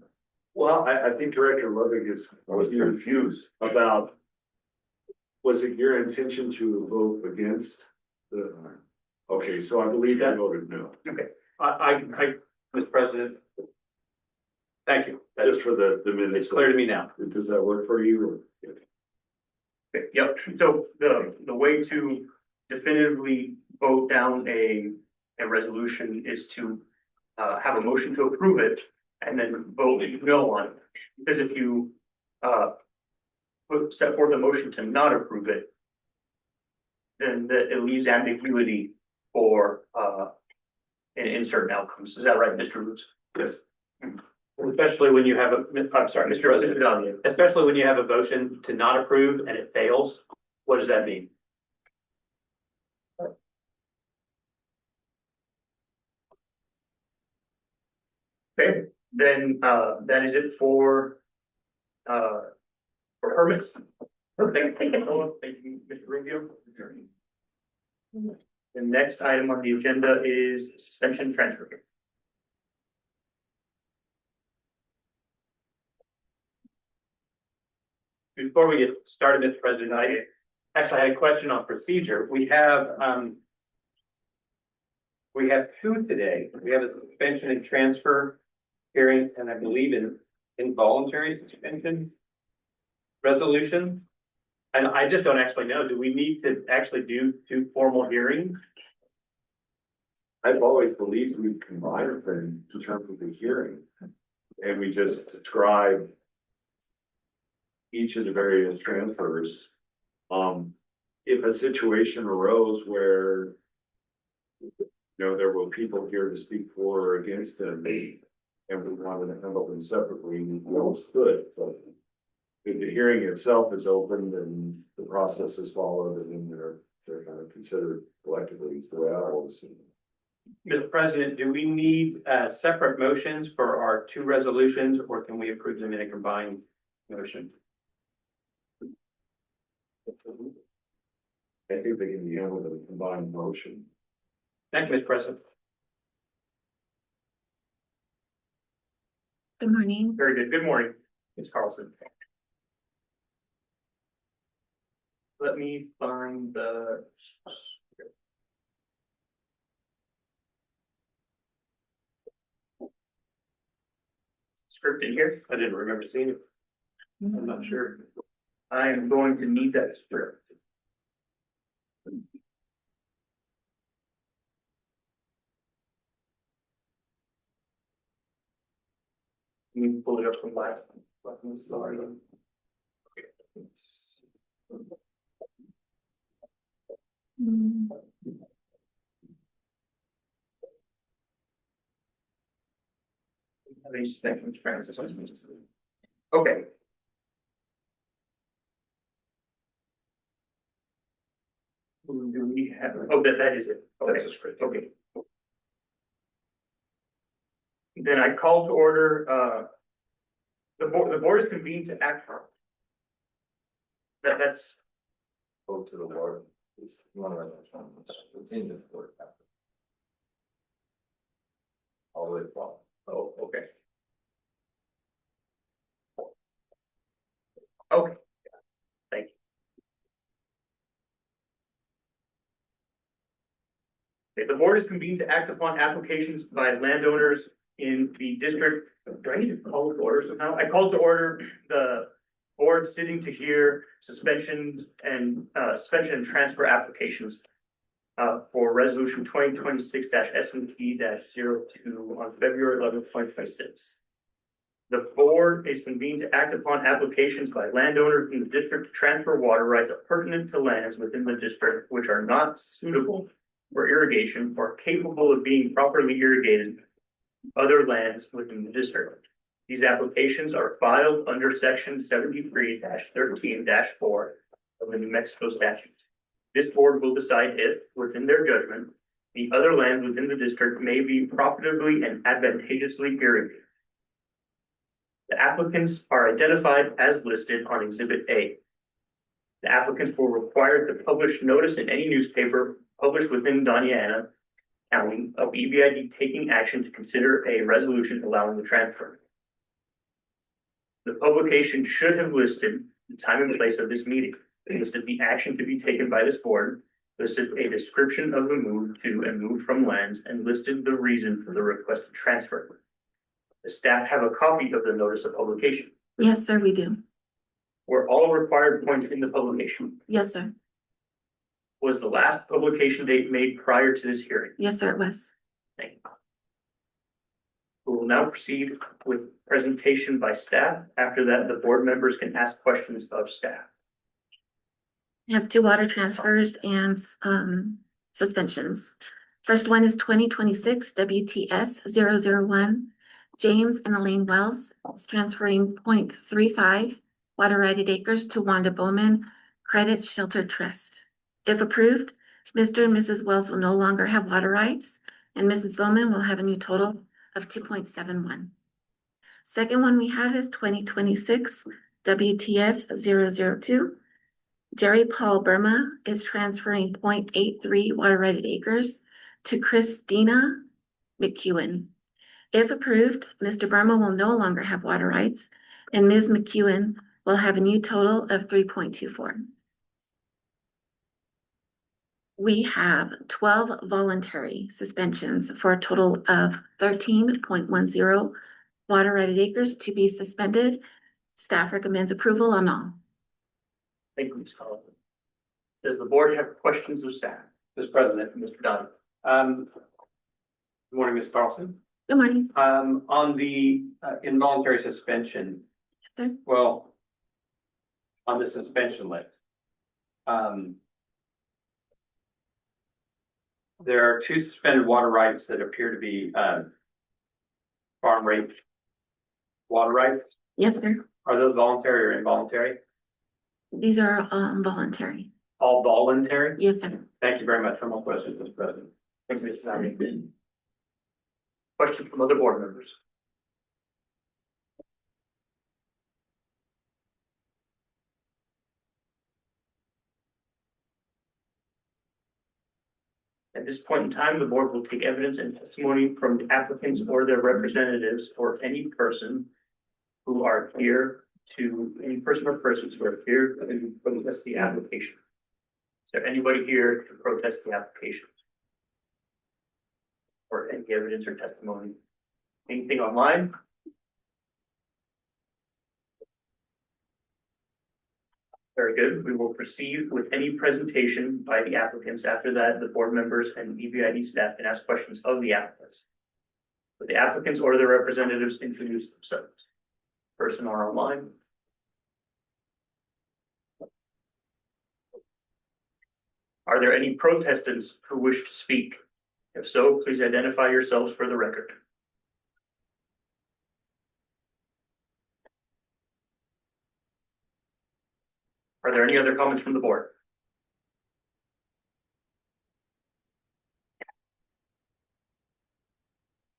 Well, I think Director Ludwig was confused about, was it your intention to vote against the, okay, so I believe I voted no. Okay. Mr. President. Thank you. Just for the minutes. It's clear to me now. Does that work for you? Or? Okay, yep, so the way to definitively vote down a resolution is to have a motion to approve it and then vote no on it. Because if you set forth a motion to not approve it, then it leaves ambiguity for in certain outcomes. Is that right, Mr. Roots? Yes. Especially when you have I'm sorry, Mr. President, President. especially when you have a motion to not approve and it fails, what does that mean? Okay, Then, that is it for permits. Thank you, Mr. Rubio. The next item on the agenda is suspension transfer. Before we get started, Mr. President, I actually had a question on procedure. We have two today. We have a suspension and transfer hearing, and I believe in involuntary suspension resolution. And I just don't actually know, do we need to actually do two formal hearings? I've always believed we combine them in terms of the hearing. And we just describe each of the various transfers. If a situation arose where, there were people here to speak for or against them, and we wanted to handle them separately, we almost could, but if the hearing itself is open and the process is followed, and then they're kind of considered collectively, is the way I always see it. Mr. President, do we need separate motions for our two resolutions, or can we approve them in a combined motion? I think they can be handled in a combined motion. Thank you, Mr. President. Good morning. Very good. Good morning, Ms. Carlson. Let me find the. Script in here. I didn't remember seeing it. I'm not sure. I am going to need that script. Let me pull it up from last time. Sorry. Okay. Do we have, that is it. Okay. That's a script. Okay. Then I call to order, the board is convened to act on. That's. Vote to the board. It's one of it's in the board. All the way to Oh, okay. Okay. Thank you. Okay, the board is convened to act upon applications by landowners in the district. Do I need to call to order somehow? I called to order the board sitting to hear suspensions and suspension and transfer applications for resolution 2026-SMT-02 on February 11th, 2026. The board is convened to act upon applications by landowners in the district to transfer water rights pertinent to lands within the district which are not suitable for irrigation or capable of being properly irrigated other lands within the district. These applications are filed under section 73-13-4 of the New Mexico statute. This board will decide if, within their judgment, the other lands within the district may be profitably and advantageously irrigated. The applicants are identified as listed on Exhibit A. The applicants were required to publish notice in any newspaper published within Doñana County of EBID taking action to consider a resolution allowing the transfer. The publication should have listed the time and place of this meeting, listed the action to be taken by this board, listed a description of the move to and move from lands, and listed the reason for the requested transfer. The staff have a copy of the notice of publication. Yes, sir, we do. Were all required points in the publication? Yes, sir. Was the last publication date made prior to this hearing? Yes, sir, it was. Thank you. We will now proceed with presentation by staff. After that, the board members can ask questions of staff. We have two water transfers and suspensions. First one is 2026 WTS 001. James and Elaine Wells is transferring 0.35 water righted acres to Wanda Bowman Credit Shelter Trust. If approved, Mr. and Mrs. Wells will no longer have water rights, and Mrs. Bowman will have a new total of 2.71. Second one we have is 2026 WTS 002. Jerry Paul Burma is transferring 0.83 water-righted acres to Christina McEwen. If approved, Mr. Burma will no longer have water rights, and Ms. McEwen will have a new total of 3.24. We have 12 voluntary suspensions for a total of 13.10 water-righted acres to be suspended. Staff recommends approval on all. Thank you, Ms. Carlson. Does the board have questions of staff? Mr. President, Mr. Dodd? good morning, Ms. Carlson. Good morning. On the involuntary suspension, Yes, sir. well, on the suspension list, there are 2 suspended water rights that appear to be farm rate water rights. Yes, sir. Are those voluntary or involuntary? These are voluntary. All voluntary? Yes, sir. Thank you very much. No more questions, Mr. President. Thank you, Mr. Dodd. Questions from other board members? At this point in time, the board will take evidence and testimony from the applicants or their representatives or any person who are here any person or persons who are here to protest the application. Is there anybody here to protest the application? Or any evidence or testimony? Anything online? Very good. We will proceed with any presentation by the applicants. After that, the board members and EBID staff can ask questions of the applicants. But the applicants or their representatives introduce themselves. Person or online. Are there any protestants who wish to speak? If so, please identify yourselves for the record. Are there any other comments from the board?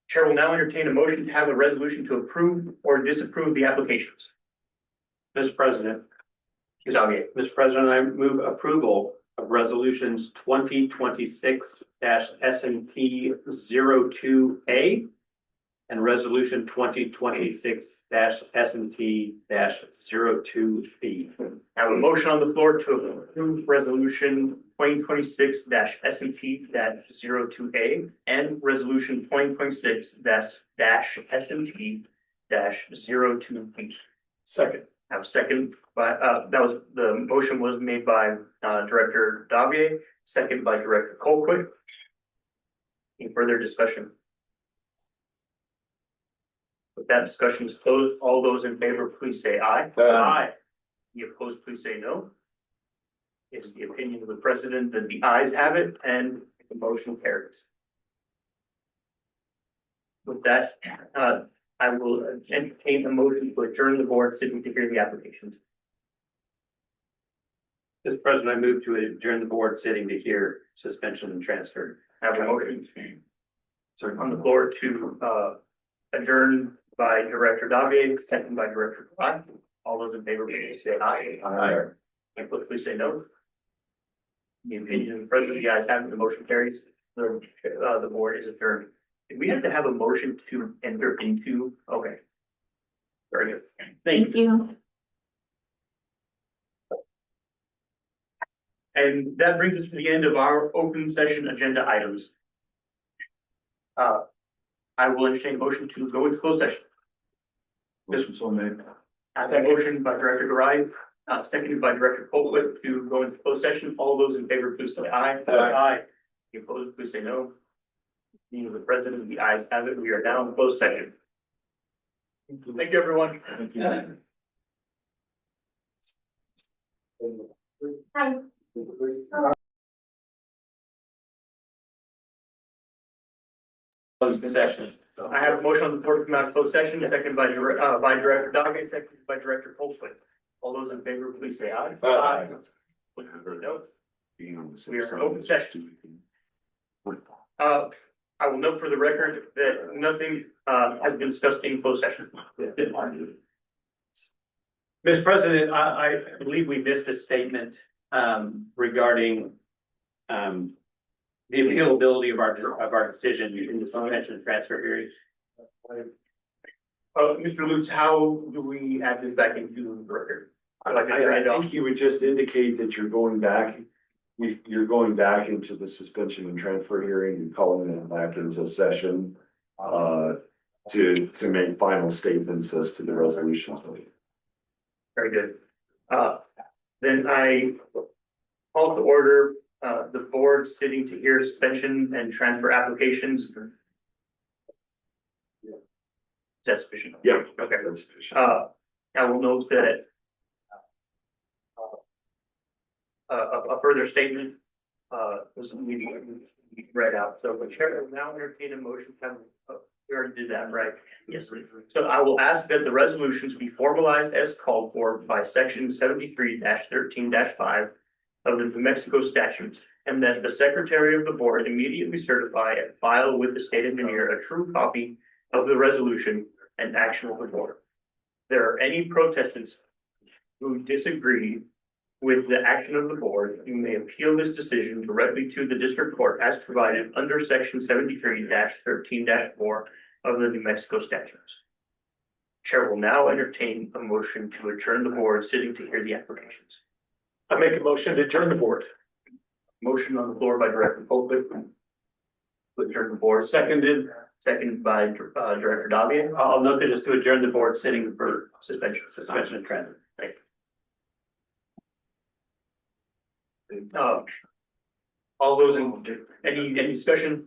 Chair will now entertain a motion to have a resolution to approve or disapprove the applications. Mr. President, Xavier. Mr. President, I move approval of resolutions 2026-SNP 02A and resolution 2026-SNP 02B. I have a motion on the floor to approve resolution 2026-SNT 02A and resolution 2026-SNT 02B. Second. I have a second by, the motion was made by Director Davier, second by Director Colquitt. Any further discussion? With that discussion is closed, all those in favor, please say aye. Aye. Any opposed, please say no. It is the opinion of the president that the ayes have it and the motion carries. With that, I will entertain a motion to adjourn the board sitting to hear the applications. Mr. President, I move to adjourn the board sitting to hear suspension and transfer. I have a motion on the floor to adjourn by Director Davier, second by Director Clark. All those in favor, please say aye. Aye. And please say no. The opinion of the president, the ayes have it, the motion carries. The board is adjourned. Do we have to have a motion to enter into? Okay. Very good. Thank you. And that brings us to the end of our open session agenda items. I will entertain a motion to go into closed session. This was so made. I have a motion by Director Garai, seconded by Director Colquitt to go into closed session. All those in favor, please say aye. Aye. Any opposed, please say no. You, the president, the ayes have it. We are now in closed session. Thank you, everyone. Hi. Closed session. I have a motion on the floor to come out of closed session, seconded by Director Doggett, seconded by Director Colquitt. All those in favor, please say aye. Aye. No. We are in open session. I will note for the record that nothing has been discussed in closed session. Mr. President, I believe we missed a statement regarding the appealability of our decision in the suspension and transfer hearings. Mr. Lutz, how do we add this back into the record? I think you would just indicate that you're going back. You're going back into the suspension and transfer hearing and calling it back into session. To make final statements as to the resolutions. Very good. Then I call to order the board sitting to hear suspension and transfer applications. Is that sufficient? Yeah. Okay. That's sufficient. I will note that a further statement was read out. So the chair will now entertain a motion. We already did that, right? Yes. So I will ask that the resolutions be formalized as called for by section 73-13-5 of the New Mexico statutes, and that the secretary of the board immediately certify and file with the state engineer a true copy of the resolution and action of the board. There are any protestants who disagree with the action of the board, you may appeal this decision directly to the district court as provided under section 73-13-4 of the New Mexico statutes. Chair will now entertain a motion to adjourn the board sitting to hear the applications. I make a motion to adjourn the board. Motion on the floor by Director Colquitt. To adjourn the board, seconded by Director Davian. I'll note that just to adjourn the board sitting for Suspension. suspension and transfer. Thank you. All those in, any discussion?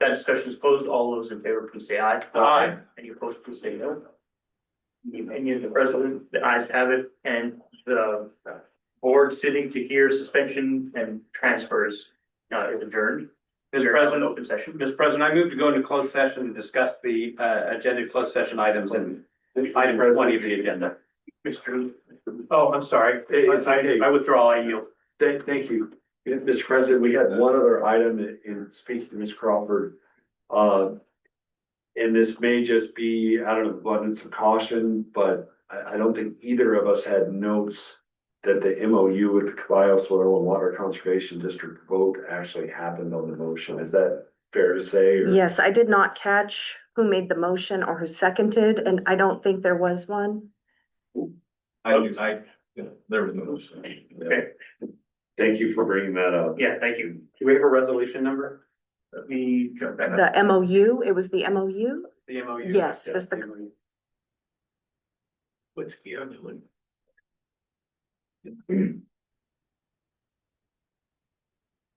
That discussion is closed. All those in favor, please say aye. Aye. Any opposed, please say no. In the opinion of the president, the ayes have it, and the board sitting to hear suspension and transfers is adjourned. Mr. President, Open session. Mr. President, I move to go into closed session and discuss the agenda closed session items and item 20 of the agenda. Mr. Oh, I'm sorry. I withdraw. I yield. Thank you. Mr. President, we had one other item in speaking to Ms. Crawford. And this may just be out of abundance of caution, but I don't think either of us had notes that the MOU with the Caballo Soil and Water Conservation District vote actually happened on the motion. Is that fair to say? Or? Yes, I did not catch who made the motion or who seconded, and I don't think there was one. There was no motion. Okay, Thank you for bringing that up. yeah, thank you. Do we have a resolution number? Let me jump back up. The MOU, it was the MOU? The MOU? Yes, it was the, MOU. What's the other one?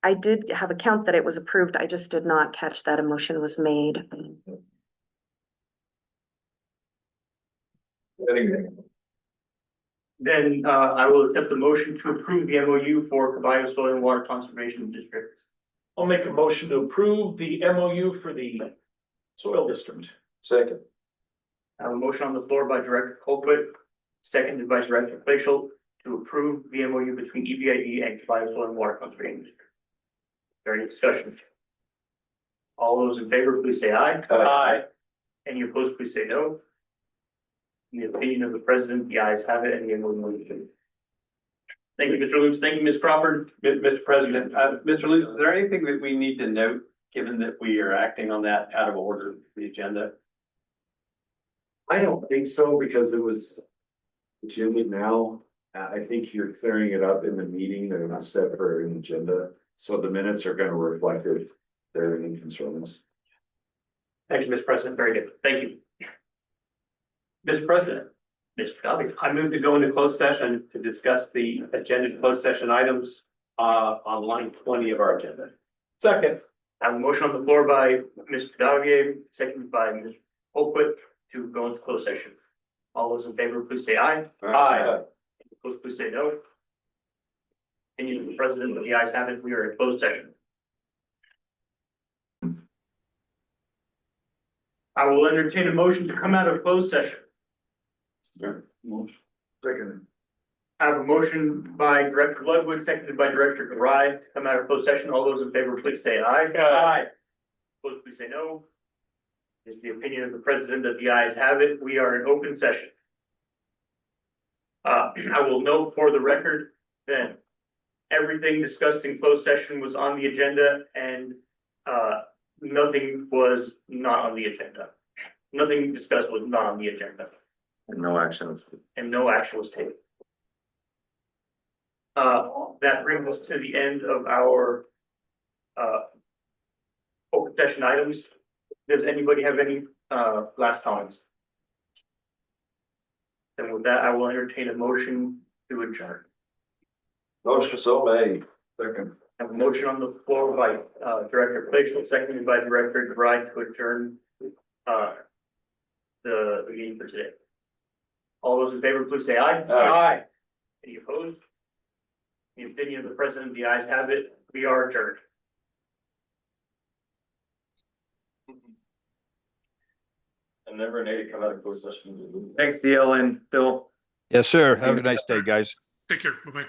I did have a count that it was approved. I just did not catch that a motion was made. Then I will accept the motion to approve the MOU for Caballo Soil and Water Conservation District. I'll make a motion to approve the MOU for the soil district. Second. I have a motion on the floor by Director Colquitt, seconded by Director Glacial, to approve the MOU between EBID and Caballo Soil and Water Conservation District. Is there any discussion? All those in favor, please say aye. Aye. Any opposed, please say no. In the opinion of the president, the ayes have it, and the MOU is approved. Thank you, Mr. Lutz. Thank you, Ms. Crawford. Mr. President, Mr. Lutz, is there anything that we need to note, given that we are acting on that out of order, the agenda? I don't think so, because it was legitimate now. I think you're clearing it up in the meeting that was set for an agenda, so the minutes are gonna reflect if there are any concerns. Thank you, Mr. President. Very good. Thank you. Mr. President, Mr. Davian. I move to go into closed session to discuss the agenda closed session items on line 20 of our agenda. Second. I have a motion on the floor by Mr. Davian, seconded by Ms. Colquitt, to go into closed session. All those in favor, please say aye. Aye. Opposed, please say no. Opinion of the president, the ayes have it. We are in closed session. I will entertain a motion to come out of closed session. Second. I have a motion by Director Ludwig, seconded by Director Garai, to come out of closed session. All those in favor, please say aye. Aye. opposed, please say no. It's the opinion of the president that the ayes have it. We are in open session. I will note for the record that everything discussed in closed session was on the agenda and nothing was not on the agenda. Nothing discussed was not on the agenda And no actions. and no action was taken. That brings us to the end of our open session items. Does anybody have any last comments? Then with that, I will entertain a motion to adjourn. Motion so made. Second. I have a motion on the floor by Director Glacial, seconded by Director DeVry to adjourn the meeting for today. All those in favor, please say aye. Aye. Any opposed? The opinion of the president, the ayes have it. We are adjourned. I never need to come out of closed session. Thanks, DL and Bill. Yes, sir. Have a nice day, guys. Take care. Bye-bye.